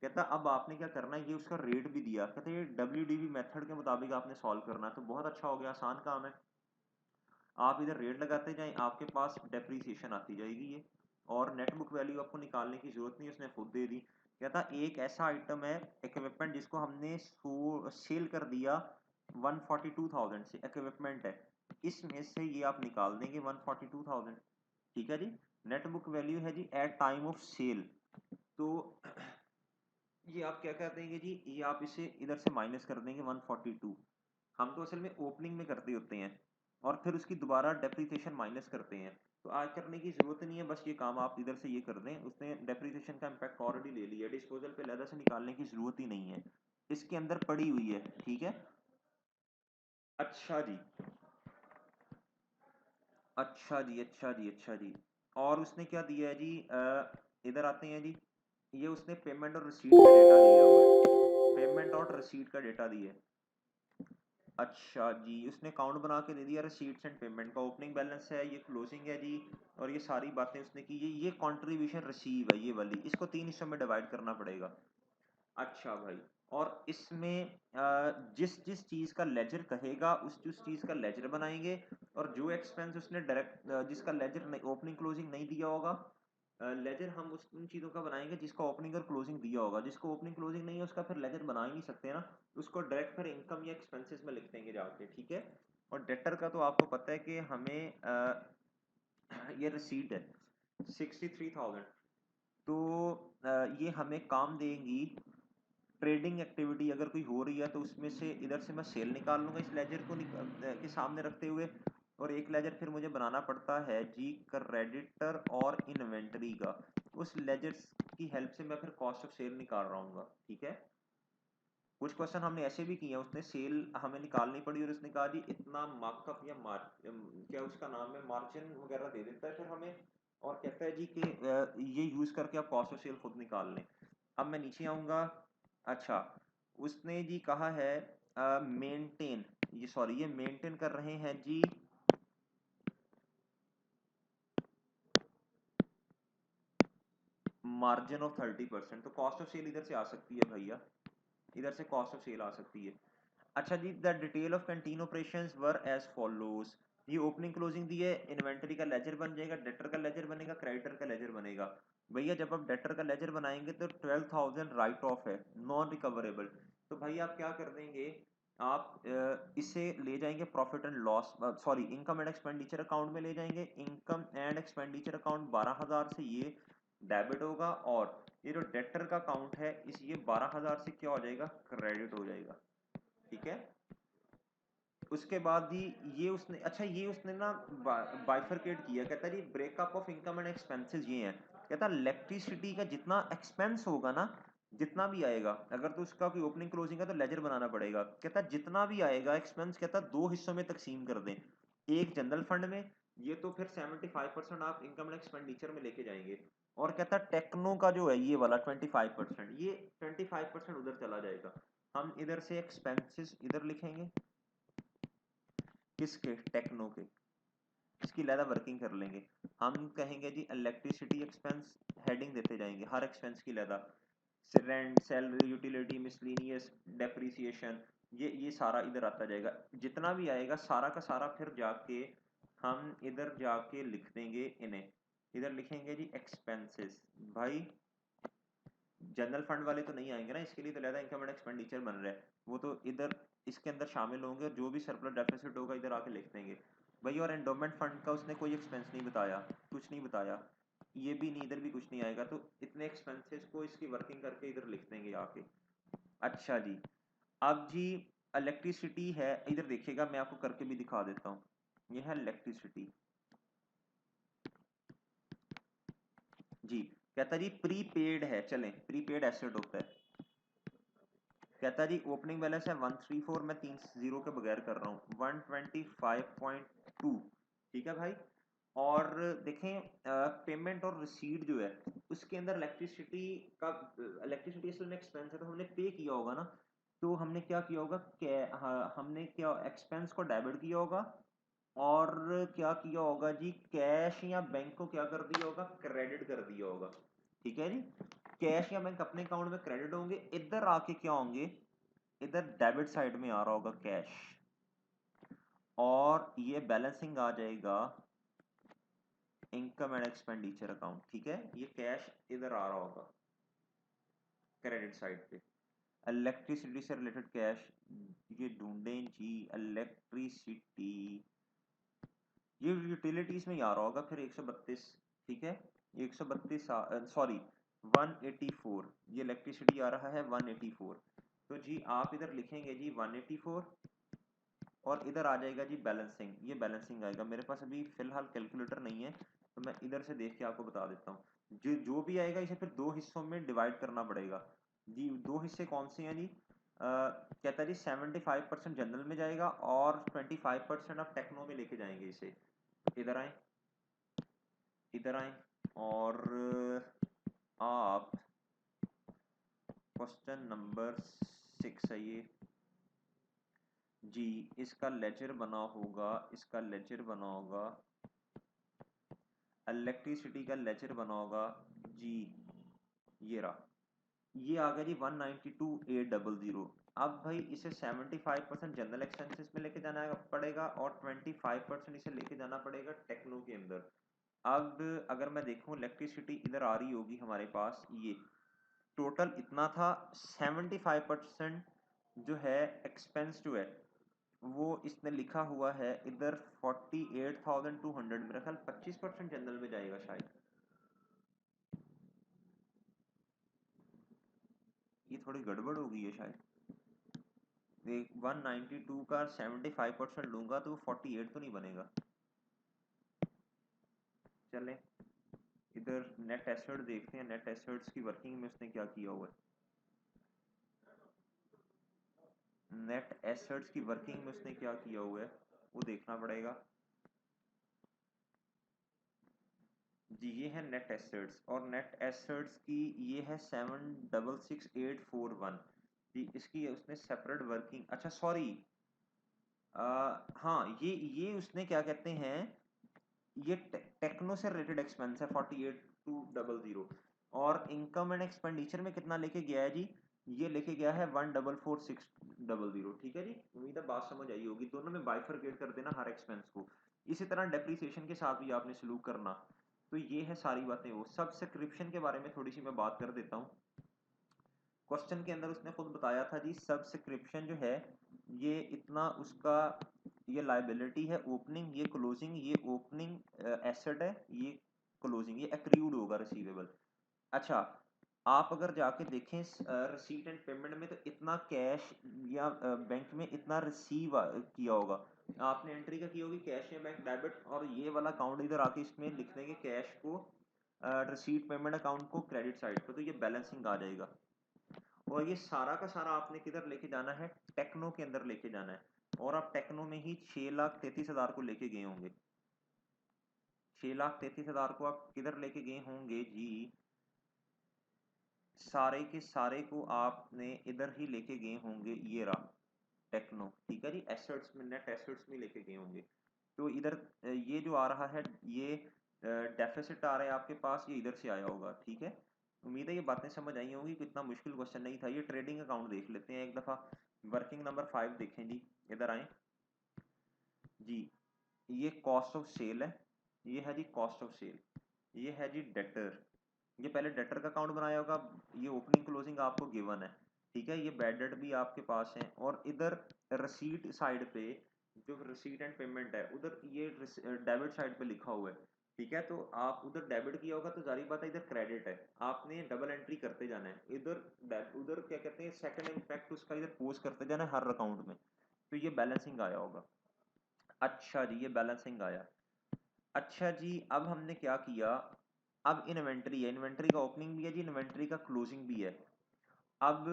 कहता अब आपने क्या करना है, ये उसका रेट भी दिया। कहता ये WDV मेथड के मुताबिक आपने सॉल्व करना है, तो बहुत अच्छा हो गया, आसान काम है। आप इधर रेट लगाते जाएं, आपके पास डेप्रीसिएशन आती जाएगी ये, और नेट बुक वैल्यू आपको निकालने की जरूरत नहीं, उसने खुद दे दी। कहता एक ऐसा आइटम है इक्विपमेंट जिसको हमने सेल कर दिया 142,000 से, इक्विपमेंट है, इसमें से ये आप निकाल देंगे 142,000। ठीक है जी, नेट बुक वैल्यू है जी एट टाइम ऑफ सेल। तो ये आप क्या कर देंगे जी, ये आप इसे इधर से माइनस कर देंगे 142। हम तो असल में ओपनिंग में करते होते हैं, और फिर उसकी दोबारा डेप्रिसिएशन माइनस करते हैं। तो आज करने की जरूरत नहीं है, बस ये काम आप इधर से ये कर दें। उसने डेप्रिसिएशन का इम्पैक्ट ऑलरेडी ले लिया, डिस्पोजल पे अलग से निकालने की जरूरत ही नहीं है, इसके अंदर पड़ी हुई है, ठीक है। अच्छा जी, अच्छा जी, अच्छा जी, अच्छा जी। और उसने क्या दिया है जी, इधर आते हैं जी। ये उसने पेमेंट और रिसीट का डेटा लिया हुआ है, पेमेंट और रिसीट का डेटा दिया है। अच्छा जी, उसने अकाउंट बना के दे दिया रिसीट्स एंड पेमेंट का, ओपनिंग बैलेंस है, ये क्लोजिंग है जी। और ये सारी बातें उसने की, ये कंट्रीब्यूशन रिसीव है, ये वाली, इसको 3 हिस्सों में डिवाइड करना पड़ेगा। अच्छा भाई, और इसमें जिस जिस चीज़ का लेजर कहेगा उस चीज़ का लेजर बनाएंगे। और जो एक्सपेंस उसने डायरेक्ट जिसका लेजर ओपनिंग क्लोजिंग नहीं दिया होगा, लेजर हम उस उन चीज़ों का बनाएंगे जिसका ओपनिंग और क्लोजिंग दिया होगा। जिसको ओपनिंग क्लोजिंग नहीं है उसका फिर लेजर बना ही नहीं सकते ना, उसको डायरेक्ट फिर इनकम या एक्सपेंसेस में लिख देंगे जाके, ठीक है। और डेटर का तो आपको पता है कि हमें ये रिसीट है 63,000, तो ये हमें काम देंगी। ट्रेडिंग एक्टिविटी अगर कोई हो रही है तो उसमें से इधर से मैं सेल निकाल लूंगा इस लेजर को के सामने रखते हुए। और एक लेजर फिर मुझे बनाना पड़ता है जी क्रेडिटर और इन्वेंटरी का, उस लेजर की हेल्प से मैं फिर कॉस्ट ऑफ सेल निकाल रहा हूँ, ठीक है। कुछ क्वेश्चन हमने ऐसे भी किए हैं, उसने सेल हमें निकालनी पड़ी और उसने कहा जी इतना मार्कअप या क्या उसका नाम है, मार्जिन वगैरह दे देता है फिर हमें। और कहता है जी कि ये यूज करके आप कॉस्ट ऑफ सेल खुद निकाल लें। अब मैं नीचे आऊंगा। अच्छा, उसने जी कहा है मेंटेन, ये सॉरी ये मेंटेन कर रहे हैं जी मार्जिन ऑफ 30%, तो कॉस्ट ऑफ सेल इधर से आ सकती है भैया, इधर से कॉस्ट ऑफ सेल आ सकती है। अच्छा जी, the detail of canteen operations were as follows. ये ओपनिंग क्लोजिंग दी है, इन्वेंटरी का लेजर बन जाएगा, डेटर का लेजर बनेगा, क्रेडिटर का लेजर बनेगा। भैया जब आप डेटर का लेजर बनाएंगे तो 12,000 राइट ऑफ है, नॉन रिकवरेबल। तो भाई आप क्या कर देंगे, आप इसे ले जाएंगे profit and loss, sorry income and expenditure account में ले जाएंगे। इनकम एंड एक्सपेंडिचर अकाउंट 12,000 से ये डेबिट होगा, और ये जो डेटर का अकाउंट है इस ये 12,000 से क्या हो जाएगा, क्रेडिट हो जाएगा, ठीक है। उसके बाद ही ये उसने, अच्छा ये उसने ना बाइफरकेट किया, कहता जी breakup of income and expenses ये हैं। कहता इलेक्ट्रिसिटी का जितना एक्सपेंस होगा ना, जितना भी आएगा, अगर तो उसका कोई ओपनिंग क्लोजिंग है तो लेजर बनाना पड़ेगा। कहता जितना भी आएगा एक्सपेंस, कहता दो हिस्सों में तकसीम कर दें, एक जनरल फंड में, ये तो फिर 75% आप इनकम एंड एक्सपेंडिचर में लेके जाएंगे। और कहता टेक्नो का जो है ये वाला 25%, ये 25% उधर चला जाएगा। हम इधर से एक्सपेंसेस इधर लिखेंगे, किसके, टेक्नो के, इसकी लहदा वर्किंग कर लेंगे। हम कहेंगे जी इलेक्ट्रिसिटी एक्सपेंस, हेडिंग देते जाएंगे हर एक्सपेंस की लहदा, rent, salary, utility, miscellaneous, depreciation, ये सारा इधर आता जाएगा। जितना भी आएगा सारा का सारा फिर जाके हम इधर जाके लिख देंगे इन्हें, इधर लिखेंगे जी एक्सपेंसेस। भाई जनरल फंड वाले तो नहीं आएंगे ना, इसके लिए तो लहदा इनकम एंड एक्सपेंडिचर बन रहा है, वो तो इधर इसके अंदर शामिल होंगे, और जो भी सरप्लस डेफिसिट होगा इधर आके लिख देंगे भाई। और एंडोमेंट फंड का उसने कोई एक्सपेंस नहीं बताया, कुछ नहीं बताया, ये भी नहीं, इधर भी कुछ नहीं आएगा, तो इतने एक्सपेंसेस को इसकी वर्किंग करके इधर लिख देंगे आके। अच्छा जी, अब जी इलेक्ट्रिसिटी है, इधर देखिएगा मैं आपको करके भी दिखा देता हूँ। ये है इलेक्ट्रिसिटी जी। कहता जी प्रीपेड है, चलें प्रीपेड एसेट होता है। कहता जी ओपनिंग बैलेंस है 134, मैं 3 जीरो के बगैर कर रहा हूँ, 125.2, ठीक है भाई। और देखें पेमेंट और रिसीट जो है उसके अंदर इलेक्ट्रिसिटी का, इलेक्ट्रिसिटी असल में एक्सपेंस है तो हमने पे किया होगा ना, तो हमने क्या किया होगा, हाँ, हमने क्या एक्सपेंस को डेबिट किया होगा, और क्या किया होगा जी, कैश या बैंक को क्या कर दिया होगा, क्रेडिट कर दिया होगा, ठीक है जी। कैश या बैंक अपने अकाउंट में क्रेडिट होंगे, इधर आके क्या होंगे, इधर डेबिट साइड में आ रहा होगा कैश, और ये बैलेंसिंग आ जाएगा इनकम एंड एक्सपेंडिचर अकाउंट, ठीक है। ये कैश इधर आ रहा होगा क्रेडिट साइड पे। इलेक्ट्रिसिटी से रिलेटेड कैश, ये ढूंढें जी, इलेक्ट्रिसिटी, ये यूटिलिटीज में ही आ रहा होगा फिर 132, ठीक है। 132, सॉरी 184, ये इलेक्ट्रिसिटी आ रहा है 184। तो जी आप इधर लिखेंगे जी 184, और इधर आ जाएगा जी बैलेंसिंग, ये बैलेंसिंग आएगा। मेरे पास अभी फिलहाल कैलकुलेटर नहीं है तो मैं इधर से देख के आपको बता देता हूँ। जो भी आएगा इसे फिर दो हिस्सों में डिवाइड करना पड़ेगा जी। दो हिस्से कौन से हैं जी? कहता है जी 75% जनरल में जाएगा और 25% आप टेक्नो में लेके जाएंगे इसे। इधर आए, इधर आए और आप क्वेश्चन नंबर 6 है ये जी। इसका लेजर बना होगा, इसका लेजर बना होगा, इलेक्ट्रिसिटी का लेजर बना होगा जी। ये रहा, ये आ गया जी 192,800। अब भाई इसे 75% जनरल एक्सपेंसेस में लेके जाना पड़ेगा और 25% इसे लेके जाना पड़ेगा टेक्नो के अंदर। अब अगर मैं देखूं इलेक्ट्रिसिटी इधर आ रही होगी हमारे पास, ये टोटल इतना था। 75% जो है एक्सपेंस जो है वो इसने लिखा हुआ है इधर 48,200। मेरा ख्याल 25% जनरल में जाएगा शायद। ये थोड़ी गड़बड़ हो गई है शायद। 192 का 75% लूंगा तो 48 तो नहीं बनेगा। चलें इधर नेट एसेट देखते हैं, नेट एसेट्स की वर्किंग में उसने क्या किया हुआ है। नेट एसेट्स की वर्किंग में उसने क्या किया हुआ है वो देखना पड़ेगा जी। ये है नेट एसेट्स और नेट एसेट्स की ये है 766841 जी। इसकी उसने सेपरेट वर्किंग, अच्छा सॉरी, हाँ ये उसने क्या कहते हैं, ये टेक्नो से रिलेटेड एक्सपेंस है 48,200। और इनकम एंड एक्सपेंडिचर में कितना लेके गया है जी? ये लेके गया है 144,600। ठीक है जी, उम्मीद है बात समझ आई होगी। दोनों में बाइफरकेट कर देना हर एक्सपेंस को। इसी तरह डेप्रिसिएशन के साथ भी आपने सलूक करना। तो ये है सारी बातें। वो सब्सक्रिप्शन के बारे में थोड़ी सी मैं बात कर देता हूँ। क्वेश्चन के अंदर उसने खुद बताया था जी, सब्सक्रिप्शन जो है ये इतना उसका, ये लाइबिलिटी है ओपनिंग, ये क्लोजिंग, ये ओपनिंग एसेट है, ये क्लोजिंग, ये एक्रूड होगा रिसीवेबल। अच्छा, आप अगर जाके देखें रिसीट एंड पेमेंट में तो इतना कैश या बैंक में इतना रिसीव किया होगा, आपने एंट्री का की होगी कैश या बैंक डेबिट, और ये वाला अकाउंट इधर आके इसमें लिख देंगे कैश को, रिसीट पेमेंट अकाउंट को क्रेडिट साइड पे, तो ये बैलेंसिंग आ जाएगा। और ये सारा का सारा आपने किधर लेके जाना है? टेक्नो के अंदर लेके जाना है। और आप टेक्नो में ही 6,33,000 को लेके गए होंगे। 6,33,000 को आप किधर लेके गए होंगे जी? सारे के सारे को आपने इधर ही लेके गए होंगे, ये रहा टेक्नो। ठीक है जी, एसेट्स में, नेट एसेट्स में लेके गए होंगे। तो इधर ये जो आ रहा है ये डेफिसिट आ रहा है आपके पास, ये इधर से आया होगा। ठीक है, उम्मीद है ये बातें समझ आई होंगी, कितना मुश्किल क्वेश्चन नहीं था। ये ट्रेडिंग अकाउंट देख लेते हैं एक दफा। वर्किंग नंबर 5 देखें जी, इधर आए जी। ये कॉस्ट ऑफ सेल है, ये है जी कॉस्ट ऑफ सेल। ये है जी डेटर, ये पहले डेटर का अकाउंट बनाया होगा, ये ओपनिंग क्लोजिंग आपको गिवन है। ठीक है, ये बैड डेट भी आपके पास है। और इधर रसीट साइड पे, जो रिसीट एंड पेमेंट है उधर ये डेबिट साइड पे लिखा हुआ है। ठीक है, तो आप उधर डेबिट किया होगा तो जारी बात है इधर क्रेडिट है, आपने डबल एंट्री करते जाना है। इधर उधर क्या कहते हैं सेकंड इम्पैक्ट उसका इधर पोस्ट करते जाना है हर अकाउंट में। तो ये बैलेंसिंग आया होगा। अच्छा जी, ये बैलेंसिंग आया। अच्छा जी, अब हमने क्या किया, अब इन्वेंट्री है, इन्वेंट्री का ओपनिंग भी है जी, इन्वेंट्री का क्लोजिंग भी है। अब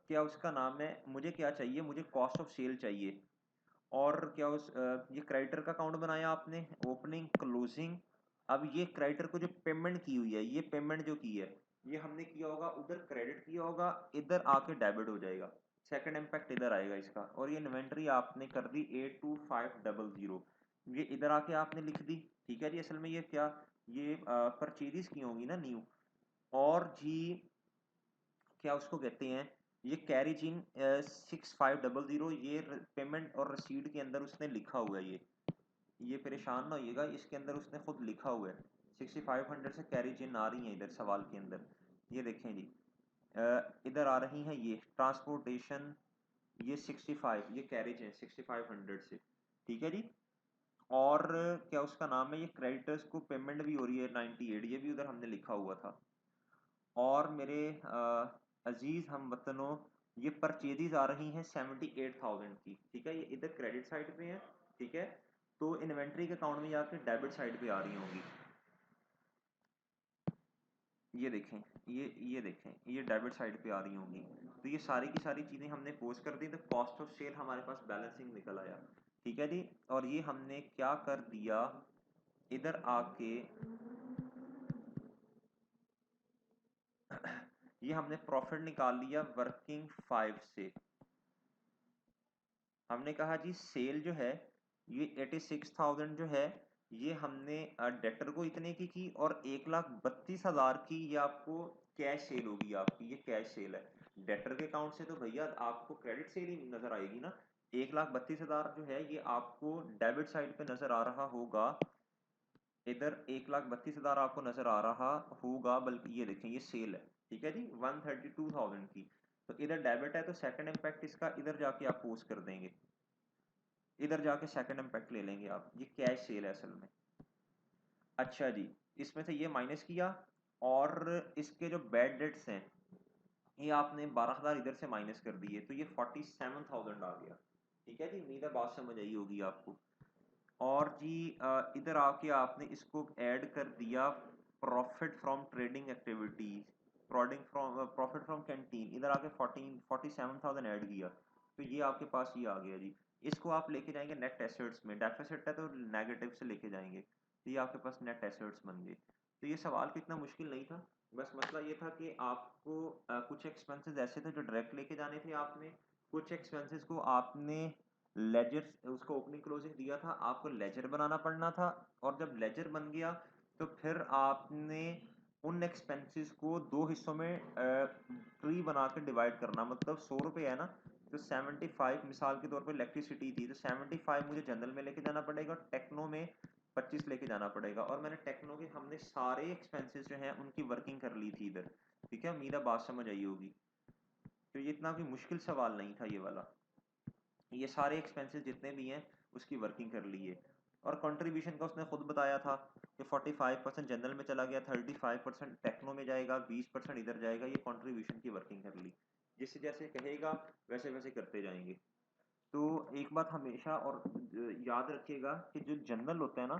क्या उसका नाम है, मुझे क्या चाहिए, मुझे कॉस्ट ऑफ सेल चाहिए। और क्या ये क्रेडिटर का अकाउंट बनाया आपने, ओपनिंग क्लोजिंग। अब ये क्रेडिटर को जो पेमेंट की हुई है, ये पेमेंट जो की है ये हमने किया होगा, उधर क्रेडिट किया होगा, इधर आके डेबिट हो जाएगा। सेकंड इम्पैक्ट इधर आएगा इसका। और ये इन्वेंट्री आपने कर दी 82500, ये इधर आके आपने लिख दी। ठीक है जी, असल में ये क्या, ये परचेजेस की होंगी ना न्यू। और जी क्या उसको कहते हैं, ये कैरिज इन 6500, ये पेमेंट और रसीद के अंदर उसने लिखा हुआ है। ये परेशान ना होइएगा, इसके अंदर उसने खुद लिखा हुआ है 6500 से कैरिज इन आ रही है इधर सवाल के अंदर। ये देखें जी, इधर आ रही हैं ये ट्रांसपोर्टेशन, ये 65, ये कैरिज है 6500 से। ठीक है जी। और क्या उसका नाम है, ये क्रेडिटर्स को पेमेंट भी हो रही है 98, ये भी उधर हमने लिखा हुआ था। और मेरे अजीज हम वतनों, ये परचेजेज आ रही हैं 78,000 की, ठीक है, ये इधर क्रेडिट साइड पे है, ठीक है, तो इन्वेंट्री के अकाउंट में जाके डेबिट साइड पे आ रही होंगी। ये देखें, ये देखें, ये डेबिट साइड पे आ रही होंगी। तो ये सारी की सारी चीज़ें हमने पोस्ट कर दी, तो कॉस्ट ऑफ सेल हमारे पास बैलेंसिंग निकल आया, ठीक है जी। और ये हमने क्या कर दिया, इधर आके ये हमने प्रॉफिट निकाल लिया वर्किंग 5 से। हमने कहा जी सेल जो है ये 86,000 जो है, ये हमने डेटर को इतने की और 1,32,000 की ये आपको कैश सेल होगी आपकी, ये कैश सेल है। डेटर के अकाउंट से तो भैया आपको क्रेडिट सेल ही नजर आएगी ना। 1,32,000 जो है ये आपको डेबिट साइड पे नजर आ रहा होगा, इधर 1,32,000 आपको नजर आ रहा होगा, बल्कि ये देखें ये सेल है, ठीक है जी, 132,000 की। तो इधर डेबिट है तो सेकंड इम्पैक्ट इसका इधर जाके आप पोस्ट कर देंगे, इधर जाके सेकंड इम्पैक्ट ले लेंगे आप, ये कैश सेल है असल में। अच्छा जी, इसमें से ये माइनस किया और इसके जो बैड डेट्स हैं ये आपने 12,000 इधर से माइनस कर दिए, तो ये 47,000 आ गया, ठीक है जी। उम्मीद है बात समझ आई होगी आपको। और जी इधर आके आपने इसको ऐड कर दिया profit from trading activities, profit from canteen, इधर आके 47,000 ऐड किया, तो ये आपके पास ये आ गया जी। इसको आप लेके जाएंगे नेट एसेट्स में, डेफिसिट है तो नेगेटिव से लेके जाएंगे, तो ये आपके पास नेट एसेट्स बन गए। तो ये सवाल कितना मुश्किल नहीं था, बस मसला ये था कि आपको कुछ एक्सपेंसेस ऐसे थे जो डायरेक्ट लेके जाने थे आपने, कुछ एक्सपेंसेस को आपने लेजर उसको ओपनिंग क्लोजिंग दिया था, आपको लेजर बनाना पड़ना था, और जब लेजर बन गया तो फिर आपने उन एक्सपेंसेस को दो हिस्सों में ट्री बना के डिवाइड करना, मतलब 100 रुपये है ना, तो 75 मिसाल के तौर पे इलेक्ट्रिसिटी थी, तो 75 मुझे जनरल में लेके जाना पड़ेगा, टेक्नो में 25 लेके जाना पड़ेगा, और मैंने टेक्नो के हमने सारे एक्सपेंसेस जो हैं उनकी वर्किंग कर ली थी इधर, ठीक है, मेरा बात समझ आई होगी। तो ये इतना कोई मुश्किल सवाल नहीं था ये वाला, ये सारे एक्सपेंसेस जितने भी हैं उसकी वर्किंग कर ली है। और कंट्रीब्यूशन का उसने खुद बताया था कि 45% जनरल में चला गया, 35% टेक्नो में जाएगा, 20% इधर जाएगा, ये कंट्रीब्यूशन की वर्किंग कर ली। जिससे जैसे कहेगा वैसे वैसे करते जाएंगे। तो एक बात हमेशा और याद रखिएगा कि जो जनरल होता है ना,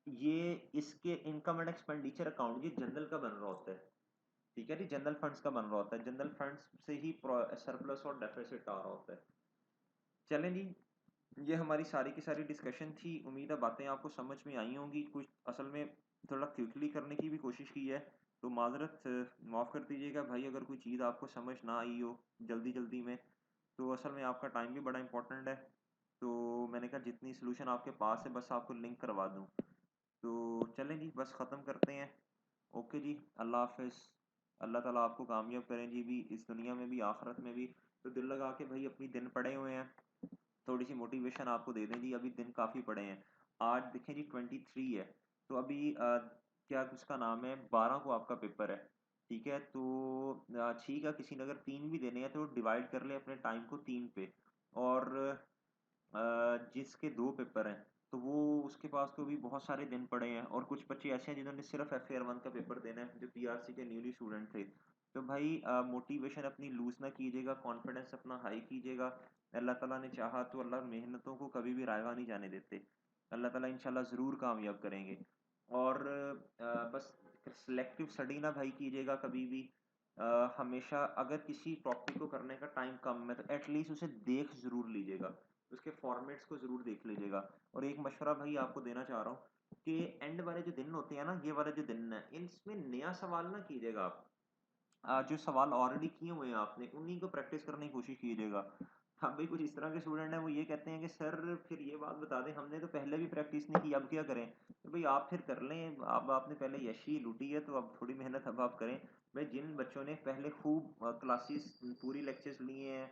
ये इसके इनकम एंड एक्सपेंडिचर अकाउंट ये जनरल का बन रहा होता है, ठीक है जी, जनरल फंड्स का बन रहा होता है, जनरल फंड्स से ही सरप्लस और डेफिसिट आ रहा होता है। चलें जी, ये हमारी सारी की सारी डिस्कशन थी, उम्मीद है बातें आपको समझ में आई होंगी। कुछ असल में थोड़ा क्विकली करने की भी कोशिश की है, तो माजरत माफ़ कर दीजिएगा भाई अगर कोई चीज़ आपको समझ ना आई हो जल्दी जल्दी में, तो असल में आपका टाइम भी बड़ा इंपॉर्टेंट है, तो मैंने कहा जितनी सोल्यूशन आपके पास है बस आपको लिंक करवा दूँ। तो चलें जी, बस ख़त्म करते हैं। ओके जी, अल्लाह हाफ़िज़। अल्लाह ताला आपको कामयाब करें जी, भी इस दुनिया में भी आखिरत में भी। तो दिल लगा के भाई अपनी दिन पड़े हुए हैं, थोड़ी सी मोटिवेशन आपको दे दें जी, अभी दिन काफ़ी पड़े हैं। आज देखें जी 23 है, तो अभी क्या उसका नाम है, 12 को आपका पेपर है, ठीक है, तो ठीक है, किसी ने अगर 3 भी देने हैं तो डिवाइड कर ले अपने टाइम को 3 पे, और जिसके 2 पेपर हैं तो वो उसके पास तो भी बहुत सारे दिन पड़े हैं, और कुछ बच्चे ऐसे हैं जिन्होंने सिर्फ FAR 1 का पेपर देना है, जो PRC के न्यूली स्टूडेंट थे। तो भाई मोटिवेशन अपनी लूज ना कीजिएगा, कॉन्फिडेंस अपना हाई कीजिएगा। अल्लाह ताला ने चाहा तो अल्लाह मेहनतों को कभी भी रायगा नहीं जाने देते। अल्लाह ताला इंशाल्लाह ज़रूर कामयाब करेंगे। और बस सिलेक्टिव स्टडी ना भाई कीजिएगा कभी भी। हमेशा अगर किसी टॉपिक को करने का टाइम कम है तो एटलीस्ट उसे देख ज़रूर लीजिएगा, उसके फॉर्मेट्स को ज़रूर देख लीजिएगा। और एक मशवरा भाई आपको देना चाह रहा हूँ कि एंड वाले जो दिन होते हैं ना, ये वाले जो दिन है, इसमें नया सवाल ना कीजिएगा आप। जो सवाल ऑलरेडी किए हुए हैं आपने उन्हीं को प्रैक्टिस करने की कोशिश कीजिएगा। हाँ भाई, कुछ इस तरह के स्टूडेंट हैं वो ये कहते हैं कि सर फिर ये बात बता दें, हमने तो पहले भी प्रैक्टिस नहीं की, अब क्या करें। तो भाई आप फिर कर लें, अब आपने पहले यशी लूटी है तो अब थोड़ी मेहनत अब आप करें। भाई जिन बच्चों ने पहले खूब क्लासेस पूरी लेक्चर्स लिए हैं,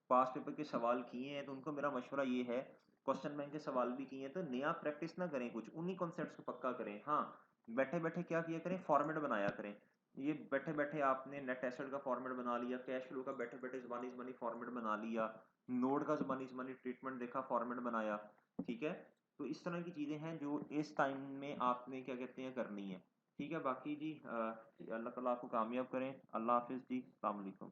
पास पेपर के सवाल किए हैं, तो उनको मेरा मशवरा ये है, क्वेश्चन बैंक के सवाल भी किए हैं, तो नया प्रैक्टिस ना करें, कुछ उन्हीं कॉन्सेप्ट्स को पक्का करें। हाँ, बैठे बैठे क्या किया करें, फॉर्मेट बनाया करें। ये बैठे बैठे आपने नेट एसेट का फॉर्मेट बना लिया, कैश फ्लो का बैठे बैठे ज़बानी ज़बानी फॉर्मेट बना लिया, नोड का ज़बानी ज़बानी ट्रीटमेंट देखा, फॉर्मेट बनाया, ठीक है। तो इस तरह की चीज़ें हैं जो इस टाइम में आपने क्या कहते हैं करनी है, ठीक है। बाकी जी अल्लाह ताला आपको कामयाब करें। अल्लाह हाफिज़ जी, अस्सलाम वालेकुम।